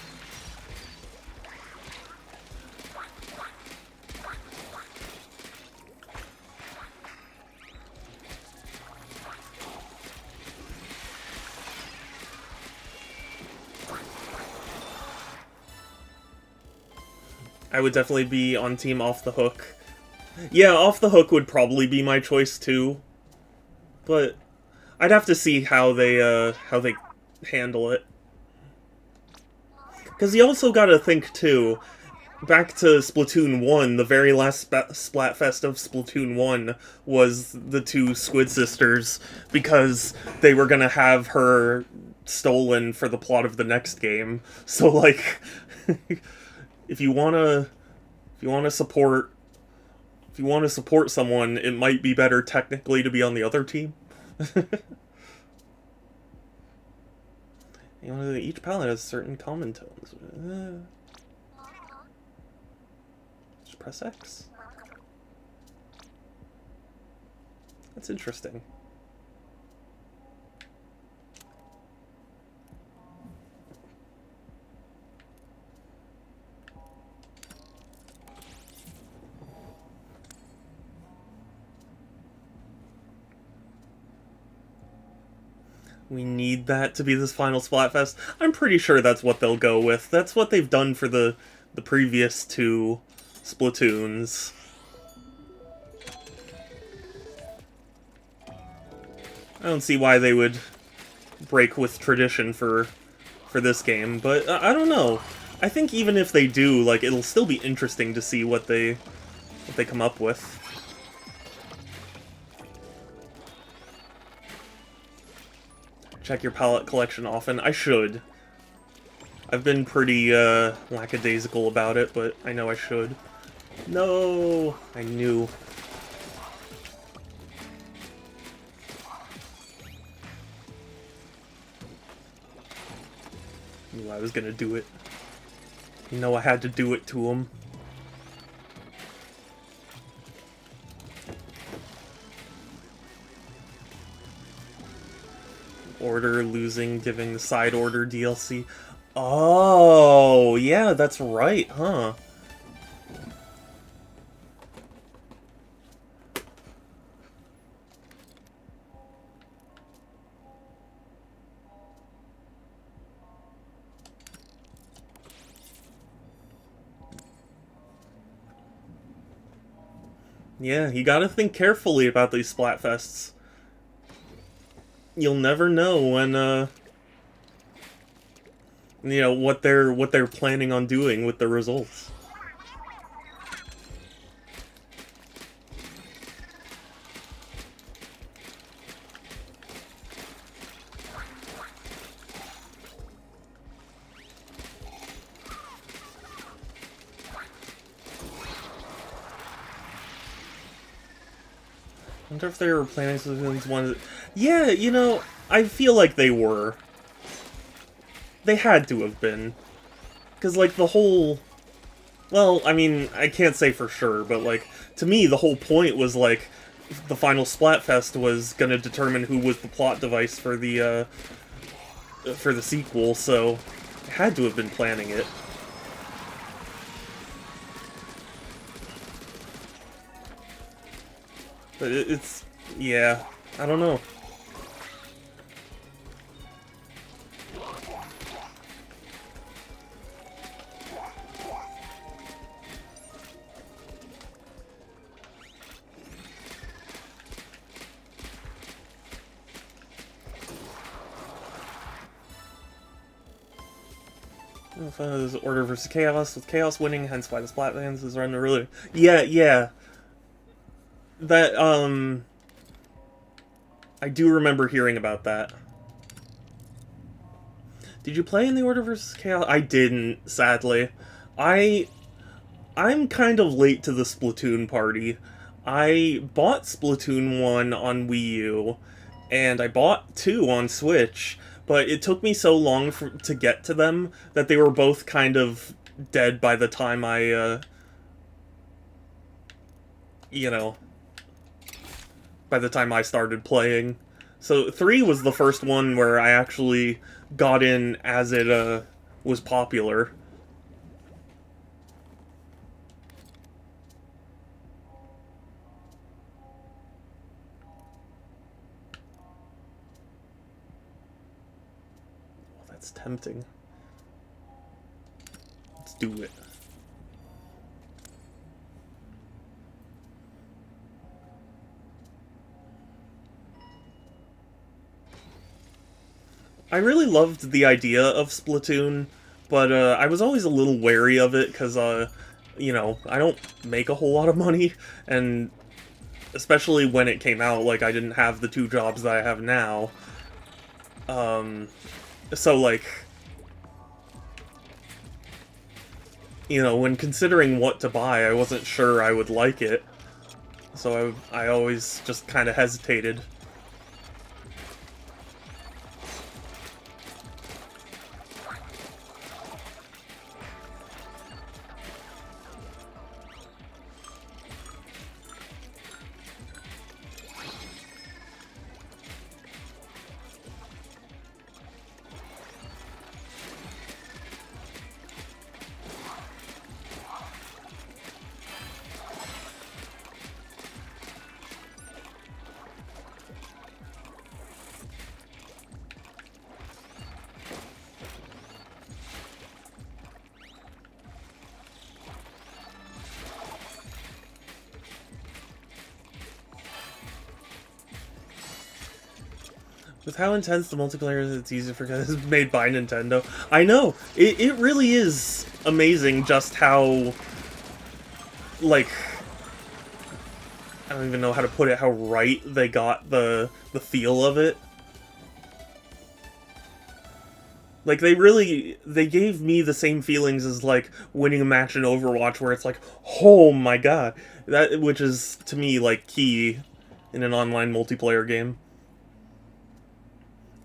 Speaker 1: I would definitely be on team Off the Hook. Yeah, Off the Hook would probably be my choice too. But I'd have to see how they handle it. Because you also gotta think too, back to Splatoon 1, the very last Splatfest of Splatoon 1 was the two Squid Sisters, because they were gonna have her stolen for the plot of the next game. So, like, if you wanna, if you wanna support, if you wanna support someone, it might be better technically to be on the other team. You know, each palette has certain common tones. Just press X. That's interesting. We need that to be this final Splatfest. I'm pretty sure that's what they'll go with. That's what they've done for the previous two Splatoons. I don't see why they would break with tradition for this game, but I don't know. I think even if they do, like, it'll still be interesting to see what they come up with. Check your palette collection often. I should. I've been pretty lackadaisical about it, but I know I should. No! I knew. Knew I was gonna do it. You know I had to do it to him. Order losing, giving the side order DLC. Oh, yeah, that's right, huh? Yeah, you gotta think carefully about these Splatfests. You'll never know when, you know, what they're planning on doing with the results. I wonder if they were planning Splatoon's one. Yeah, you know, I feel like they were. They had to have been. Because, like, the whole... Well, I mean, I can't say for sure, but, like, to me, the whole point was, like, the final Splatfest was gonna determine who was the plot device for the sequel, so I had to have been planning it. But it's... yeah, I don't know. There's Order versus Chaos, with Chaos winning, hence why the Splatlands is running really... Yeah, yeah. That, I do remember hearing about that. Did you play in the Order versus Chaos? I didn't, sadly. I'm kind of late to the Splatoon party. I bought Splatoon 1 on Wii U, and I bought 2 on Switch, but it took me so long to get to them that they were both kind of dead by the time I, you know, by the time I started playing. So 3 was the first one where I actually got in as it, was popular. That's tempting. Let's do it. I really loved the idea of Splatoon, but I was always a little wary of it because you know, I don't make a whole lot of money, and especially when it came out, like, I didn't have the 2 jobs that I have now. So, like, you know, when considering what to buy, I wasn't sure I would like it. So I always just kind of hesitated. With how intense the multiplayer is, it's easy to forget it's made by Nintendo. I know! It really is amazing just how, like, I don't even know how to put it, how right they got the feel of it. Like, they gave me the same feelings as, like, winning a match in Overwatch, where it's like, oh my god. Which is, to me, like, key in an online multiplayer game.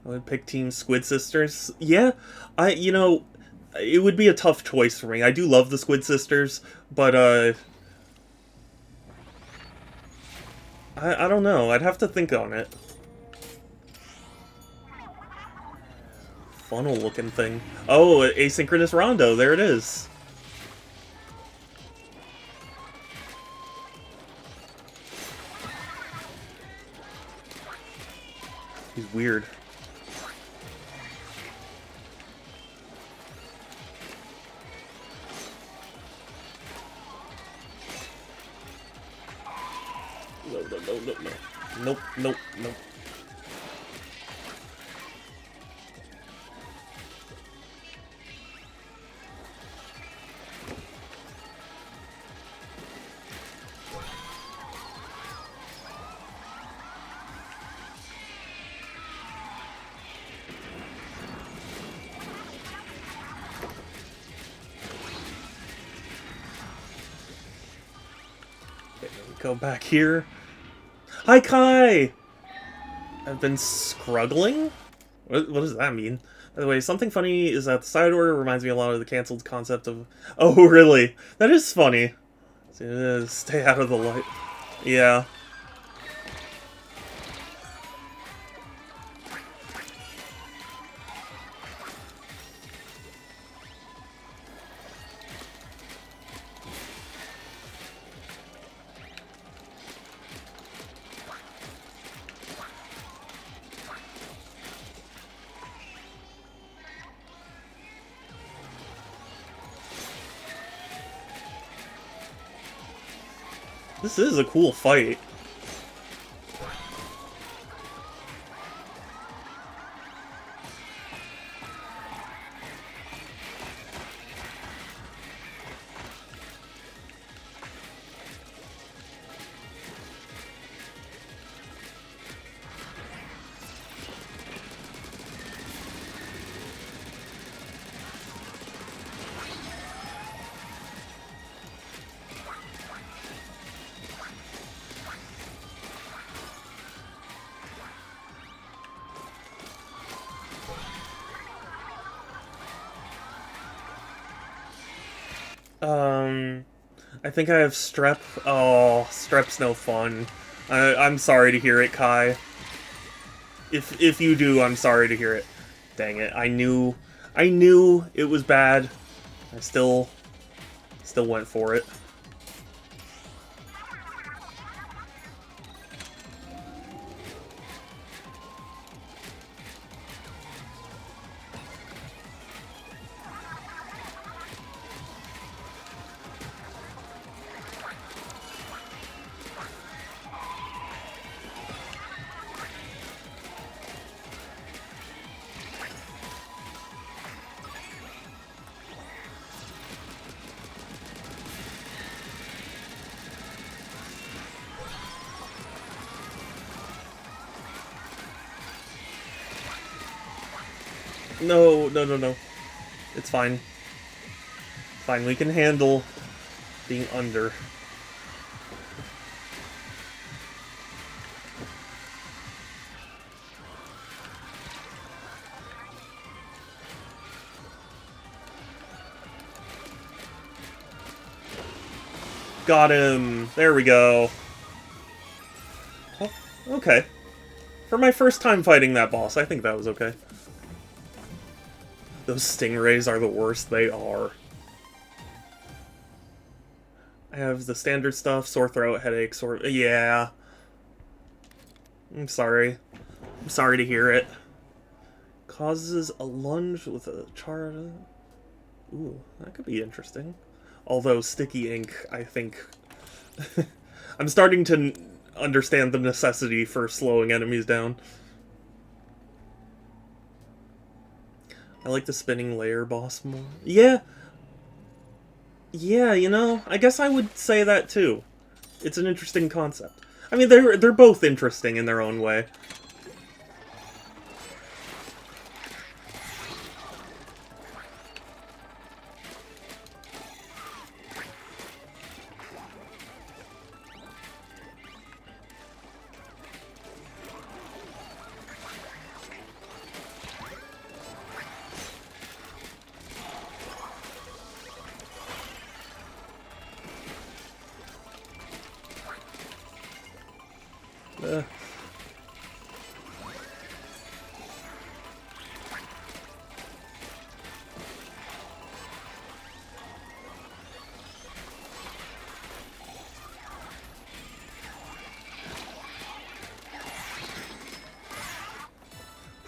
Speaker 1: I would pick Team Squid Sisters. Yeah, you know, it would be a tough choice for me. I do love the Squid Sisters, but, I don't know. I'd have to think on it. Funnel-looking thing. Oh, asynchronous rondo. There it is. He's weird. No, no, no, no, no. Nope, nope, nope. Go back here. Hi, Kai! I've been struggling? What does that mean? By the way, something funny is that the side order reminds me a lot of the cancelled concept of... Oh, really? That is funny. Stay out of the light. Yeah. This is a cool fight. I think I have strep. Oh, strep's no fun. I'm sorry to hear it, Kai. If you do, I'm sorry to hear it. Dang it, I knew it was bad. I still went for it. No, no, no, no. It's fine. Fine, we can handle being under. Got him! There we go. Oh, okay. For my first time fighting that boss, I think that was okay. Those stingrays are the worst, they are. I have the standard stuff, sore throat, headache, yeah. I'm sorry. I'm sorry to hear it. Causes a lunge with a char... Ooh, that could be interesting. Although sticky ink, I think... I'm starting to understand the necessity for slowing enemies down. I like the spinning layer boss more. Yeah! Yeah, you know, I guess I would say that too. It's an interesting concept. I mean, they're both interesting in their own way.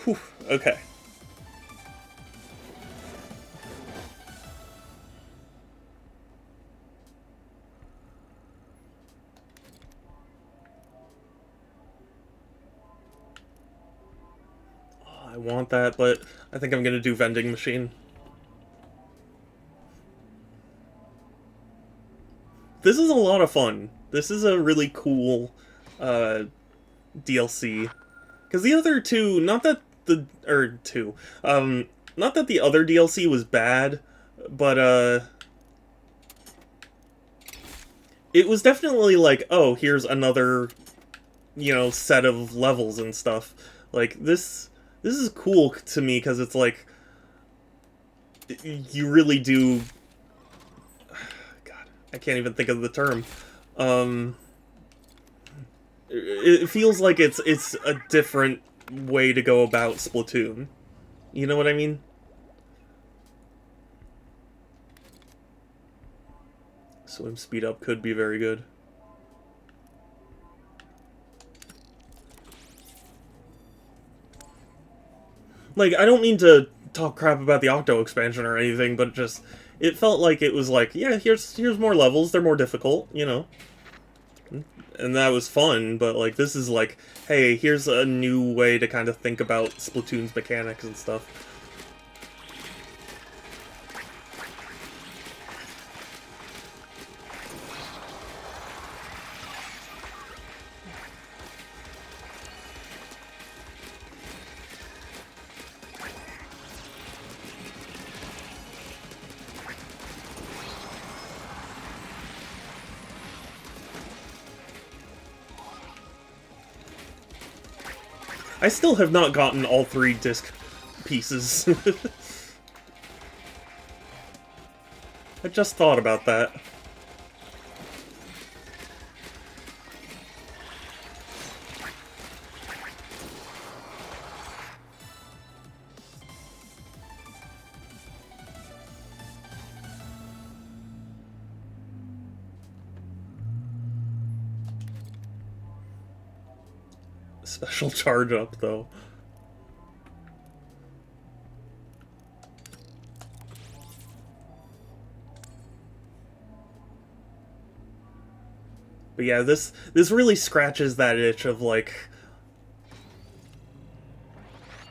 Speaker 1: Whew, okay. I want that, but I think I'm gonna do vending machine. This is a lot of fun. This is a really cool DLC. Because the other two, not that the not that the other DLC was bad, but it was definitely like, oh, here's another, you know, set of levels and stuff. Like this is cool to me because it's like you really do. God, I can't even think of the term. It feels like it's a different way to go about Splatoon. You know what I mean? Swim speed up could be very good. Like, I don't mean to talk crap about the Octo expansion or anything, but just it felt like it was like, yeah, here's more levels, they're more difficult, you know. And that was fun, but like this is like, hey, here's a new way to kind of think about Splatoon's mechanics and stuff. I still have not gotten all 3 disc pieces. I just thought about that. Special charge up, though. But yeah, this really scratches that itch of like,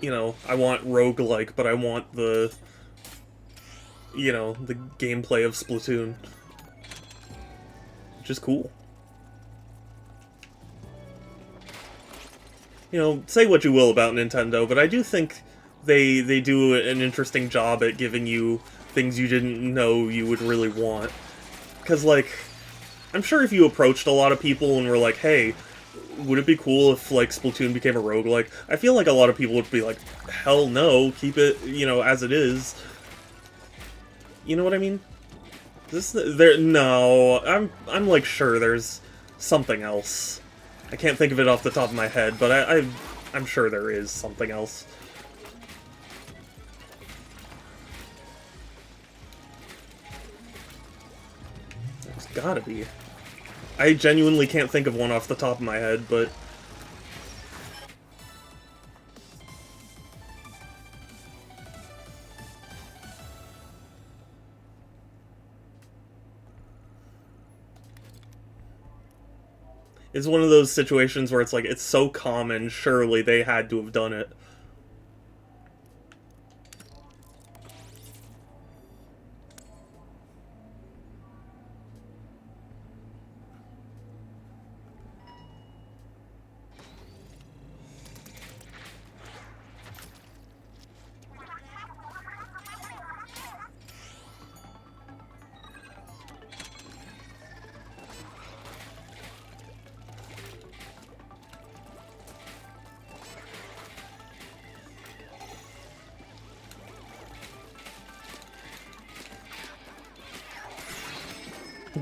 Speaker 1: you know, I want roguelike, but I want the, you know, the gameplay of Splatoon. Which is cool. You know, say what you will about Nintendo, but I do think they do an interesting job at giving you things you didn't know you would really want. Because, like, I'm sure if you approached a lot of people and were like, hey, would it be cool if, like, Splatoon became a roguelike? I feel like a lot of people would be like, hell no, keep it, you know, as it is. You know what I mean? No, I'm like, sure, there's something else. I can't think of it off the top of my head, but I'm sure there is something else. There's gotta be. I genuinely can't think of one off the top of my head, but... It's one of those situations where it's like, it's so common, surely they had to have done it.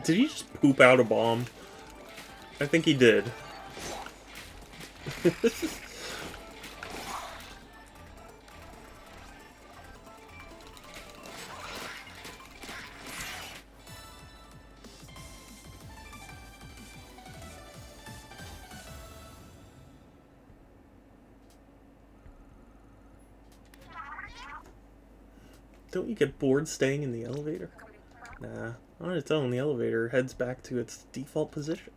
Speaker 1: Did he just poop out a bomb? I think he did. Don't you get bored staying in the elevator? Nah. On its own, the elevator heads back to its default position.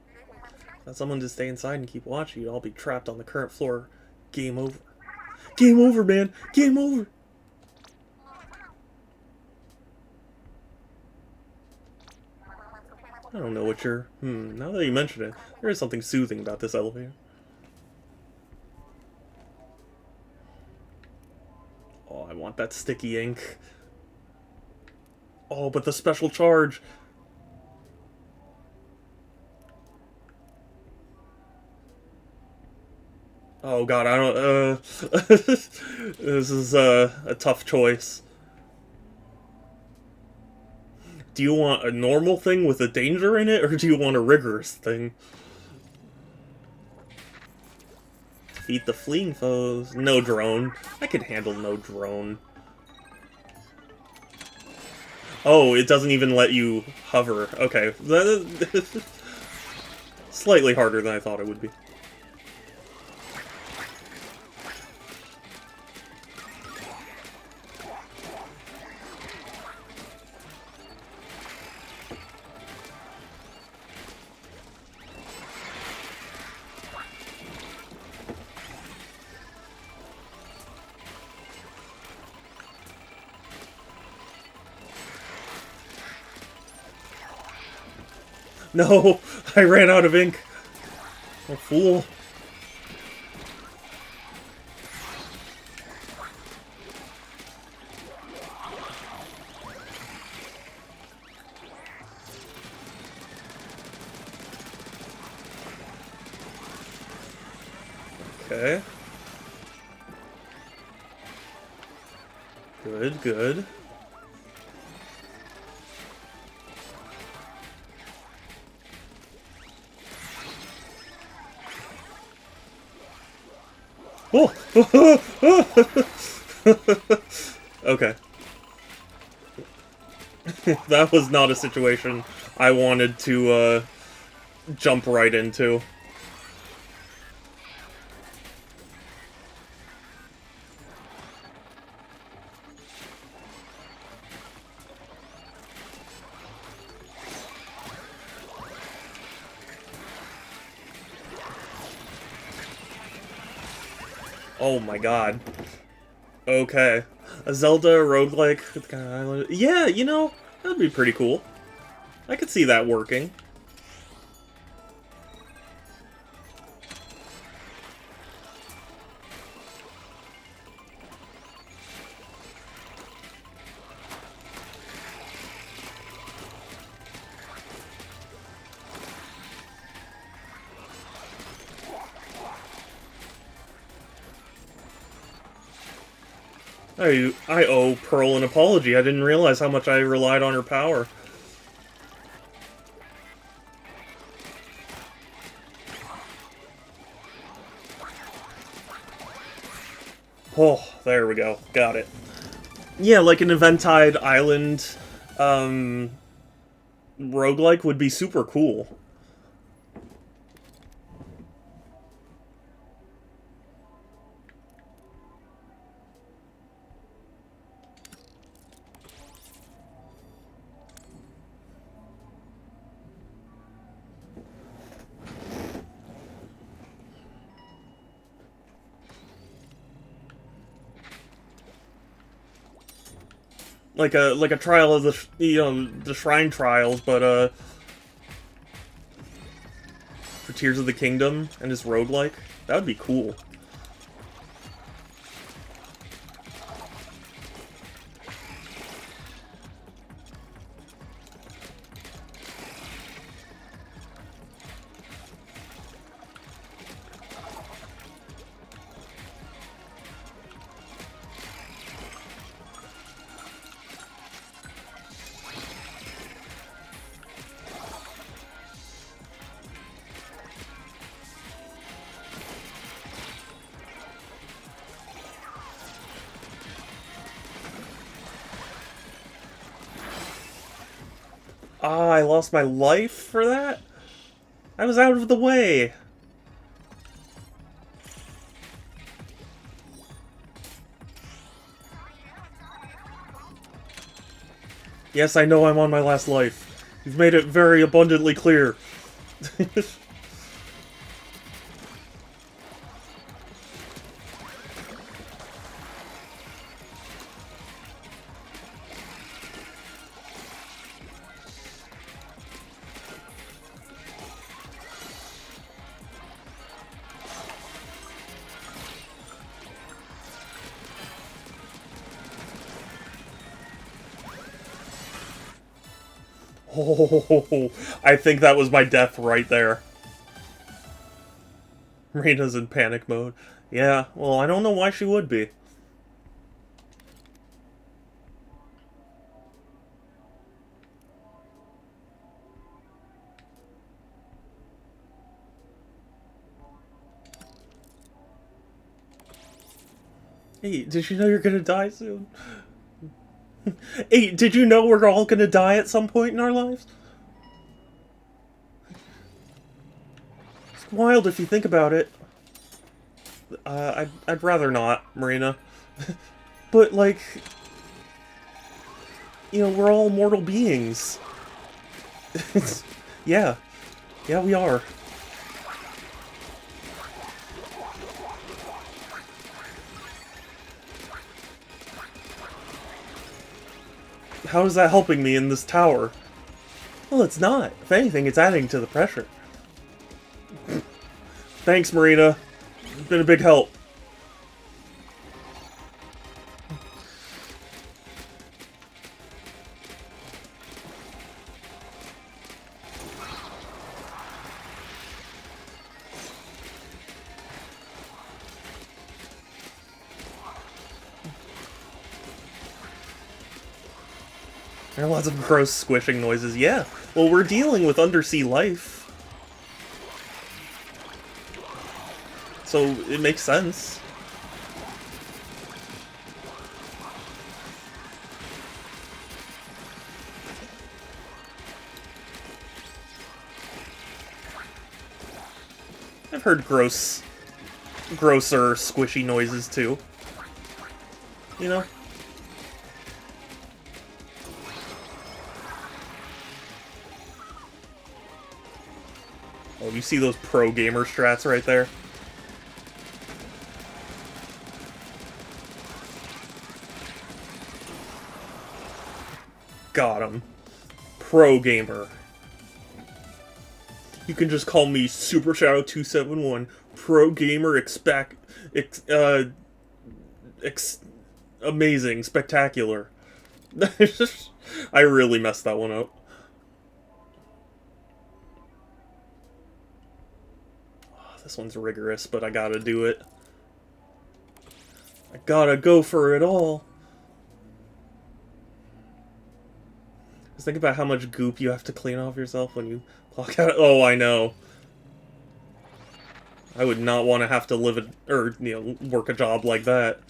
Speaker 1: Not someone to stay inside and keep watching, you'd all be trapped on the current floor. Game over. Game over, man! Game over! I don't know what you're... now that you mention it, there is something soothing about this elevator. Oh, I want that sticky ink. Oh, but the special charge! Oh god, I don't, this is, a tough choice. Do you want a normal thing with a danger in it, or do you want a rigorous thing? Defeat the fleeing foes. No drone. I could handle no drone. Oh, it doesn't even let you hover. Okay. Slightly harder than I thought it would be. No! I ran out of ink! Oh, fool. Okay. Good, good. Oh! Okay. That was not a situation I wanted to, jump right into. Oh my god. Okay. A Zelda roguelike with kind of island. Yeah, you know, that'd be pretty cool. I could see that working. I owe Pearl an apology. I didn't realize how much I relied on her power. Oh, there we go. Got it. Yeah, like an Eventide Island roguelike would be super cool. Like a trial of the the Shrine Trials, but for Tears of the Kingdom and his roguelike. That would be cool. Ah, I lost my life for that? I was out of the way. Yes, I know I'm on my last life. You've made it very abundantly clear. Oh, I think that was my death right there. Marina's in panic mode. Yeah, well, I don't know why she would be. Hey, did you know you're gonna die soon? Hey, did you know we're all gonna die at some point in our lives? It's wild if you think about it. I'd rather not, Marina. But, like, you know, we're all mortal beings. Yeah. Yeah, we are. How is that helping me in this tower? Well, it's not. If anything, it's adding to the pressure. Thanks, Marina. You've been a big help. There are lots of gross squishing noises. Yeah. Well, we're dealing with undersea life. So it makes sense. I've heard grosser, squishy noises too. You know? Oh, you see those pro gamer strats right there? Got him. Pro gamer. You can just call me Super Shadow 271. Pro gamer amazing, spectacular. I really messed that one up. Oh, this one's rigorous, but I gotta do it. I Gotta go for it all. Just think about how much goop you have to clean off yourself when you clock out. Oh, I know. I would not want to have to live or work a job like that.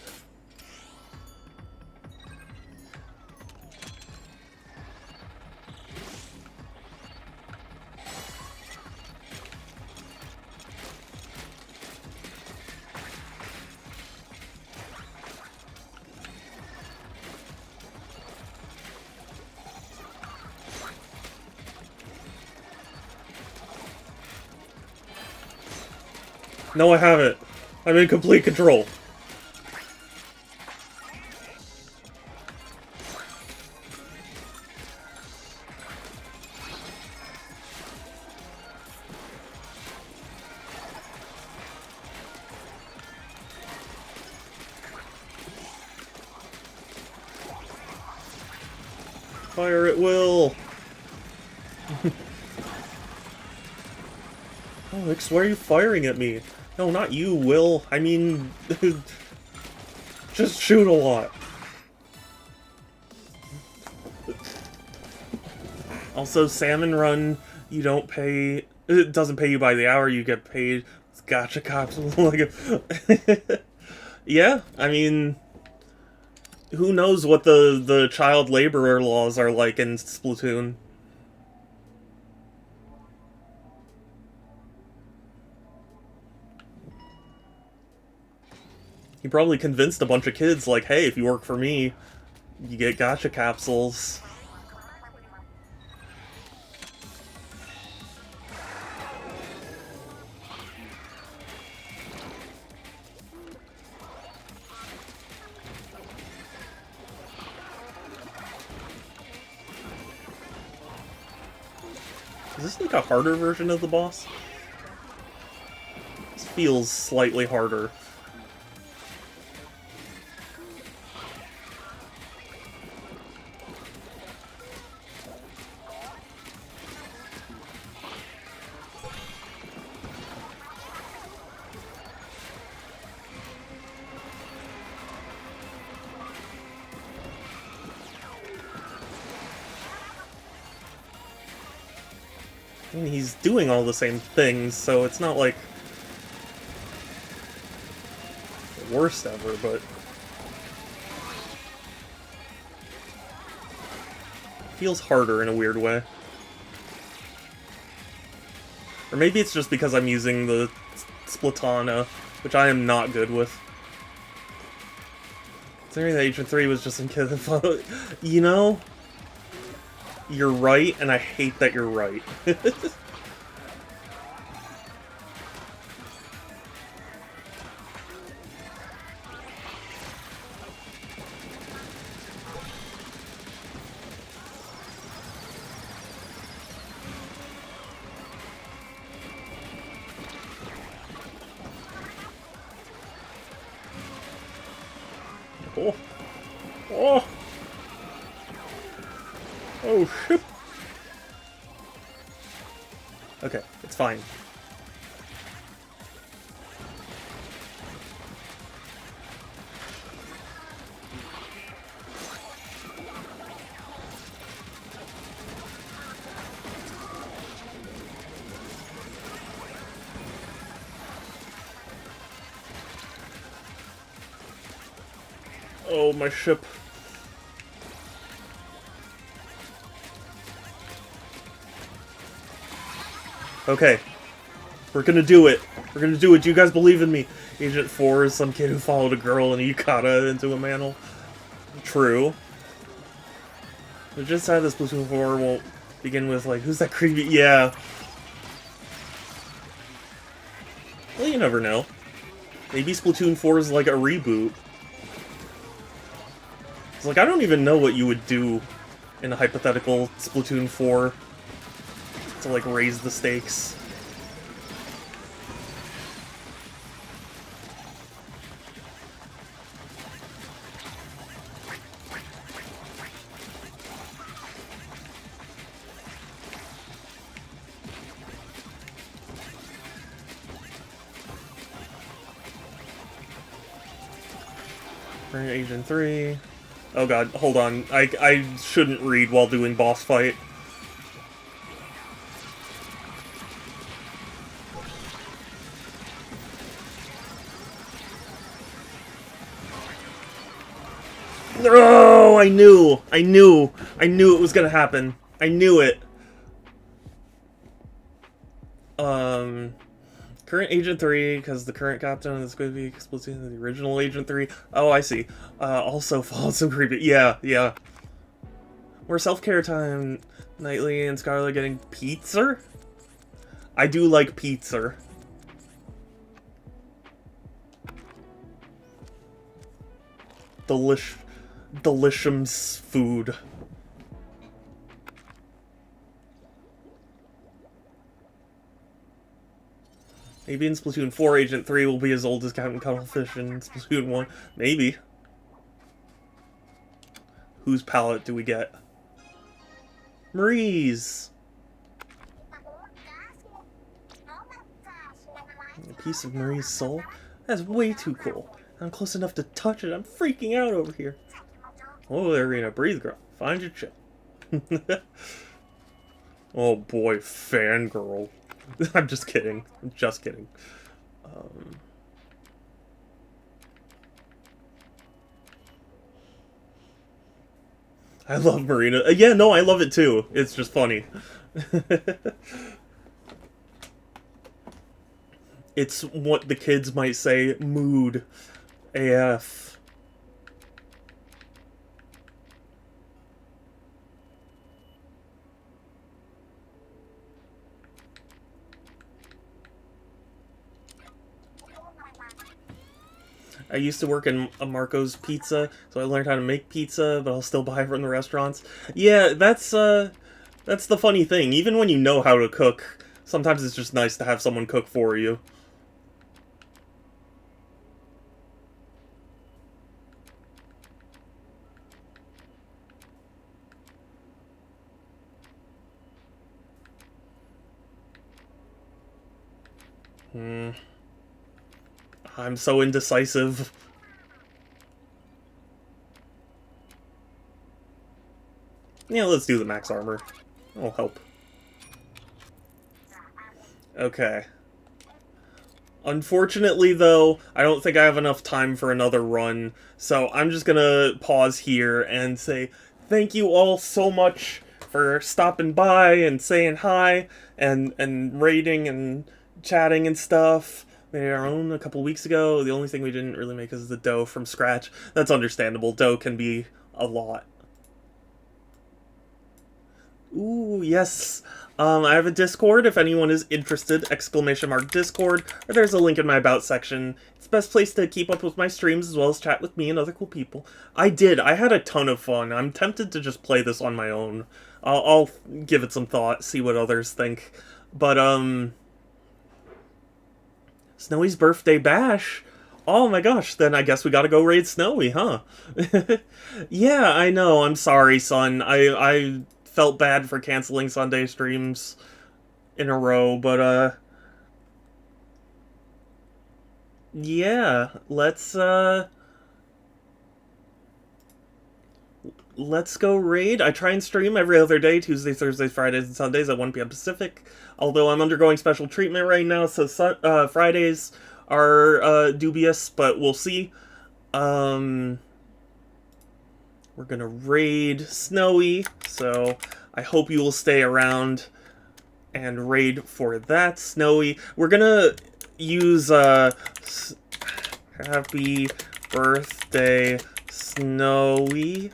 Speaker 1: No, I haven't. I'm in complete control. Fire at will. Alex, why are you firing at me? No, not you, Will. I mean, just shoot a lot. Also, Salmon Run, you don't pay... It doesn't pay you by the hour, you get paid. It's gacha cops. Yeah, I mean... Who knows what the child laborer laws are like in Splatoon. He probably convinced a bunch of kids, like, hey, if you work for me, you get gacha capsules. Is this like a harder version of the boss? This feels slightly harder. I mean, he's doing all the same things, so it's not like the worst ever, but feels harder in a weird way. Or maybe it's just because I'm using the Splatana, which I am not good with. Considering that Agent 3 was just in Kid. You know? You're right, and I hate that you're right. Oh. Oh. Oh, shit. Okay, it's fine. Oh, my ship. Okay. We're gonna do it. We're gonna do it. Do you guys believe in me? Agent 4 is some kid who followed a girl in a yukata into a manhole. True. But just how this Splatoon 4 won't begin with, like, who's that creepy? Yeah. Well, you never know. Maybe Splatoon 4 is like a reboot. It's like, I don't even know what you would do in a hypothetical Splatoon 4 to, like, raise the stakes. Current Agent 3. Oh god, hold on. I shouldn't read while doing boss fight. Oh, I knew it was gonna happen. I knew it. Current Agent 3, because the current captain is going to be Splatoon, the original Agent 3. Oh, I see. Also follows some creepy. Yeah, yeah. More self-care time. Knightley and Scarlet getting pizza? I do like pizza. Delicious food. Maybe in Splatoon 4, Agent 3 will be as old as Captain Cuttlefish in Splatoon 1. Maybe. Whose palette do we get? Marie's! A piece of Marie's soul? That's way too cool. I'm close enough to touch it. I'm freaking out over here. Oh, Arena, breathe, girl. Find your chill. Oh boy, fangirl. I'm just kidding. I'm just kidding. I love Marina. Yeah, no, I love it too. It's just funny. It's what the kids might say, mood AF. I used to work in a Marco's Pizza, so I learned how to make pizza, but I'll still buy it from the restaurants. Yeah, that's the funny thing. Even when you know how to cook, sometimes it's just nice to have someone cook for you. I'm so indecisive. Yeah, let's do the max armor. That'll help. Okay. Unfortunately, though, I don't think I have enough time for another run, so I'm just gonna pause here and say thank you all so much for stopping by and saying hi and rating and chatting and stuff. We made our own a couple weeks ago. The only thing we didn't really make is the dough from scratch. That's understandable. Dough can be a lot. Ooh, yes. I have a Discord if anyone is interested, !Discord, or there's a link in my About section. It's the best place to keep up with my streams as well as chat with me and other cool people. I had a ton of fun. I'm tempted to just play this on my own. I'll give it some thought, see what others think. But, Snowy's birthday bash? Oh my gosh, then I guess we gotta go raid Snowy, huh? Yeah, I know, I'm sorry, son. I felt bad for canceling Sunday streams in a row, but, yeah, let's go raid. I try and stream every other day, Tuesdays, Thursdays, Fridays, and Sundays at 1 p.m. Pacific, although I'm undergoing special treatment right now, so Fridays are, dubious, but we'll see. We're gonna raid Snowy, so I hope you will stay around and raid for that, Snowy. We're gonna use, happy birthday, Snowy.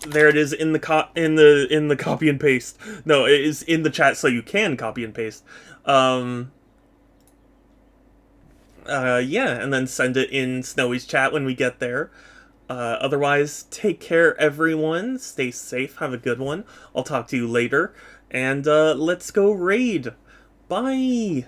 Speaker 1: There it is in the copy and paste. No, it is in the chat, so you can copy and paste. Yeah, and then send it in Snowy's chat when we get there. Otherwise, take care, everyone. Stay safe. Have a good one. I'll talk to you later. And let's go raid. Bye.